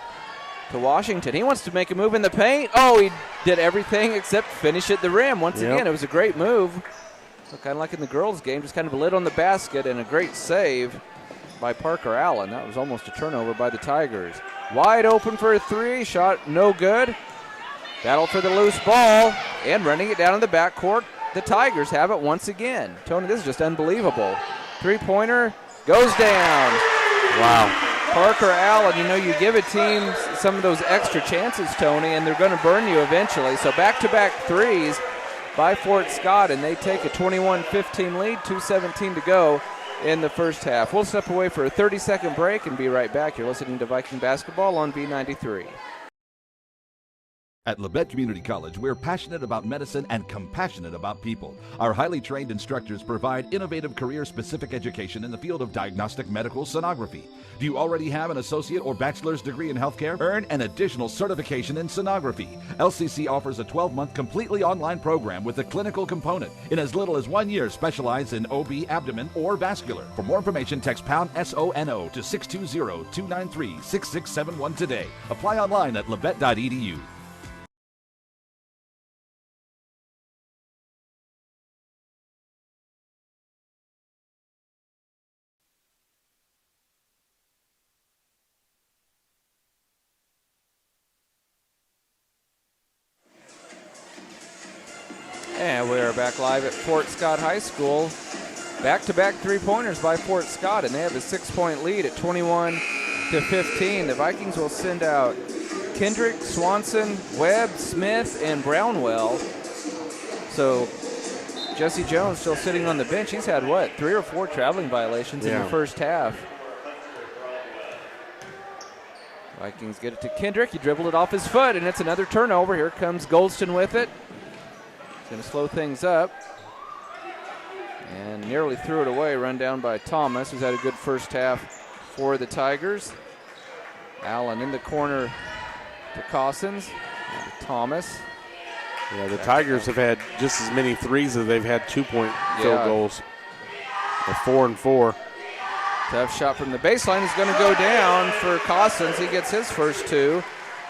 to Washington. He wants to make a move in the paint. Oh, he did everything except finish at the rim. Once again, it was a great move. So kind of like in the girls' game, just kind of a lid on the basket and a great save by Parker Allen. That was almost a turnover by the Tigers. Wide open for a three. Shot no good. Battle for the loose ball and running it down in the backcourt. The Tigers have it once again. Tony, this is just unbelievable. Three-pointer goes down. Wow. Parker Allen, you give a team some of those extra chances, Tony, and they're going to burn you eventually. So back-to-back threes. by Fort Scott, and they take a 21-15 lead, 2:17 to go in the first half. We'll step away for a 30-second break and be right back. You're listening to Viking Basketball on B93. At Labette Community College, we're passionate about medicine and compassionate about people. Our highly trained instructors provide innovative career-specific education in the field of diagnostic medical sonography. Do you already have an associate or bachelor's degree in healthcare? Earn an additional certification in sonography. LCC offers a 12-month completely online program with a clinical component. In as little as 1 year, specialize in OB, abdomen, or vascular. For more information, text pound SONO to 620-293-6671 today. Apply online at labette.edu. And we are back live at Fort Scott High School. Back-to-back three-pointers by Fort Scott, and they have a 6-point lead at 21-15. The Vikings will send out Kendrick, Swanson, Webb, Smith, and Brownwell. So Jesse Jones still sitting on the bench. He's had, 3 or 4 traveling violations in the first half. Vikings get it to Kendrick. He dribbled it off his foot, and it's another turnover. Here comes Goldston with it. Going to slow things up. And nearly threw it away, run down by Thomas, who's had a good first half for the Tigers. Allen in the corner to Cossins. And to Thomas. Yeah, the Tigers have had just as many threes as they've had 2-point field goals. They're 4 and 4. Tough shot from the baseline is going to go down for Cossins. He gets his first 2.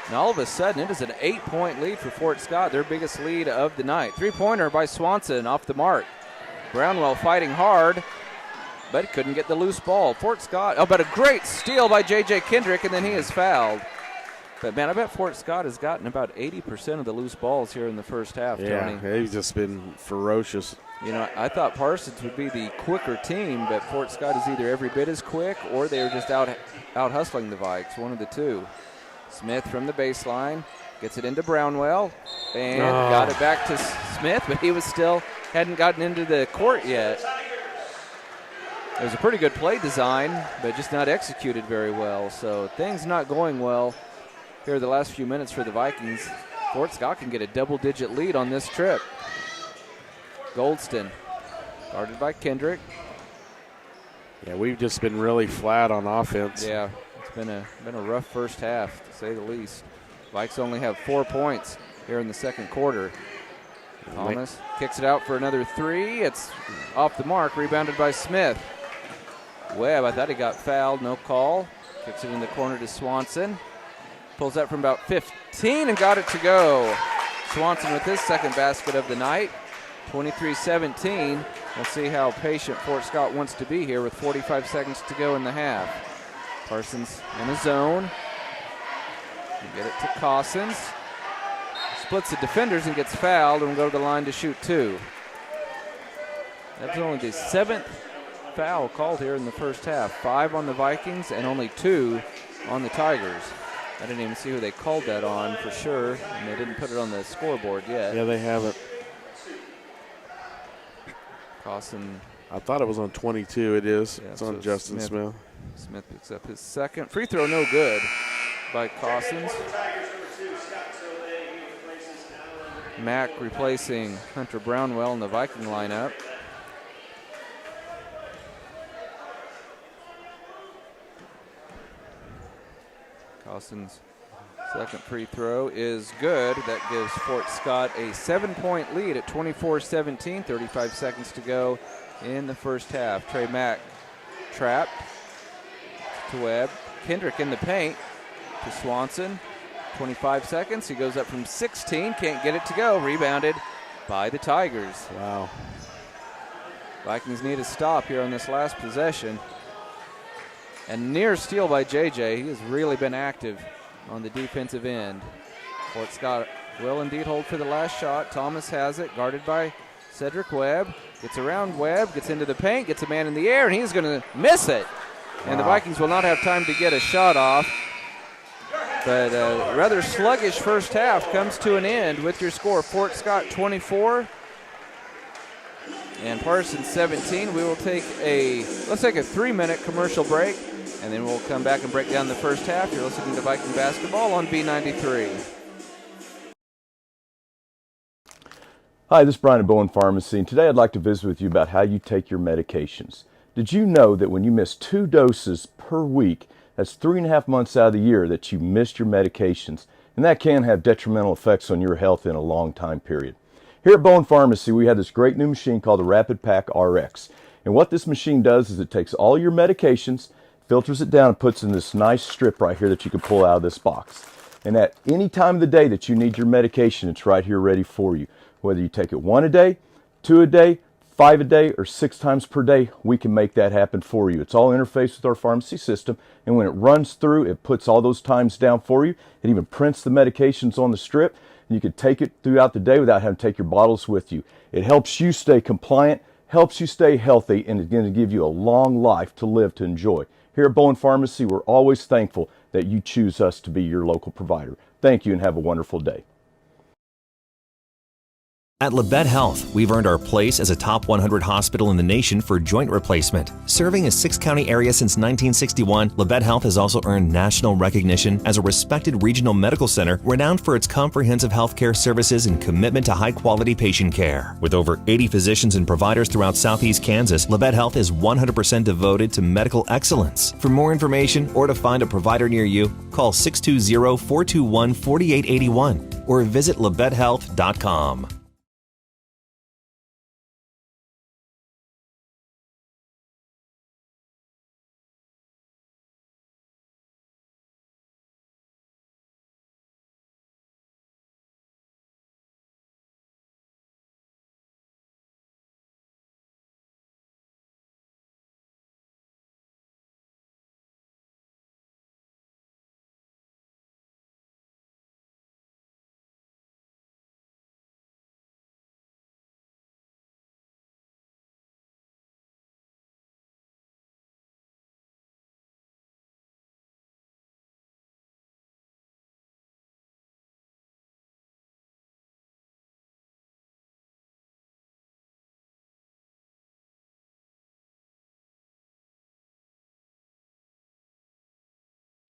And all of a sudden, it is an 8-point lead for Fort Scott, their biggest lead of the night. 3-pointer by Swanson off the mark. Brownwell fighting hard, but couldn't get the loose ball. Fort Scott, but a great steal by J.J. Kendrick, and then he is fouled. But, man, I bet Fort Scott has gotten about 80% of the loose balls here in the first half, Tony. Yeah, they've just been ferocious. You know, I thought Parsons would be the quicker team, but Fort Scott is either every bit as quick or they're just out hustling the Vikes, one of the two. Smith from the baseline gets it into Brownwell and got it back to Smith, but he hadn't gotten into the court yet. It was a pretty good play design, but just not executed very well. So things not going well here the last few minutes for the Vikings. Fort Scott can get a double-digit lead on this trip. Goldston, guarded by Kendrick. Yeah, we've just been really flat on offense. Yeah. It's been a rough first half, to say the least. Vikes only have 4 points here in the second quarter. Thomas kicks it out for another 3. It's off the mark, rebounded by Smith. Webb, I thought he got fouled, no call. Kicks it in the corner to Swanson. Pulls that from about 15 and got it to go. Swanson with his second basket of the night. 23-17. We'll see how patient Fort Scott wants to be here with 45 seconds to go in the half. Parsons in a zone. You get it to Cossins. Splits the defenders and gets fouled and will go to the line to shoot 2. That's only the 7th foul called here in the first half. 5 on the Vikings and only 2 on the Tigers. I didn't even see who they called that on for sure, and they didn't put it on the scoreboard yet. Yeah, they haven't. Cossin. I thought it was on 22. It is. Yeah, it's on Justin Smith. Smith picks up his second. Free throw no good by Cossins. Mack replacing Hunter Brownwell in the Viking lineup. Cossins' second free throw is good. That gives Fort Scott a 7-point lead at 24-17. 35 seconds to go in the first half. Trey Mack trapped to Webb. Kendrick in the paint to Swanson. 25 seconds. He goes up from 16. Can't get it to go. Rebounded by the Tigers. Wow. Vikings need a stop here on this last possession. And near steal by JJ. He has really been active on the defensive end. Fort Scott will indeed hold for the last shot. Thomas has it, guarded by Cedric Webb. Gets around Webb, gets into the paint, gets a man in the air, and he's going to miss it. Wow. And the Vikings will not have time to get a shot off. But a rather sluggish first half comes to an end with your score. Fort Scott 24, and Parsons 17. We will take let's take a 3-minute commercial break, and then we'll come back and break down the first half. You're listening to Viking Basketball on B93. Hi, this is Brian at Bowen Pharmacy, and today I'd like to visit with you about how you take your medications. Did you know that when you miss 2 doses per week, that's 3.5 months out of the year that you missed your medications, and that can have detrimental effects on your health in a long time period. Here at Bowen Pharmacy, we have this great new machine called the Rapid Pack RX, and what this machine does is it takes all your medications, filters it down, and puts in this nice strip right here that you can pull out of this box. And at any time of the day that you need your medication, it's right here ready for you. Whether you take it 1 a day, 2 a day, 5 a day, or 6 times per day, we can make that happen for you. It's all interfaced with our pharmacy system, and when it runs through, it puts all those times down for you. It even prints the medications on the strip, and you can take it throughout the day without having to take your bottles with you. It helps you stay compliant, helps you stay healthy, and it's going to give you a long life to live to enjoy. Here at Bowen Pharmacy, we're always thankful that you choose us to be your local provider. Thank you and have a wonderful day. At Labette Health, we've earned our place as a top 100 hospital in the nation for joint replacement. Serving a 6-county area since 1961, Labette Health has also earned national recognition as a respected regional medical center renowned for its comprehensive healthcare services and commitment to high-quality patient care. With over 80 physicians and providers throughout Southeast Kansas, Labette Health is 100% devoted to medical excellence. For more information or to find a provider near you, call 620-421-4881 or visit labettehealth.com.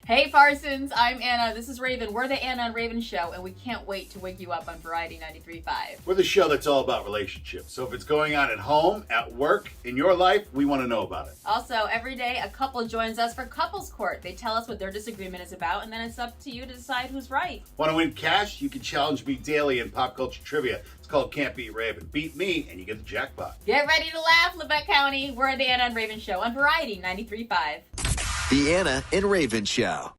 Hey Parsons, I'm Anna. This is Raven. We're the Anna and Raven Show, and we can't wait to wake you up on Variety 93.5. We're the show that's all about relationships. So if it's going on at home, at work, in your life, we want to know about it. Also, every day a couple joins us for Couples Court. They tell us what their disagreement is about, and then it's up to you to decide who's right. Want to win cash? You can challenge me daily in pop culture trivia. It's called Can't Beat Raven. Beat me, and you get the jackpot. Get ready to laugh, Labette County. We're the Anna and Raven Show on Variety 93.5. The Anna and Raven Show.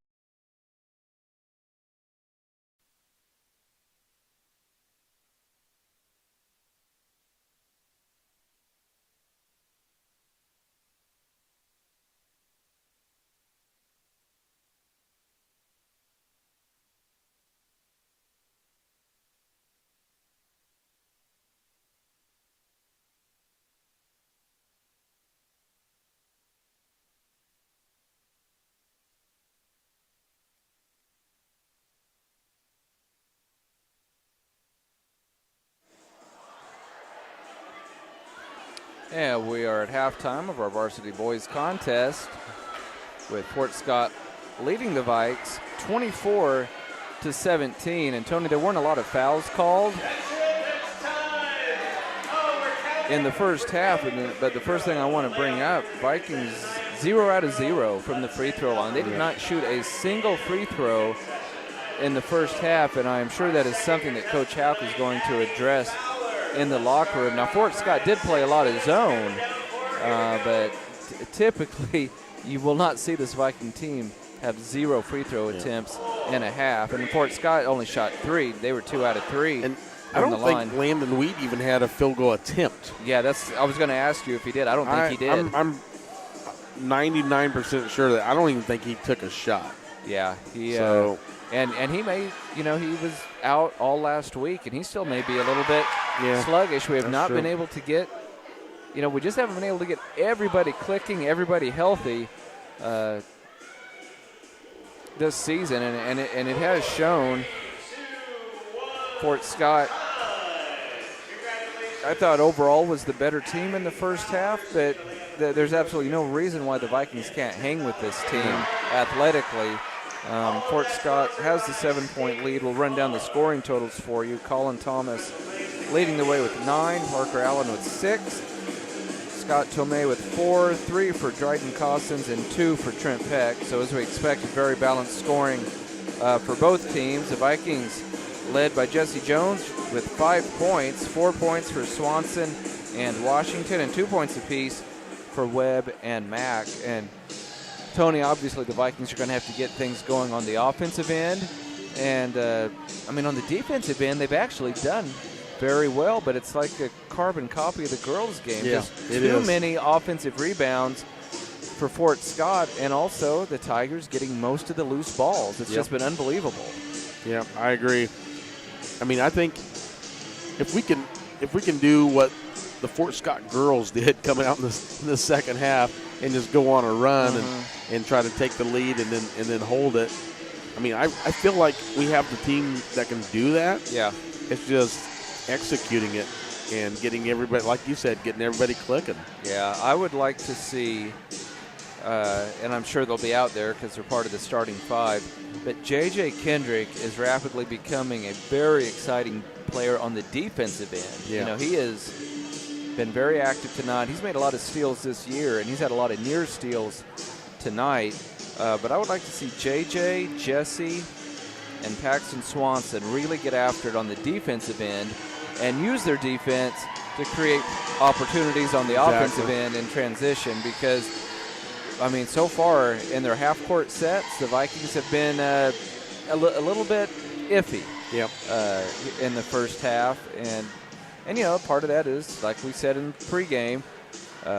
And we are at halftime of our varsity boys contest with Fort Scott leading the Vikes 24-17. And Tony, there weren't a lot of fouls called in the first half, but the first thing I want to bring up, Vikings 0 out of 0 from the free throw line. They did not shoot a single free throw in the first half, and I am sure that is something that Coach Houck is going to address in the locker room. Now, Fort Scott did play a lot of zone, but typically you will not see this Viking team have 0 free throw attempts in a half. And Fort Scott only shot 3. They were 2 out of 3. And I don't think Landon Wheat even had a field goal attempt. Yeah, I was going to ask you if he did. I don't think he did. I'm 99% sure that I don't even think he took a shot. Yeah, and he may, he was out all last week, and he still may be a little bit sluggish. We have not been able to get, we just haven't been able to get everybody clicking, everybody healthy this season, and it has shown. Fort Scott I thought overall was the better team in the first half, but there's absolutely no reason why the Vikings can't hang with this team athletically. Fort Scott has the 7-point lead. We'll run down the scoring totals for you. Colin Thomas leading the way with 9, Parker Allen with 6, Scott Tomei with 4, 3 for Dryden Cossins, and 2 for Trent Peck. So as we expected, very balanced scoring for both teams. The Vikings led by Jesse Jones with 5 points, 4 points for Swanson and Washington, and 2 points apiece for Webb and Mack. And Tony, obviously the Vikings are going to have to get things going on the offensive end. And, I mean, on the defensive end, they've actually done very well, but it's like a carbon copy of the girls' game. Yeah, Just too many offensive rebounds for Fort Scott, and also the Tigers getting most of the loose balls. It's just been unbelievable. Yeah, I agree. I mean, I think if we can do what the Fort Scott girls did coming out in the second half and just go on a run and try to take the lead and then hold it. I mean, I feel like we have the team that can do that. Yeah. It's just executing it and getting everybody, like you said, getting everybody clicking. Yeah, I would like to see, and I'm sure they'll be out there because they're part of the starting 5, but J.J. Kendrick is rapidly becoming a very exciting player on the defensive end. Yeah. You know, he has been very active tonight. He's made a lot of steals this year, and he's had a lot of near steals tonight. But I would like to see J.J., Jesse, and Paxton Swanson really get after it on the defensive end and use their defense to create opportunities on the offensive end in transition, because, I mean, so far in their half-court sets, the Vikings have been a little bit iffy in the first half. And, you know, part of that is, like we said in pregame,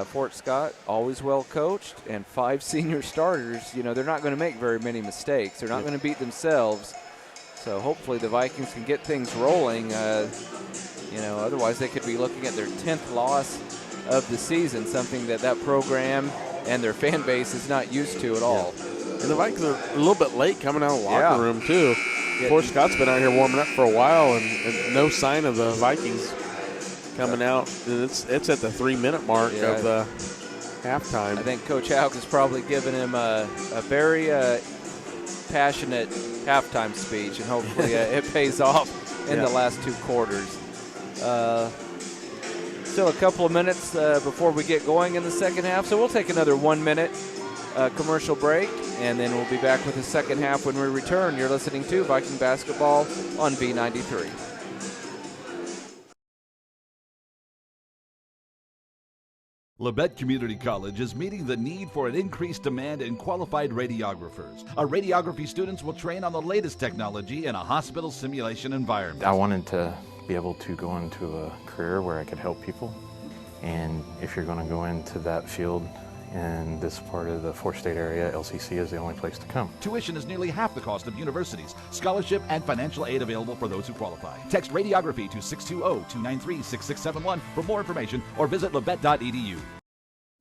Fort Scott, always well coached, and 5 senior starters. You know, they're not going to make very many mistakes. They're not going to beat themselves. So hopefully the Vikings can get things rolling. You know, otherwise they could be looking at their 10th loss of the season, something that program and their fan base is not used to at all. And the Vikings are a little bit late coming out of the locker room, too. Fort Scott's been out here warming up for a while, and no sign of the Vikings coming out. And it's at the 3-minute mark of the halftime. I think Coach Hauk has probably given him a very passionate halftime speech, and hopefully it pays off in the last 2 quarters. Still a couple of minutes before we get going in the second half, so we'll take another 1-minute commercial break, and then we'll be back with the second half when we return. You're listening to Viking Basketball on B93. Labette Community College is meeting the need for an increased demand in qualified radiographers. Our radiography students will train on the latest technology in a hospital simulation environment. I wanted to be able to go into a career where I could help people. And if you're going to go into that field in this part of the 4-state area, LCC is the only place to come. Tuition is nearly half the cost of universities. Scholarship and financial aid available for those who qualify. Text radiography to 620-293-6671 for more information, or visit labette.edu.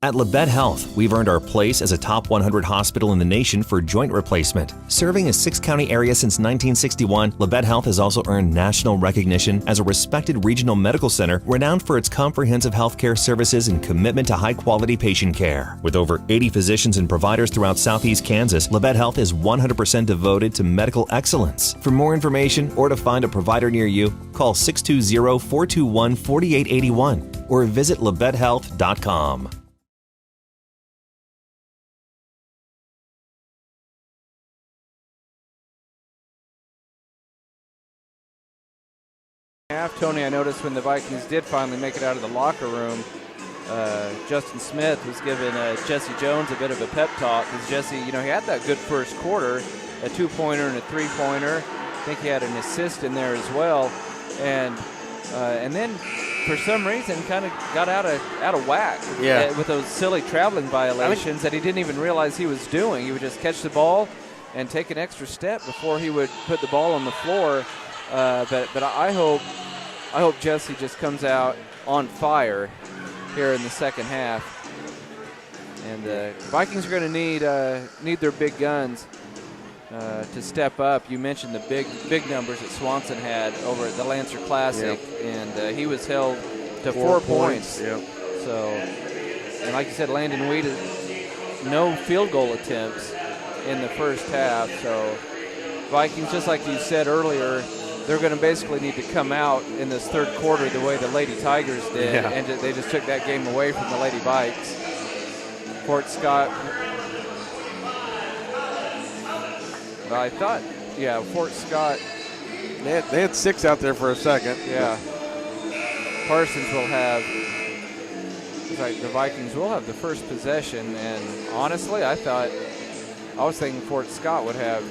At Labette Health, we've earned our place as a top 100 hospital in the nation for joint replacement. Serving a 6-county area since 1961, Labette Health has also earned national recognition as a respected regional medical center renowned for its comprehensive healthcare services and commitment to high-quality patient care. With over 80 physicians and providers throughout southeast Kansas, Labette Health is 100% devoted to medical excellence. For more information or to find a provider near you, call 620-421-4881 or visit labettehealth.com. Tony, I noticed when the Vikings did finally make it out of the locker room, Justin Smith was giving Jesse Jones a bit of a pep talk, because Jesse, you know, he had that good first quarter, a 2-pointer and a 3-pointer. I think he had an assist in there as well, and then for some reason kind of got out of whack with those silly traveling violations that he didn't even realize he was doing. He would just catch the ball and take an extra step before he would put the ball on the floor. But I hope Jesse just comes out on fire here in the second half. And the Vikings are going to need their big guns to step up. You mentioned the big numbers that Swanson had over at the Lancer Classic, and he was held to 4 points. Yep. So, and like you said, Landon Wheat no field goal attempts in the first half. So Vikings, just like you said earlier, they're going to basically need to come out in this third quarter the way the Lady Tigers did, and they just took that game away from the Lady Vikes. Fort Scott, I thought, Fort Scott. They had 6 out there for a second. Yeah. Parsons will have, the Vikings will have the first possession, and honestly, I was thinking Fort Scott would have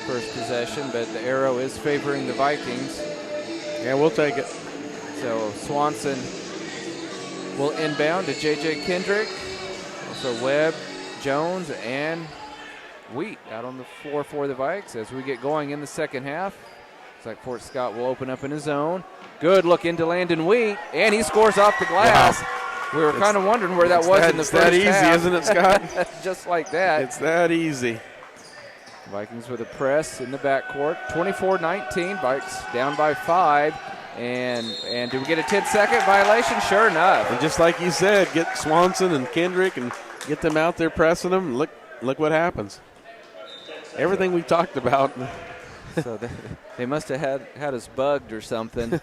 first possession, but the arrow is favoring the Vikings. Yeah, we'll take it. So Swanson will inbound to J.J. Kendrick. Also Webb, Jones, and Wheat out on the floor for the Vikes as we get going in the second half. Looks like Fort Scott will open up in his zone. Good look into Landon Wheat, and he scores off the glass. Wow. We were kind of wondering where that was in the first half. It's that easy, isn't it, Scott? Just like that. It's that easy. Vikings with a press in the backcourt. 24-19, Vikes down by 5. And do we get a 10-second violation? Sure enough. And just like you said, get Swanson and Kendrick and get them out there pressing them. Look what happens. Everything we talked about. So they must have had us bugged or something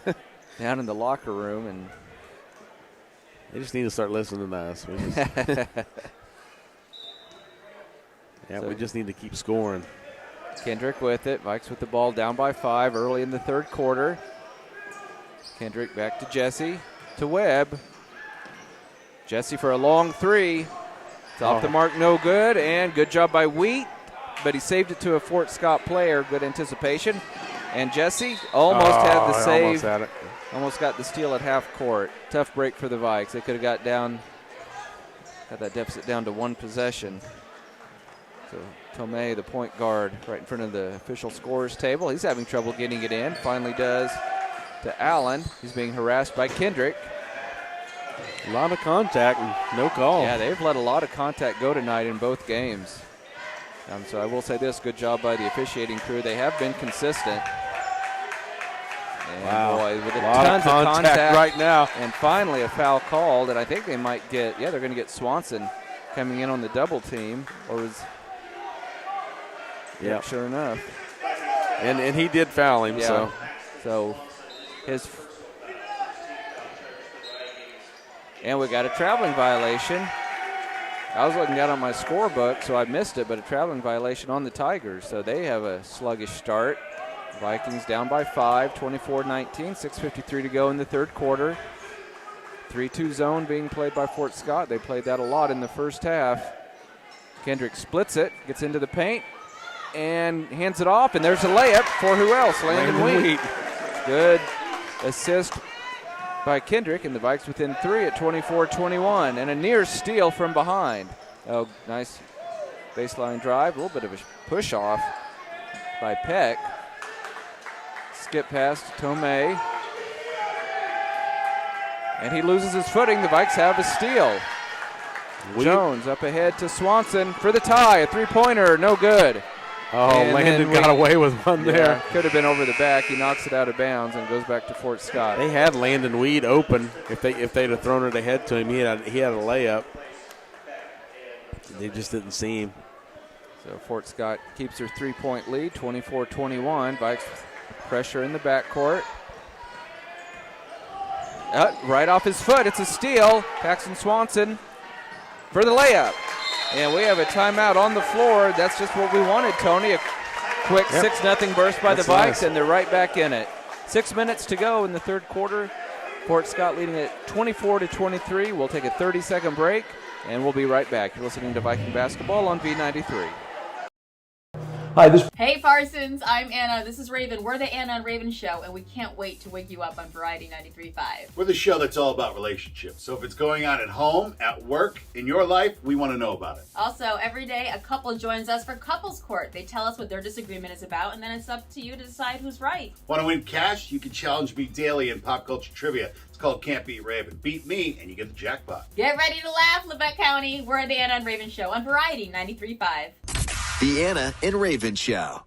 down in the locker room, and they just need to start listening to us. We just need to keep scoring. Kendrick with it. Vikes with the ball down by 5 early in the third quarter. Kendrick back to Jesse, to Webb. Jesse for a long 3. It's off the mark, no good, and good job by Wheat, but he saved it to a Fort Scott player. Good anticipation. And Jesse almost had the save. Almost had it. Almost got the steal at half court. Tough break for the Vikes. They could have got that deficit down to 1 possession. So Tomei, the point guard, right in front of the official scorers table. He's having trouble getting it in. Finally does to Allen. He's being harassed by Kendrick. A lot of contact and no call. Yeah, they've let a lot of contact go tonight in both games. So I will say this, good job by the officiating crew. They have been consistent. And wow. Boy, with tons of contact right now. And finally a foul called, and I think they might get, they're going to get Swanson coming in on the double team. Yeah, sure enough. And he did foul him, So his... And we got a traveling violation. I was looking down on my scorebook, so I missed it, but a traveling violation on the Tigers. So they have a sluggish start. Vikings down by 5, 24-19, 6:53 to go in the third quarter. 3-2 zone being played by Fort Scott. They played that a lot in the first half. Kendrick splits it, gets into the paint, and hands it off, and there's a layup for who else? Landon Wheat. Good assist by Kendrick, and the Vikes within 3 at 24-21, and a near steal from behind. Oh, nice baseline drive, a little bit of a push off by Peck. Skip pass to Tomei, and he loses his footing. The Vikes have a steal. Jones up ahead to Swanson for the tie, a three-pointer, no good. Oh, and Landon got away with one there. Could have been over the back. He knocks it out of bounds and goes back to Fort Scott. They had Landon Weed open. If they'd have thrown it ahead to him, he had a layup. They just didn't see him. So Fort Scott keeps their 3-point lead, 24-21. Vikes pressure in the backcourt. Right off his foot, it's a steal. Paxton Swanson for the layup. And we have a timeout on the floor. That's just what we wanted, Tony. A quick 6-0 burst by the Vikes, nice. And they're right back in it. 6 minutes to go in the third quarter. Fort Scott leading it 24-23. We'll take a 30-second break, and we'll be right back. You're listening to Viking Basketball on V93. Hi, Hey Parsons, I'm Anna. This is Raven. We're the Anna and Raven Show, and we can't wait to wake you up on Variety 93.5. We're the show that's all about relationships. So if it's going on at home, at work, in your life, we want to know about it. Also, every day a couple joins us for Couples Court. They tell us what their disagreement is about, and then it's up to you to decide who's right. Want to win cash? You can challenge me daily in pop culture trivia. It's called Can't Beat Raven. Beat me, and you get the jackpot. Get ready to laugh, Labette County. We're the Anna and Raven Show on Variety 93.5. The Anna and Raven Show.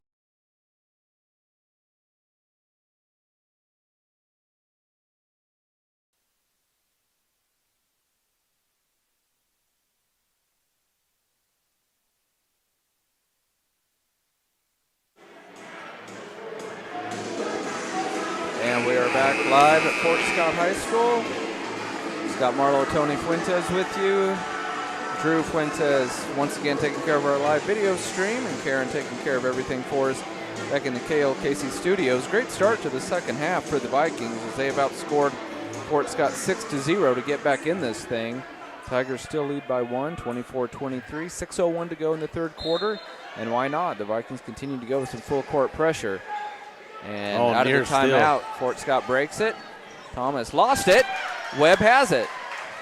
live at Fort Scott High School. Scott Marlowe, Tony Fuentes with you. Drew Fuentes once again taking care of our live video stream, and Karen taking care of everything for us back in the KLKC studios. Great start to the second half for the Vikings as they have outscored Fort Scott 6-0 to get back in this thing. Tigers still lead by 1, 24-23, 6:01 to go in the third quarter. And why not? The Vikings continue to go with some full court pressure. And out of the timeout, Fort Scott breaks it. Thomas lost it. Webb has it.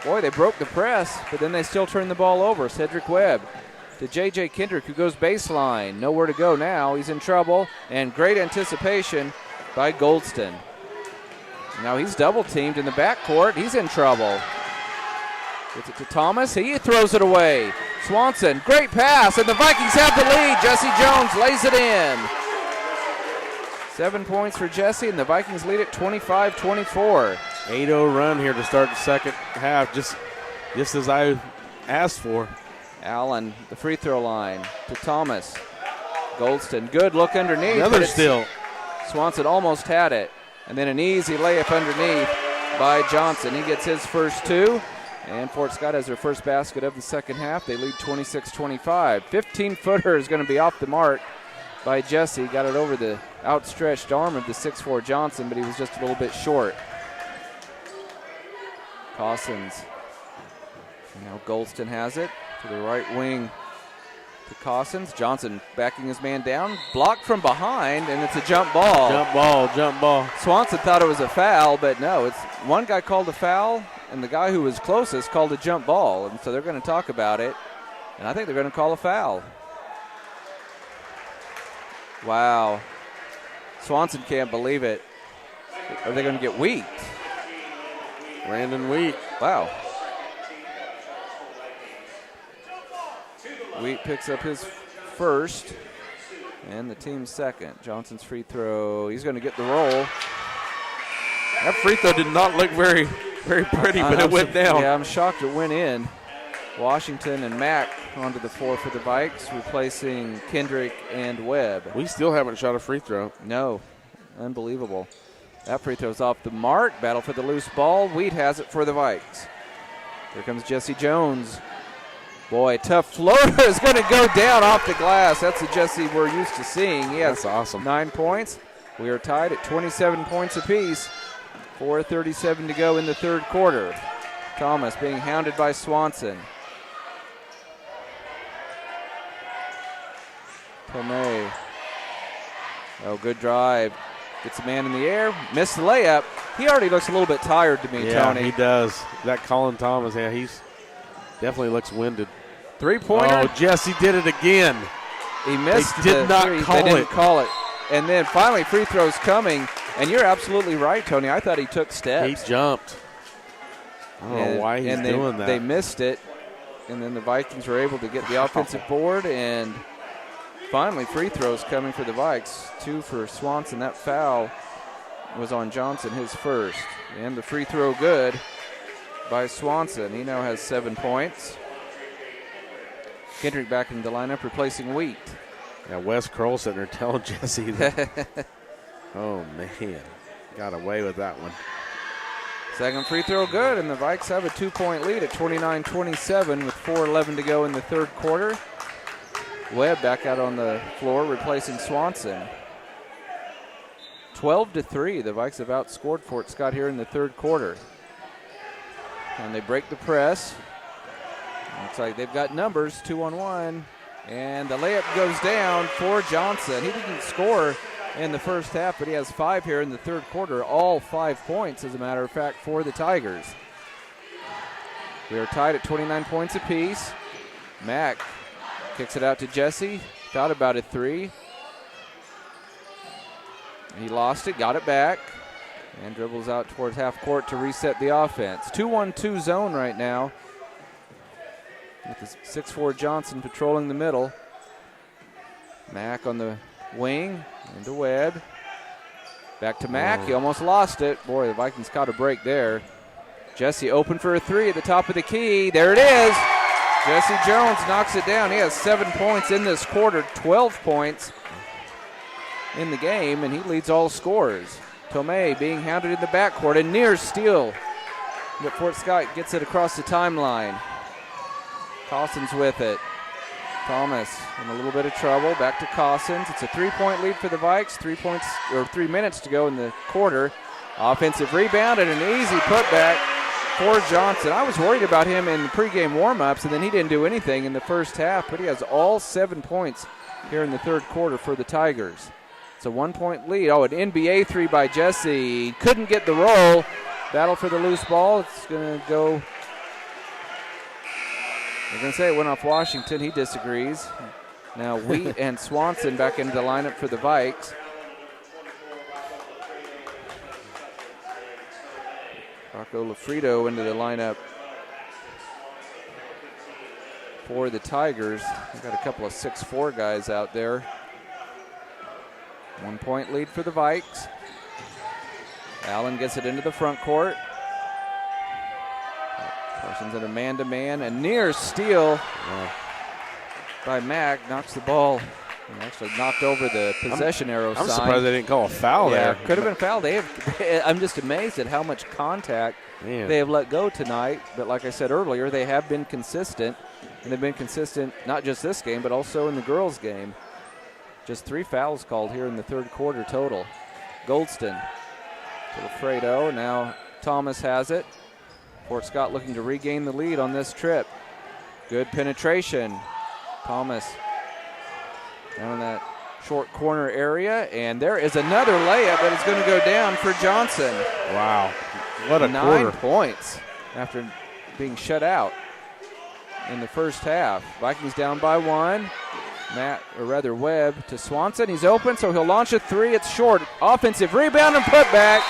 Boy, they broke the press, but then they still turn the ball over. Cedric Webb to J.J. Kendrick, who goes baseline. Nowhere to go now. He's in trouble, and great anticipation by Goldston. Now he's double-teamed in the backcourt. He's in trouble. Gets it to Thomas. He throws it away. Swanson, great pass, and the Vikings have the lead. Jesse Jones lays it in. 7 points for Jesse, and the Vikings lead at 25-24. 8-0 run here to start the second half, just as I asked for. Allen, the free throw line to Thomas. Goldston, good look underneath. Another steal. Swanson almost had it. And then an easy layup underneath by Johnson. He gets his first two. And Fort Scott has their first basket of the second half. They lead 26-25. 15-footer is going to be off the mark by Jesse. Got it over the outstretched arm of the 6'4 Johnson, but he was just a little bit short. Cossins. Now Goldston has it to the right wing to Cossins. Johnson backing his man down. Blocked from behind, and it's a jump ball. Jump ball. Swanson thought it was a foul, but no. It's one guy called a foul, and the guy who was closest called a jump ball. And so they're going to talk about it, and I think they're going to call a foul. Wow. Swanson can't believe it. Are they going to get Wheat? Brandon Wheat. Wow. Wheat picks up his first and the team's second. Johnson's free throw. He's going to get the roll. That free throw did not look very pretty, but it went down. Yeah, I'm shocked it went in. Washington and Mack onto the floor for the Vikes, replacing Kendrick and Webb. We still haven't shot a free throw. No. Unbelievable. That free throw's off the mark. Battle for the loose ball. Wheat has it for the Vikes. Here comes Jesse Jones. Boy, tough floater is going to go down off the glass. That's the Jesse we're used to seeing. He has That's awesome. 9 points. We are tied at 27 points apiece. 4:37 to go in the third quarter. Thomas being hounded by Swanson. Tomei. Oh, good drive. Gets a man in the air. Missed the layup. He already looks a little bit tired to me, yeah, Tony. He does. That Colin Thomas, yeah, he's definitely looks winded. Three-pointer. Oh, Jesse did it again. He missed They did not three. call They didn't it. call it. And then finally free throws coming. And you're absolutely right, Tony. I thought he took steps. He jumped. I don't know why he's doing that. They missed it. And then the Vikings were able to get the offensive board. And finally free throws coming for the Vikes. 2 for Swanson. That foul was on Johnson, his first. And the free throw good by Swanson. He now has 7 points. Kendrick back in the lineup, replacing Wheat. Yeah, Wes Kroll sitting there telling Jesse that. Oh, man. Got away with that one. Second free throw good, and the Vikes have a 2-point lead at 29-27 with 4:11 to go in the third quarter. Webb back out on the floor, replacing Swanson. 12-3, the Vikes have outscored Fort Scott here in the third quarter. And they break the press. Looks like they've got numbers, 2-on-1. And the layup goes down for Johnson. He didn't score in the first half, but he has 5 here in the third quarter, all 5 points, as a matter of fact, for the Tigers. We are tied at 29 points apiece. Mack kicks it out to Jesse. Thought about a 3. He lost it, got it back, and dribbles out towards half court to reset the offense. 2-1-2 zone right now, with the 6'4 Johnson patrolling the middle. Mack on the wing, into Webb. Back to Mack, He almost lost it. Boy, the Vikings caught a break there. Jesse open for a 3 at the top of the key. There it is. Jesse Jones knocks it down. He has 7 points in this quarter, 12 points in the game, and he leads all scorers. Tomei being hounded in the backcourt, and near steal. But Fort Scott gets it across the timeline. Cossins with it. Thomas in a little bit of trouble. Back to Cossins. It's a 3-point lead for the Vikes. 3 minutes to go in the quarter. Offensive rebound and an easy putback for Johnson. I was worried about him in the pregame warm-ups, and then he didn't do anything in the first half, but he has all 7 points here in the third quarter for the Tigers. It's a 1-point lead. Oh, an NBA three by Jesse. Couldn't get the roll. Battle for the loose ball. It's going to go. They're going to say it went off Washington. He disagrees. Now Wheat and Swanson back into the lineup for the Vikes. Rocco Lafredo into the lineup for the Tigers. They've got a couple of 6'4" guys out there. 1-point lead for the Vikes. Allen gets it into the front court. Parsons in a man-to-man. A near steal by Mack. Knocks the ball. And actually knocked over the possession arrow sign. I'm surprised they didn't call a foul there. Could have been a foul. I'm just amazed at how much contact they have let go tonight. But like I said earlier, they have been consistent. And they've been consistent not just this game, but also in the girls' game. Just 3 fouls called here in the third quarter total. Goldston to Alfredo. Now Thomas has it. Fort Scott looking to regain the lead on this trip. Good penetration. Thomas down in that short corner area. And there is another layup that is going to go down for Johnson. Wow. What a 9 quarter. points after being shut out in the first half. Vikings down by 1. Webb to Swanson. He's open, so he'll launch a 3. It's short. Offensive rebound and put back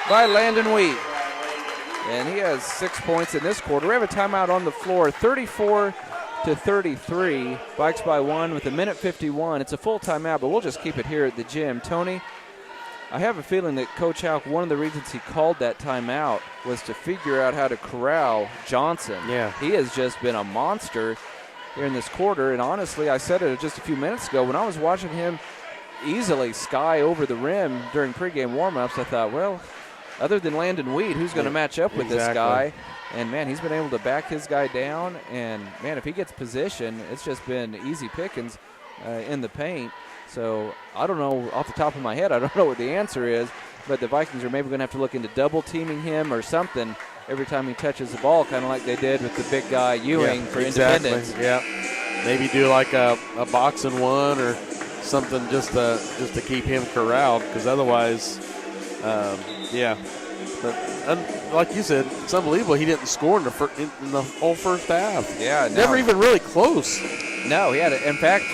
by Landon Wheat. And he has 6 points in this quarter. We have a timeout on the floor, 34-33. Vikes by 1 with 1:51. It's a full timeout, but we'll just keep it here at the gym. Tony, I have a feeling that Coach Houck, one of the reasons he called that timeout was to figure out how to corral Johnson. Yeah. He has just been a monster here in this quarter, and honestly, I said it just a few minutes ago, when I was watching him easily sky over the rim during pregame warmups, I thought, well, other than Landon Weed, who's going to match up with this guy? And, man, he's been able to back his guy down, and, man, if he gets position, it's just been easy pickings in the paint. So I don't know, off the top of my head, I don't know what the answer is, but the Vikings are maybe going to have to look into double-teaming him or something every time he touches the ball, kind of like they did with the big guy Ewing for Independence. Yeah, maybe do like a box and one or something just to keep him corralled, because otherwise, But like you said, it's unbelievable he didn't score in the whole first half. Yeah, never even really close. No, he had it. In fact,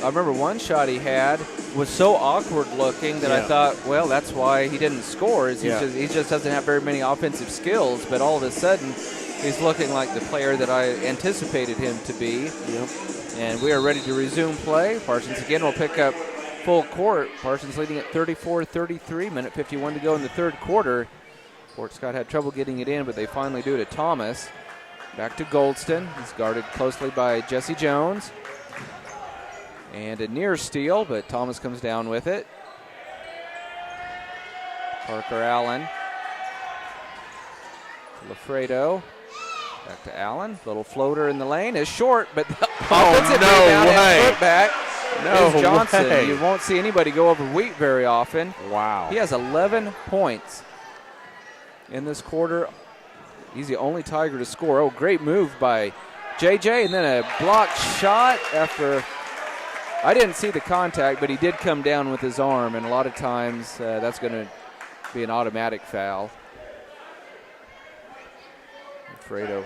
I remember one shot he had was so awkward looking that I thought, well, that's why he didn't score. He just doesn't have very many offensive skills. But all of a sudden, he's looking like the player that I anticipated him to be. Yep. And we are ready to resume play. Parsons again will pick up full court. Parsons leading at 34-33, 1:51 to go in the third quarter. Fort Scott had trouble getting it in, but they finally do to Thomas. Back to Goldston. He's guarded closely by Jesse Jones. And a near steal, but Thomas comes down with it. Parker Allen. Lafredo. Back to Allen. Little floater in the lane is short, but the offensive rebound and putback is Johnson. Way. You won't see anybody go over Wheat very often. Wow. He has 11 points in this quarter. He's the only Tiger to score. Oh, great move by JJ, and then a blocked shot after. I didn't see the contact, but he did come down with his arm, and a lot of times that's going to be an automatic foul. Lafredo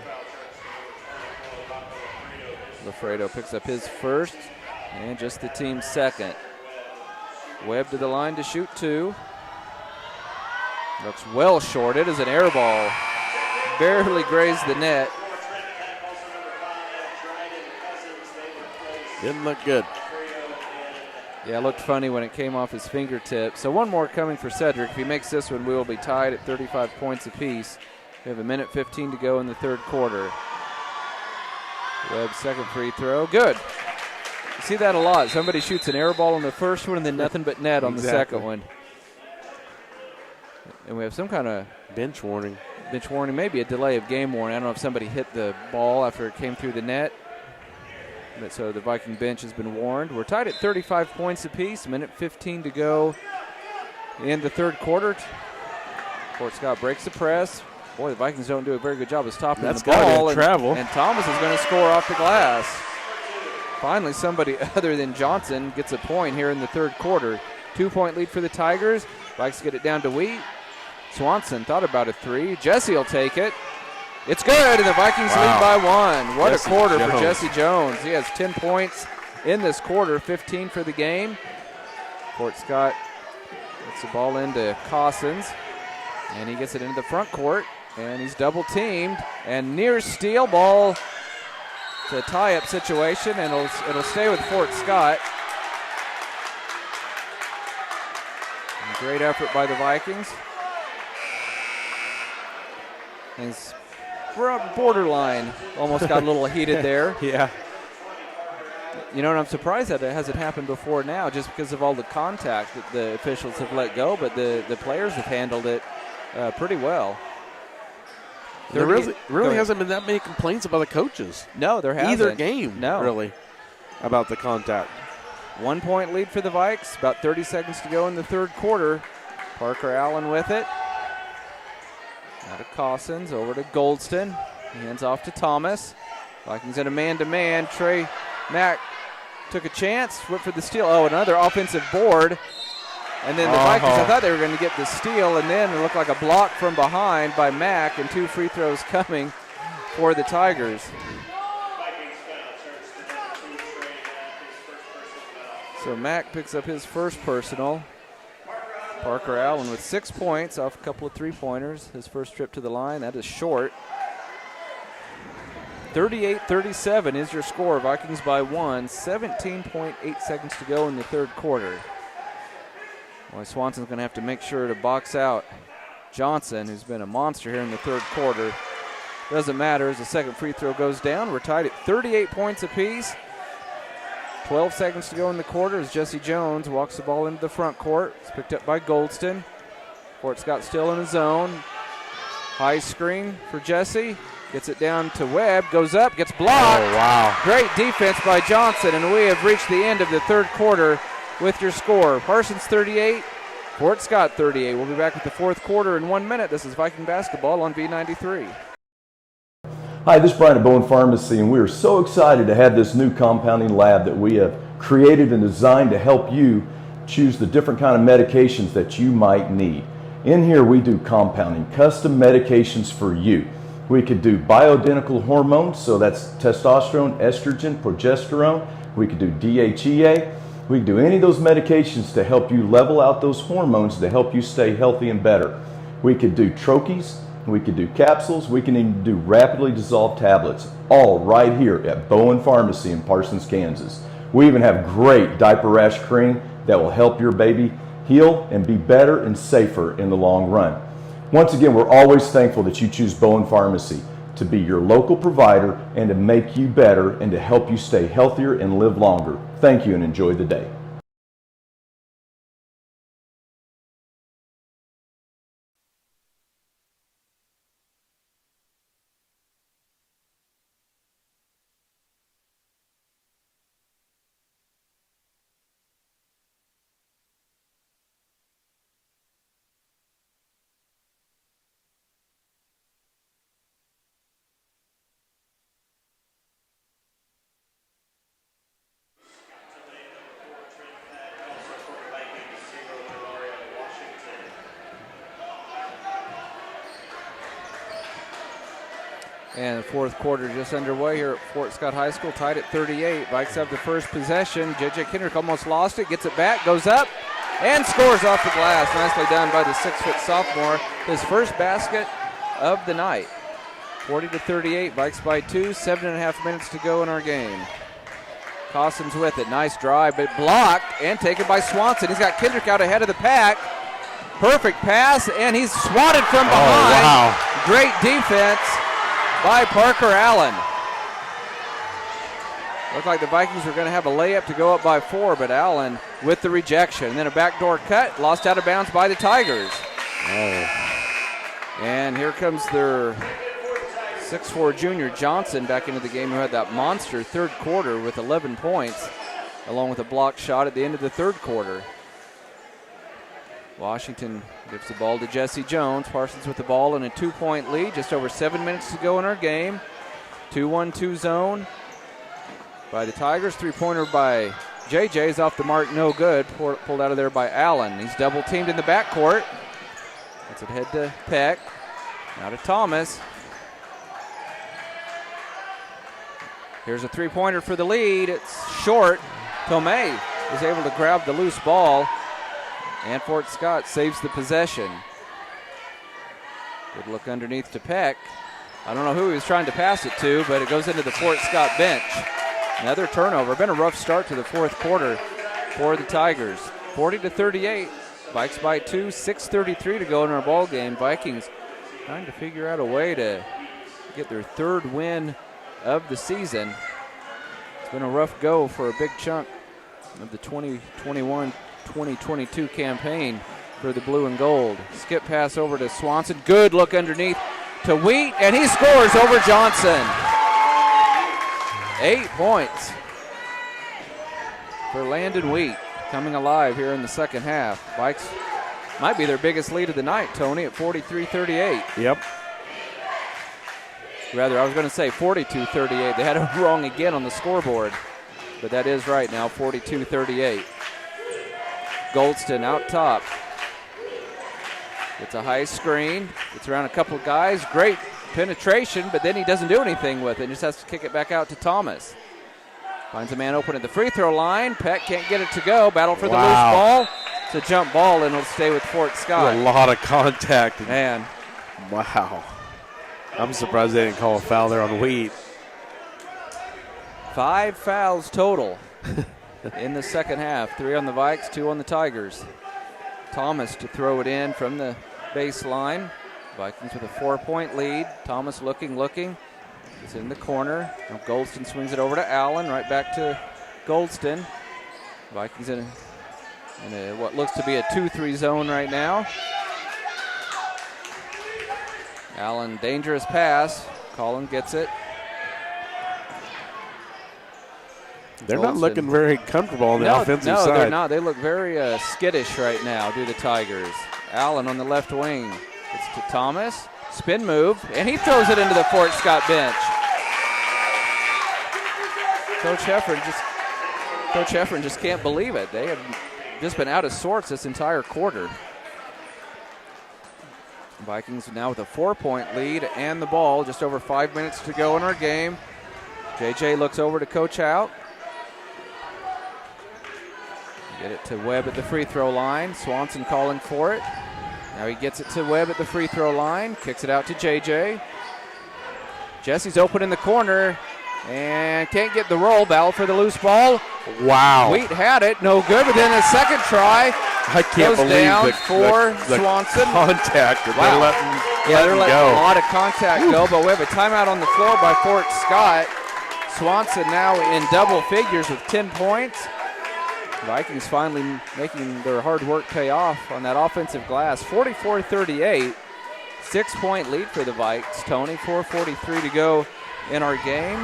picks up his first and just the team's second. Webb to the line to shoot 2. Looks well shorted as an air ball. Barely grazed the net. Didn't look good. Yeah, it looked funny when it came off his fingertip. So one more coming for Cedric. If he makes this one, we will be tied at 35 points apiece. We have 1:15 to go in the third quarter. Webb's second free throw. Good. You see that a lot. Somebody shoots an air ball on the first one and then nothing but net on the second one. And we have some kind of bench warning. Maybe a delay of game warning. I don't know if somebody hit the ball after it came through the net. But so the Viking bench has been warned. We're tied at 35 points apiece. Minute 15 to go in the third quarter. Fort Scott breaks the press. Boy, the Vikings don't do a very good job of stopping the ball. And Thomas is going to score off the glass. Finally, somebody other than Johnson gets a point here in the third quarter. 2-point lead for the Tigers. Vikes get it down to Wheat. Swanson thought about a three. Jesse will take it. It's good, and the Vikings lead by 1. What a quarter for Jesse Jones. He has 10 points in this quarter, 15 for the game. Fort Scott gets the ball into Cossins, and he gets it into the front court, and he's double-teamed, and near steal ball. It's a tie-up situation, and it'll stay with Fort Scott. And great effort by the Vikings. We're on borderline. Almost got a little heated there. Yeah. You know, and I'm surprised that it hasn't happened before now just because of all the contact that the officials have let go, but the players have handled it pretty well. There really hasn't been that many complaints about the coaches. No, there hasn't. Either game, really, about the contact. 1-point lead for the Vikes. About 30 seconds to go in the third quarter. Parker Allen with it. Out of Cossins, over to Goldston. He hands off to Thomas. Vikings in a man-to-man. Trey Mack took a chance, went for the steal. Oh, another offensive board. And then the Vikings, I thought they were going to get the steal, and then it looked like a block from behind by Mack, and 2 free throws coming for the Tigers. So Mack picks up his first personal. Parker Allen with 6 points off a couple of three-pointers. His first trip to the line, that is short. 38-37 is your score. Vikings by 1. 17.8 seconds to go in the third quarter. Boy, Swanson's going to have to make sure to box out Johnson, who's been a monster here in the third quarter. Doesn't matter as the second free throw goes down. We're tied at 38 points apiece. 12 seconds to go in the quarter as Jesse Jones walks the ball into the front court. It's picked up by Goldston. Fort Scott still in his zone. High screen for Jesse. Gets it down to Webb. Goes up, gets blocked. Oh, wow. Great defense by Johnson, and we have reached the end of the third quarter with your score. Parsons 38, Fort Scott 38. We'll be back with the fourth quarter in 1 minute. This is Viking basketball on V93. Hi, this is Brian at Bowen Pharmacy, and we are so excited to have this new compounding lab that we have created and designed to help you choose the different kind of medications that you might need. In here, we do compounding, custom medications for you. We could do bioidentical hormones, so that's testosterone, estrogen, progesterone. We could do DHEA. We can do any of those medications to help you level out those hormones to help you stay healthy and better. We could do troches, we could do capsules, we can even do rapidly dissolved tablets, all right here at Bowen Pharmacy in Parsons, Kansas. We even have great diaper rash cream that will help your baby heal and be better and safer in the long run. Once again, we're always thankful that you choose Bowen Pharmacy to be your local provider and to make you better and to help you stay healthier and live longer. Thank you and enjoy the day. And the fourth quarter just underway here at Fort Scott High School, tied at 38. Vikes have the first possession. J.J. Kendrick almost lost it, gets it back, goes up, and scores off the glass. Nicely done by the 6-foot sophomore. His first basket of the night. 40-38, Vikes by 2, 7.5 minutes to go in our game. Cossins with it, nice drive, but blocked and taken by Swanson. He's got Kendrick out ahead of the pack. Perfect pass, and he's swatted from behind. Oh, wow. Great defense by Parker Allen. Looked like the Vikings were going to have a layup to go up by 4, but Allen with the rejection. And then a backdoor cut, lost out of bounds by the Tigers. And here comes their 6'4" junior Johnson back into the game, who had that monster third quarter with 11 points, along with a blocked shot at the end of the third quarter. Washington gives the ball to Jesse Jones. Parsons with the ball in a 2-point lead. Just over 7 minutes to go in our game. 2-1-2 zone by the Tigers. Three-pointer by JJ is off the mark, no good. Pulled out of there by Allen. He's double-teamed in the backcourt. Let's it head to Peck. Now to Thomas. Here's a three-pointer for the lead. It's short. Tomei is able to grab the loose ball, and Fort Scott saves the possession. Good look underneath to Peck. I don't know who he was trying to pass it to, but it goes into the Fort Scott bench. Another turnover. Been a rough start to the fourth quarter for the Tigers. 40-38. Vikes by 2. 6:33 to go in our ball game. Vikings trying to figure out a way to get their third win of the season. It's been a rough go for a big chunk of the 2021-2022 campaign for the blue and gold. Skip pass over to Swanson. Good look underneath to Wheat, and he scores over Johnson. 8 points for Landon Wheat, coming alive here in the second half. Vikes might be their biggest lead of the night, Tony, at 43-38. Yep. Rather, I was going to say 42-38. They had it wrong again on the scoreboard, but that is right now, 42-38. Goldston out top. It's a high screen. Gets around a couple of guys. Great penetration, but then he doesn't do anything with it. Just has to kick it back out to Thomas. Finds a man open at the free throw line. Peck can't get it to go. Battle for the loose ball. It's a jump ball, and it'll stay with Fort Scott. A lot of contact. Man. Wow. I'm surprised they didn't call a foul there on Wheat. 5 fouls total in the second half. 3 on the Vikes, 2 on the Tigers. Thomas to throw it in from the baseline. Vikings with a 4-point lead. Thomas looking. It's in the corner. Now Goldston swings it over to Allen. Right back to Goldston. Vikings in what looks to be a 2-3 zone right now. Allen, dangerous pass. Collin gets it. They're not looking very comfortable on the offensive side. No, they're not. They look very skittish right now, do the Tigers. Allen on the left wing. It's to Thomas. Spin move, and he throws it into the Fort Scott bench. Coach Heffron just can't believe it. They have just been out of sorts this entire quarter. Vikings now with a 4-point lead and the ball. Just over 5 minutes to go in our game. JJ looks over to Coach Out. Get it to Webb at the free throw line. Swanson calling for it. Now he gets it to Webb at the free throw line. Kicks it out to JJ. Jesse's open in the corner and can't get the roll. Battle for the loose ball. Wow. Wheat had it. No good, but then a second try. I can't believe down for Swanson. Contact. Wow. They're letting go. a lot of contact go, but we have a timeout on the floor by Fort Scott. Swanson now in double figures with 10 points. Vikings finally making their hard work pay off on that offensive glass. 44-38, 6-point lead for the Vikes. Tony, 4:43 to go in our game.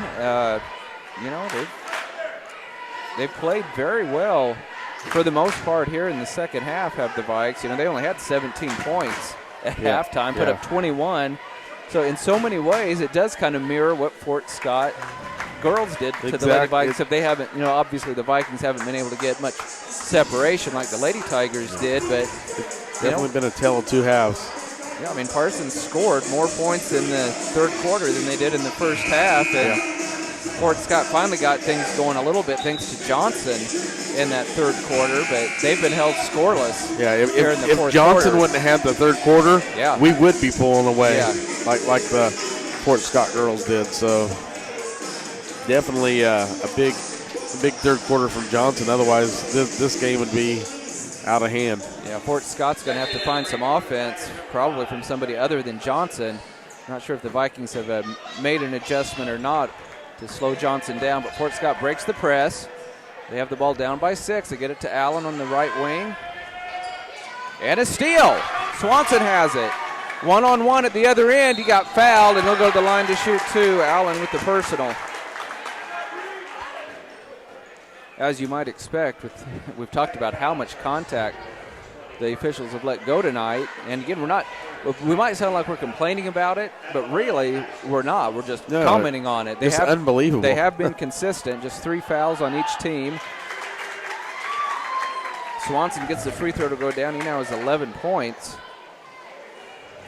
They've played very well for the most part here in the second half, have the Vikes. They only had 17 points at halftime, put up 21. So in so many ways, it does kind of mirror what Fort Scott girls did to the Lady Vikings. If they haven't, obviously the Vikings haven't been able to get much separation like the Lady Tigers did, but it's definitely been a tale of two halves. Yeah, Parsons scored more points in the third quarter than they did in the first half, and Fort Scott finally got things going a little bit thanks to Johnson in that third quarter, but they've been held scoreless. Yeah, if fourth Johnson quarter wouldn't have had the third quarter, we would be pulling away like the Fort Scott girls did. So definitely a big third quarter from Johnson. Otherwise, this game would be out of hand. Yeah, Fort Scott's going to have to find some offense, probably from somebody other than Johnson. Not sure if the Vikings have made an adjustment or not to slow Johnson down, but Fort Scott breaks the press. They have the ball down by 6. They get it to Allen on the right wing. And a steal. Swanson has it. One-on-one at the other end. He got fouled, and he'll go to the line to shoot two. Allen with the personal. As you might expect, we've talked about how much contact the officials have let go tonight. And again, we might sound like we're complaining about it, but really we're not. We're just commenting on it. It's unbelievable. They have been consistent, just 3 fouls on each team. Swanson gets the free throw to go down. He now has 11 points.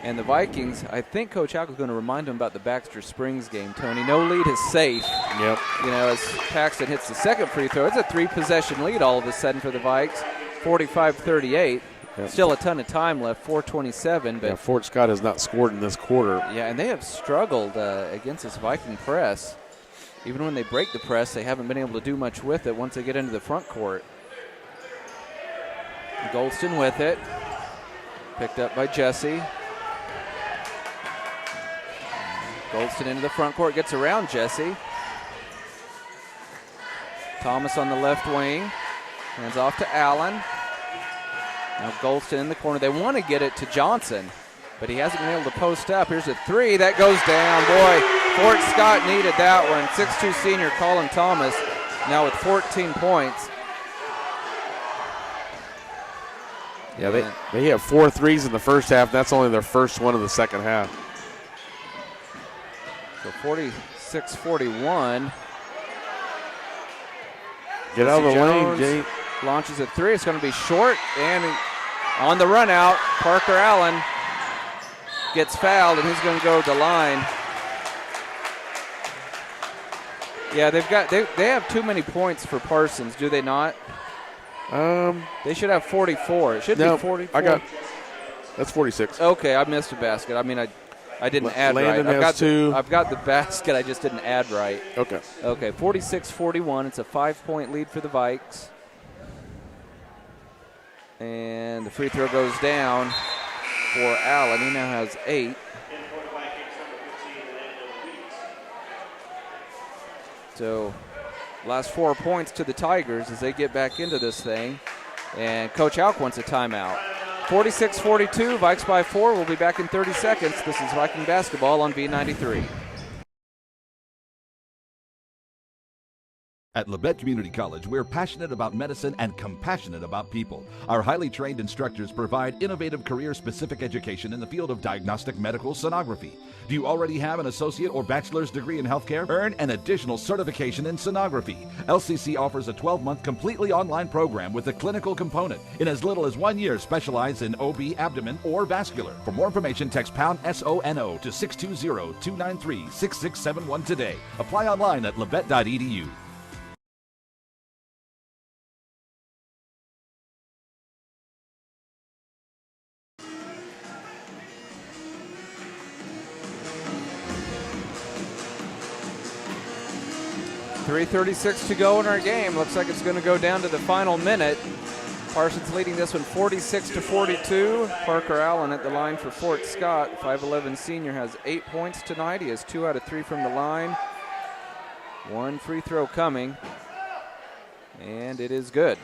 And the Vikings, I think Coach Alk is going to remind them about the Baxter Springs game, Tony. No lead is safe. Yep. You know, as Paxton hits the second free throw, it's a 3-possession lead all of a sudden for the Vikes, 45-38. Yep. Still a ton of time left, 4:27. But Fort Scott has not scored in this quarter. Yeah, and they have struggled against this Viking press. Even when they break the press, they haven't been able to do much with it once they get into the front court. Goldston with it. Picked up by Jesse. Goldston into the front court, gets around Jesse. Thomas on the left wing. Hands off to Allen. Now Goldston in the corner. They want to get it to Johnson, but he hasn't been able to post up. Here's a three. That goes down. Boy, Fort Scott needed that one. 6'2 senior Colin Thomas now with 14 points. Yeah, they have 4 threes in the first half. That's only their first one of the second half. So 46-41. Get out of the lane, Jay. Launches a three. It's going to be short. And on the run out, Parker Allen gets fouled, and he's going to go to the line. Yeah, they have too many points for Parsons, do they not? They should have 44. It should be 44. That's 46. Okay, I missed a basket. I mean, I didn't add Landon right. has two. I've got the basket. I just didn't add right. Okay. Okay, 46-41. It's a 5-point lead for the Vikes. And the free throw goes down for Allen. He now has 8. So last 4 points to the Tigers as they get back into this thing. And Coach Alk wants a timeout. 46-42, Vikes by 4. We'll be back in 30 seconds. This is Viking basketball on V93. At Labette Community College, we're passionate about medicine and compassionate about people. Our highly trained instructors provide innovative career-specific education in the field of diagnostic medical sonography. Do you already have an associate or bachelor's degree in healthcare? Earn an additional certification in sonography. LCC offers a 12-month completely online program with a clinical component. In as little as 1 year, specialize in OB, abdomen, or vascular. For more information, text pound SONO to 620-293-6671 today. Apply online at labette.edu. .336 to go in our game. Looks like it's going to go down to the final minute. Parsons leading this one 46-42. Parker Allen at the line for Fort Scott. 5'11 senior has 8 points tonight. He has 2 out of 3 from the line. 1 free throw coming. And it is good.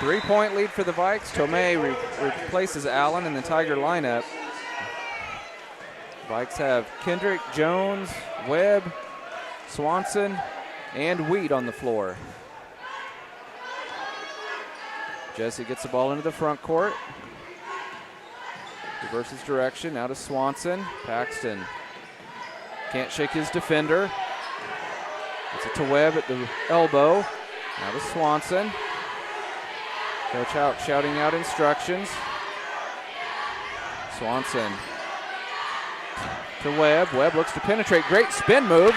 3-point lead for the Vikes. Tomei replaces Allen in the Tiger lineup. Vikes have Kendrick, Jones, Webb, Swanson, and Wheat on the floor. Jesse gets the ball into the front court. Reverses direction, now to Swanson. Paxton can't shake his defender. Gets it to Webb at the elbow. Now to Swanson. Coach out shouting out instructions. Swanson to Webb. Webb looks to penetrate. Great spin move.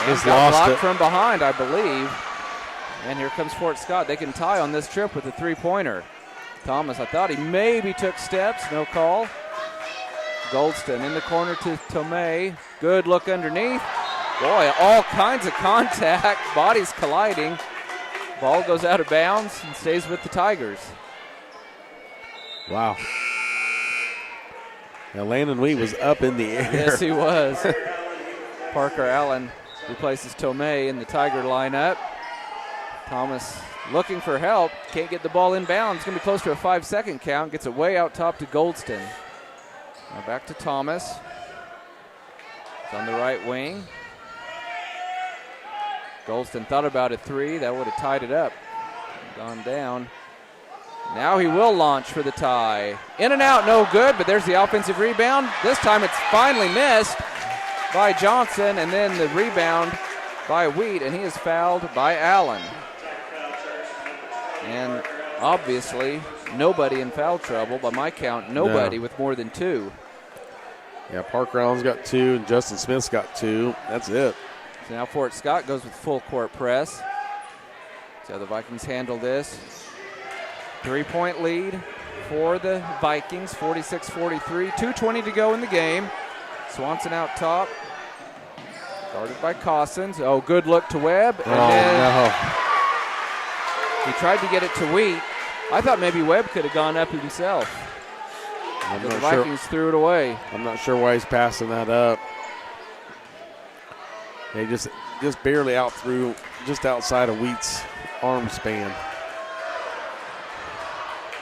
And got blocked from behind, I believe. And here comes Fort Scott. They can tie on this trip with a 3-pointer. Thomas, I thought he maybe took steps. No call. Goldston in the corner to Tomei. Good look underneath. Boy, all kinds of contact. Bodies colliding. Ball goes out of bounds and stays with the Tigers. Wow. Now Landon Wheat was up in the air. Yes, he was. Parker Allen replaces Tomei in the Tiger lineup. Thomas looking for help. Can't get the ball inbounds. It's going to be close to a 5-second count. Gets it way out top to Goldston. Now back to Thomas. It's on the right wing. Goldston thought about a three. That would have tied it up. Gone down. Now he will launch for the tie. In and out, no good, but there's the offensive rebound. This time it's finally missed by Johnson, and then the rebound by Wheat, and he is fouled by Allen. And obviously, nobody in foul trouble. By my count, nobody with more than 2. Yeah, Parker Allen's got 2, and Justin Smith's got 2. That's it. So now Fort Scott goes with full court press. See how the Vikings handle this. 3-point lead for the Vikings, 46-43. 2:20 to go in the game. Swanson out top. Guarded by Cossins. Oh, good look to Webb. And then he tried to get it to Wheat. I thought maybe Webb could have gone up himself. But the Vikings threw it away. I'm not sure why he's passing that up. They just barely out through, just outside of Wheat's arm span.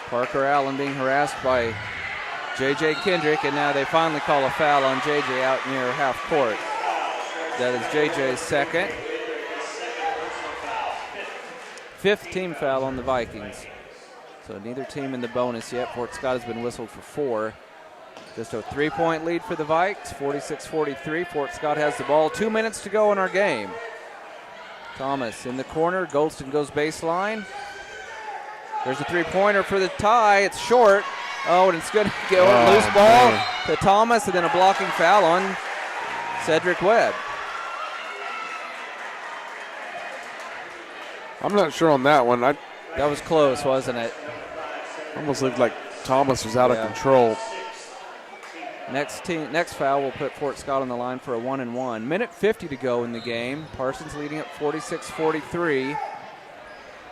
Parker Allen being harassed by J.J. Kendrick, and now they finally call a foul on J.J. out near half court. That is J.J.'s second. 5th team foul on the Vikings. So neither team in the bonus yet. Fort Scott has been whistled for 4. Just a 3-point lead for the Vikes, 46-43. Fort Scott has the ball. 2 minutes to go in our game. Thomas in the corner. Goldston goes baseline. There's a 3-pointer for the tie. It's short. Oh, and it's going to go loose ball to Thomas, and then a blocking foul on Cedric Webb. I'm not sure on that one. That was close, wasn't it? Almost looked like Thomas was out of control. Next foul will put Fort Scott on the line for a 1-and-1. Minute 50 to go in the game. Parsons leading at 46-43.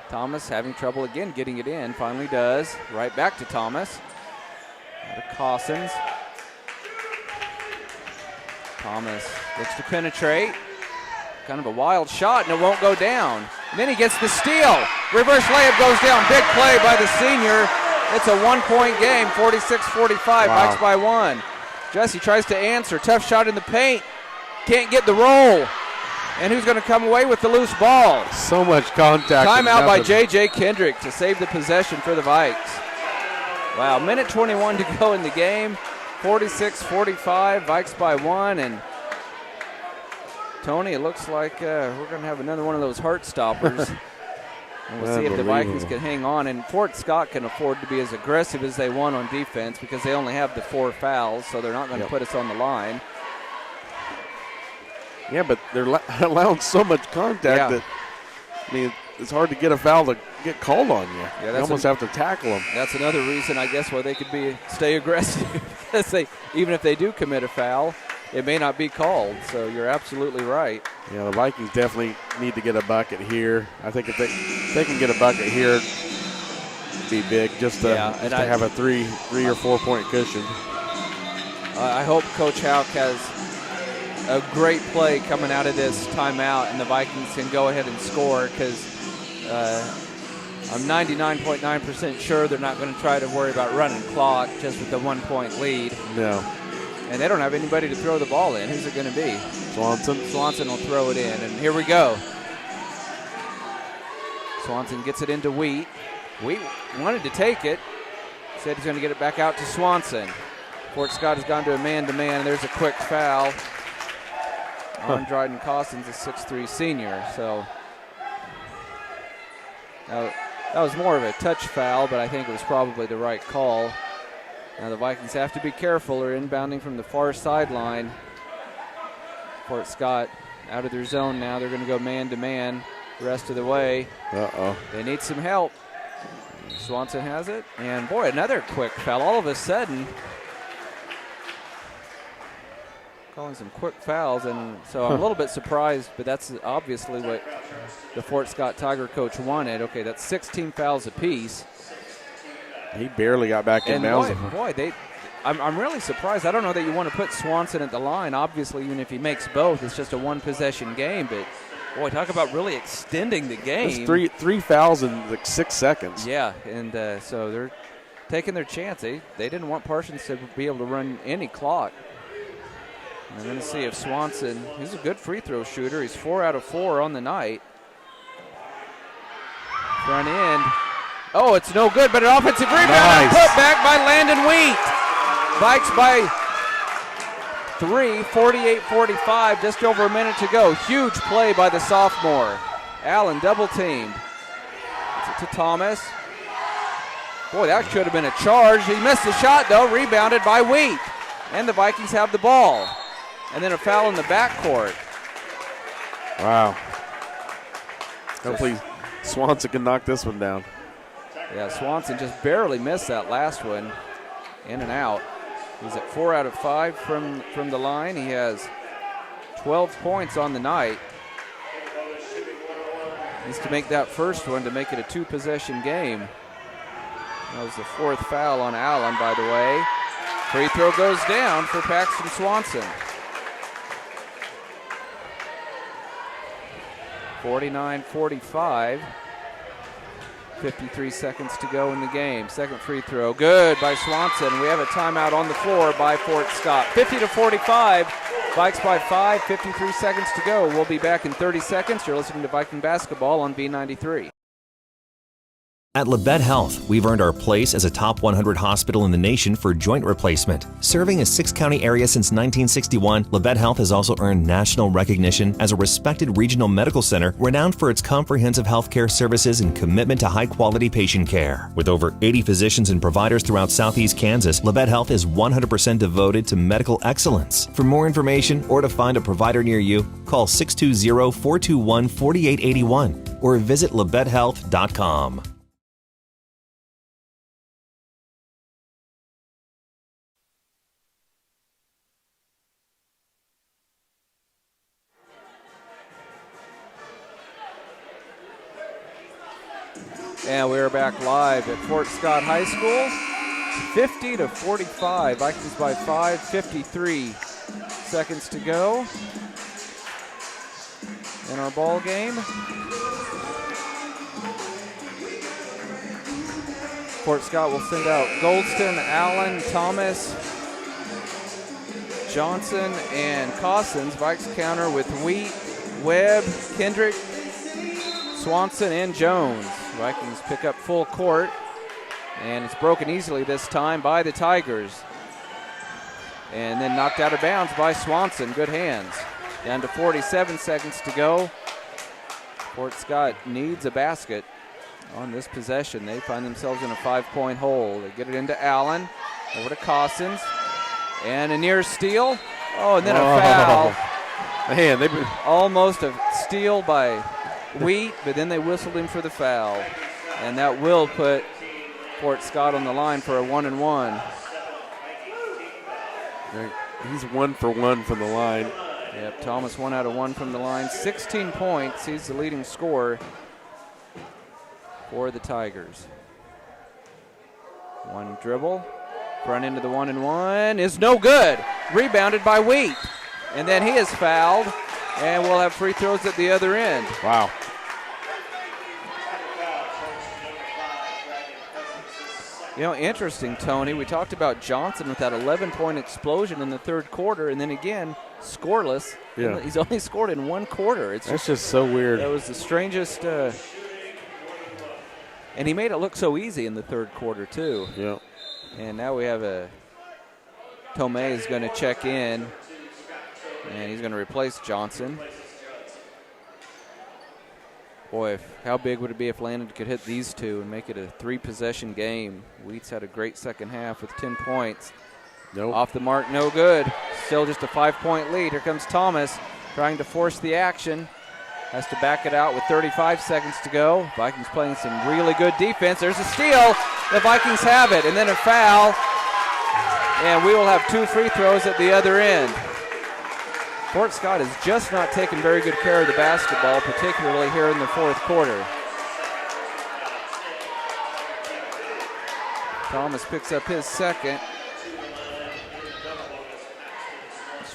Thomas having trouble again getting it in. Finally does. Right back to Thomas. Now to Cossins. Thomas looks to penetrate. Kind of a wild shot, and it won't go down. And then he gets the steal. Reverse layup goes down. Big play by the senior. It's a 1-point game, 46-45. Vikes by 1. Jesse tries to answer. Tough shot in the paint. Can't get the roll. And who's going to come away with the loose ball? So much contact. Timeout by J.J. Kendrick to save the possession for the Vikes. Wow, minute 21 to go in the game. 46-45, Vikes by 1. And Tony, it looks like we're going to have another one of those heart stoppers. And we'll see if the Vikings can hang on. And Fort Scott can afford to be as aggressive as they want on defense because they only have the 4 fouls, so they're not going to put us on the line. Yeah, but they're allowing so much contact that, I mean, it's hard to get a foul to get called on you. Yeah, you almost have to tackle them. That's another reason, I guess, why they could stay aggressive. Because even if they do commit a foul, it may not be called. So you're absolutely right. Yeah, the Vikings definitely need to get a bucket here. I think if they can get a bucket here, it'd be big just to have a 3 or 4 point cushion. I hope Coach Houck has a great play coming out of this timeout, and the Vikings can go ahead and score because I'm 99.9% sure they're not going to try to worry about running clock just with the 1-point lead. No. And they don't have anybody to throw the ball in. Who's it going to be? Swanson. Swanson will throw it in, and here we go. Swanson gets it into Wheat. Wheat wanted to take it. Said he's going to get it back out to Swanson. Fort Scott has gone to a man-to-man. There's a quick foul on Dryden Cossins, a 6'3 senior. So that was more of a touch foul, but I think it was probably the right call. Now the Vikings have to be careful. They're inbounding from the far sideline. Fort Scott out of their zone now. They're going to go man-to-man the rest of the way. They need some help. Swanson has it. And, boy, another quick foul. All of a sudden, calling some quick fouls, and so I'm a little bit surprised, but that's obviously what the Fort Scott Tiger coach wanted. Okay, that's 16 fouls apiece. He barely got back in bounds. I'm really surprised. I don't know that you want to put Swanson at the line. Obviously, even if he makes both, it's just a one-possession game, but Boy, talk about really extending the game. That's three fouls in like 6 seconds. Yeah, and so they're taking their chance. They didn't want Parsons to be able to run any clock. And we're going to see if Swanson, he's a good free throw shooter. He's 4 out of 4 on the night. Front end. Oh, it's no good, but an offensive rebound and put back by Landon Wheat. Vikes by 3, 48-45, just over a minute to go. Huge play by the sophomore. Allen double teamed. To Thomas. Boy, that should have been a charge. He missed the shot, though, rebounded by Wheat. And the Vikings have the ball. And then a foul in the backcourt. Wow. Hopefully Swanson can knock this one down. Yeah, Swanson just barely missed that last one. In and out. He's at 4 out of 5 from the line. He has 12 points on the night. Needs to make that first one to make it a 2-possession game. That was the 4th foul on Allen, by the way. Free throw goes down for Paxton Swanson. 49-45. 53 seconds to go in the game. Second free throw, good by Swanson. We have a timeout on the floor by Fort Scott. 50-45, Vikes by 5, 53 seconds to go. We'll be back in 30 seconds. You're listening to Viking Basketball on B93. At Labette Health, we've earned our place as a top 100 hospital in the nation for joint replacement. Serving a 6-county area since 1961, Labette Health has also earned national recognition as a respected regional medical center renowned for its comprehensive healthcare services and commitment to high-quality patient care. With over 80 physicians and providers throughout southeast Kansas, Labette Health is 100% devoted to medical excellence. For more information or to find a provider near you, call 620-421-4881 or visit labettehealth.com. And we're back live at Fort Scott High School. 50-45, Vikings by 5, 53 seconds to go in our ball game. Fort Scott will send out Goldston, Allen, Thomas, Johnson, and Cossins. Vikes counter with Wheat, Webb, Kendrick, Swanson, and Jones. Vikings pick up full court, and it's broken easily this time by the Tigers. And then knocked out of bounds by Swanson. Good hands. Down to 47 seconds to go. Fort Scott needs a basket on this possession. They find themselves in a 5-point hole. They get it into Allen, over to Cossins, and a near steal. Oh, and then a foul. Man, they've been almost a steal by Wheat, but then they whistled him for the foul. And that will put Fort Scott on the line for a 1-and-1. He's 1 for 1 from the line. Yep, Thomas 1 out of 1 from the line. 16 points. He's the leading scorer for the Tigers. One dribble. Front into the 1-and-1 is no good. Rebounded by Wheat. And then he is fouled. And we'll have free throws at the other end. Wow. You know, interesting, Tony. We talked about Johnson with that 11-point explosion in the third quarter, and then again, scoreless. Yeah. He's only scored in one quarter. That's just so weird. That was the strangest. And he made it look so easy in the third quarter, too. Yeah. And now we have Tomei is going to check in, and he's going to replace Johnson. Boy, how big would it be if Landon could hit these two and make it a 3-possession game? Wheats had a great second half with 10 points. Nope. Off the mark, no good. Still just a 5-point lead. Here comes Thomas trying to force the action. Has to back it out with 35 seconds to go. Vikings playing some really good defense. There's a steal. The Vikings have it. And then a foul. And we will have 2 free throws at the other end. Fort Scott has just not taken very good care of the basketball, particularly here in the fourth quarter. Thomas picks up his second.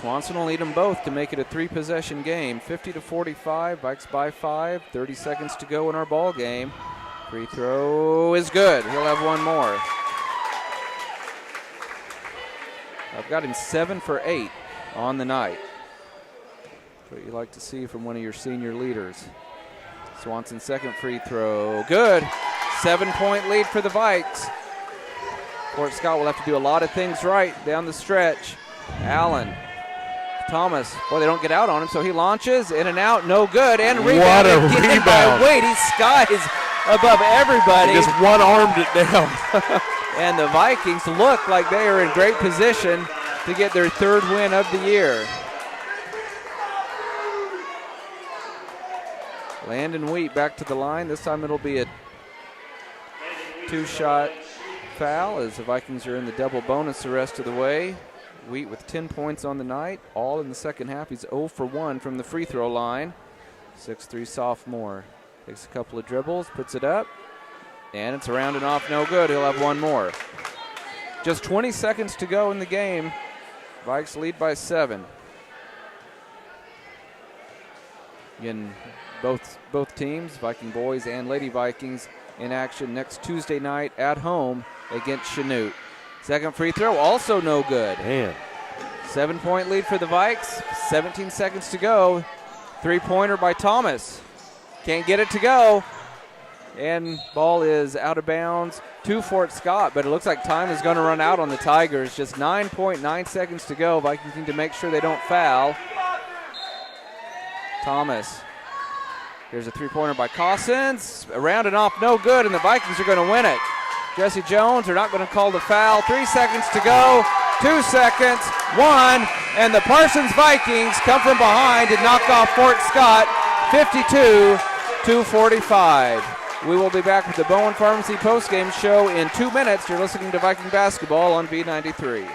Swanson will need them both to make it a 3-possession game. 50-45, Vikes by 5. 30 seconds to go in our ball game. Free throw is good. He'll have one more. I've got him 7 for 8 on the night. That's what you like to see from one of your senior leaders. Swanson's second free throw. Good. 7-point lead for the Vikes. Fort Scott will have to do a lot of things right down the stretch. Allen. Thomas. Boy, they don't get out on him, so he launches. In and out. No good. And rebound. What a again rebound. by Wade. He skies above everybody. He just one-armed it down. And the Vikings look like they are in great position to get their 3rd win of the year. Landon Wheat back to the line. This time it'll be a 2-shot foul as the Vikings are in the double bonus the rest of the way. Wheat with 10 points on the night, all in the second half. He's 0 for 1 from the free throw line. 6'3" sophomore. Takes a couple of dribbles, puts it up, and it's around and off, no good. He'll have one more. Just 20 seconds to go in the game. Vikes lead by 7. Again, both teams, Viking boys and Lady Vikings, in action next Tuesday night at home against Chanute. Second free throw, also no good. Man. 7-point lead for the Vikes. 17 seconds to go. 3-pointer by Thomas. Can't get it to go. And ball is out of bounds to Fort Scott, but it looks like time is going to run out on the Tigers. Just 9.9 seconds to go. Vikings need to make sure they don't foul. Thomas. Here's a 3-pointer by Cossins. Around and off, no good, and the Vikings are going to win it. Jesse Jones are not going to call the foul. 3 seconds to go. 2 seconds. 1. And the Parsons Vikings come from behind to knock off Fort Scott 52-45. We will be back with the Bowen Pharmacy postgame show in 2 minutes. You're listening to Viking basketball on B93.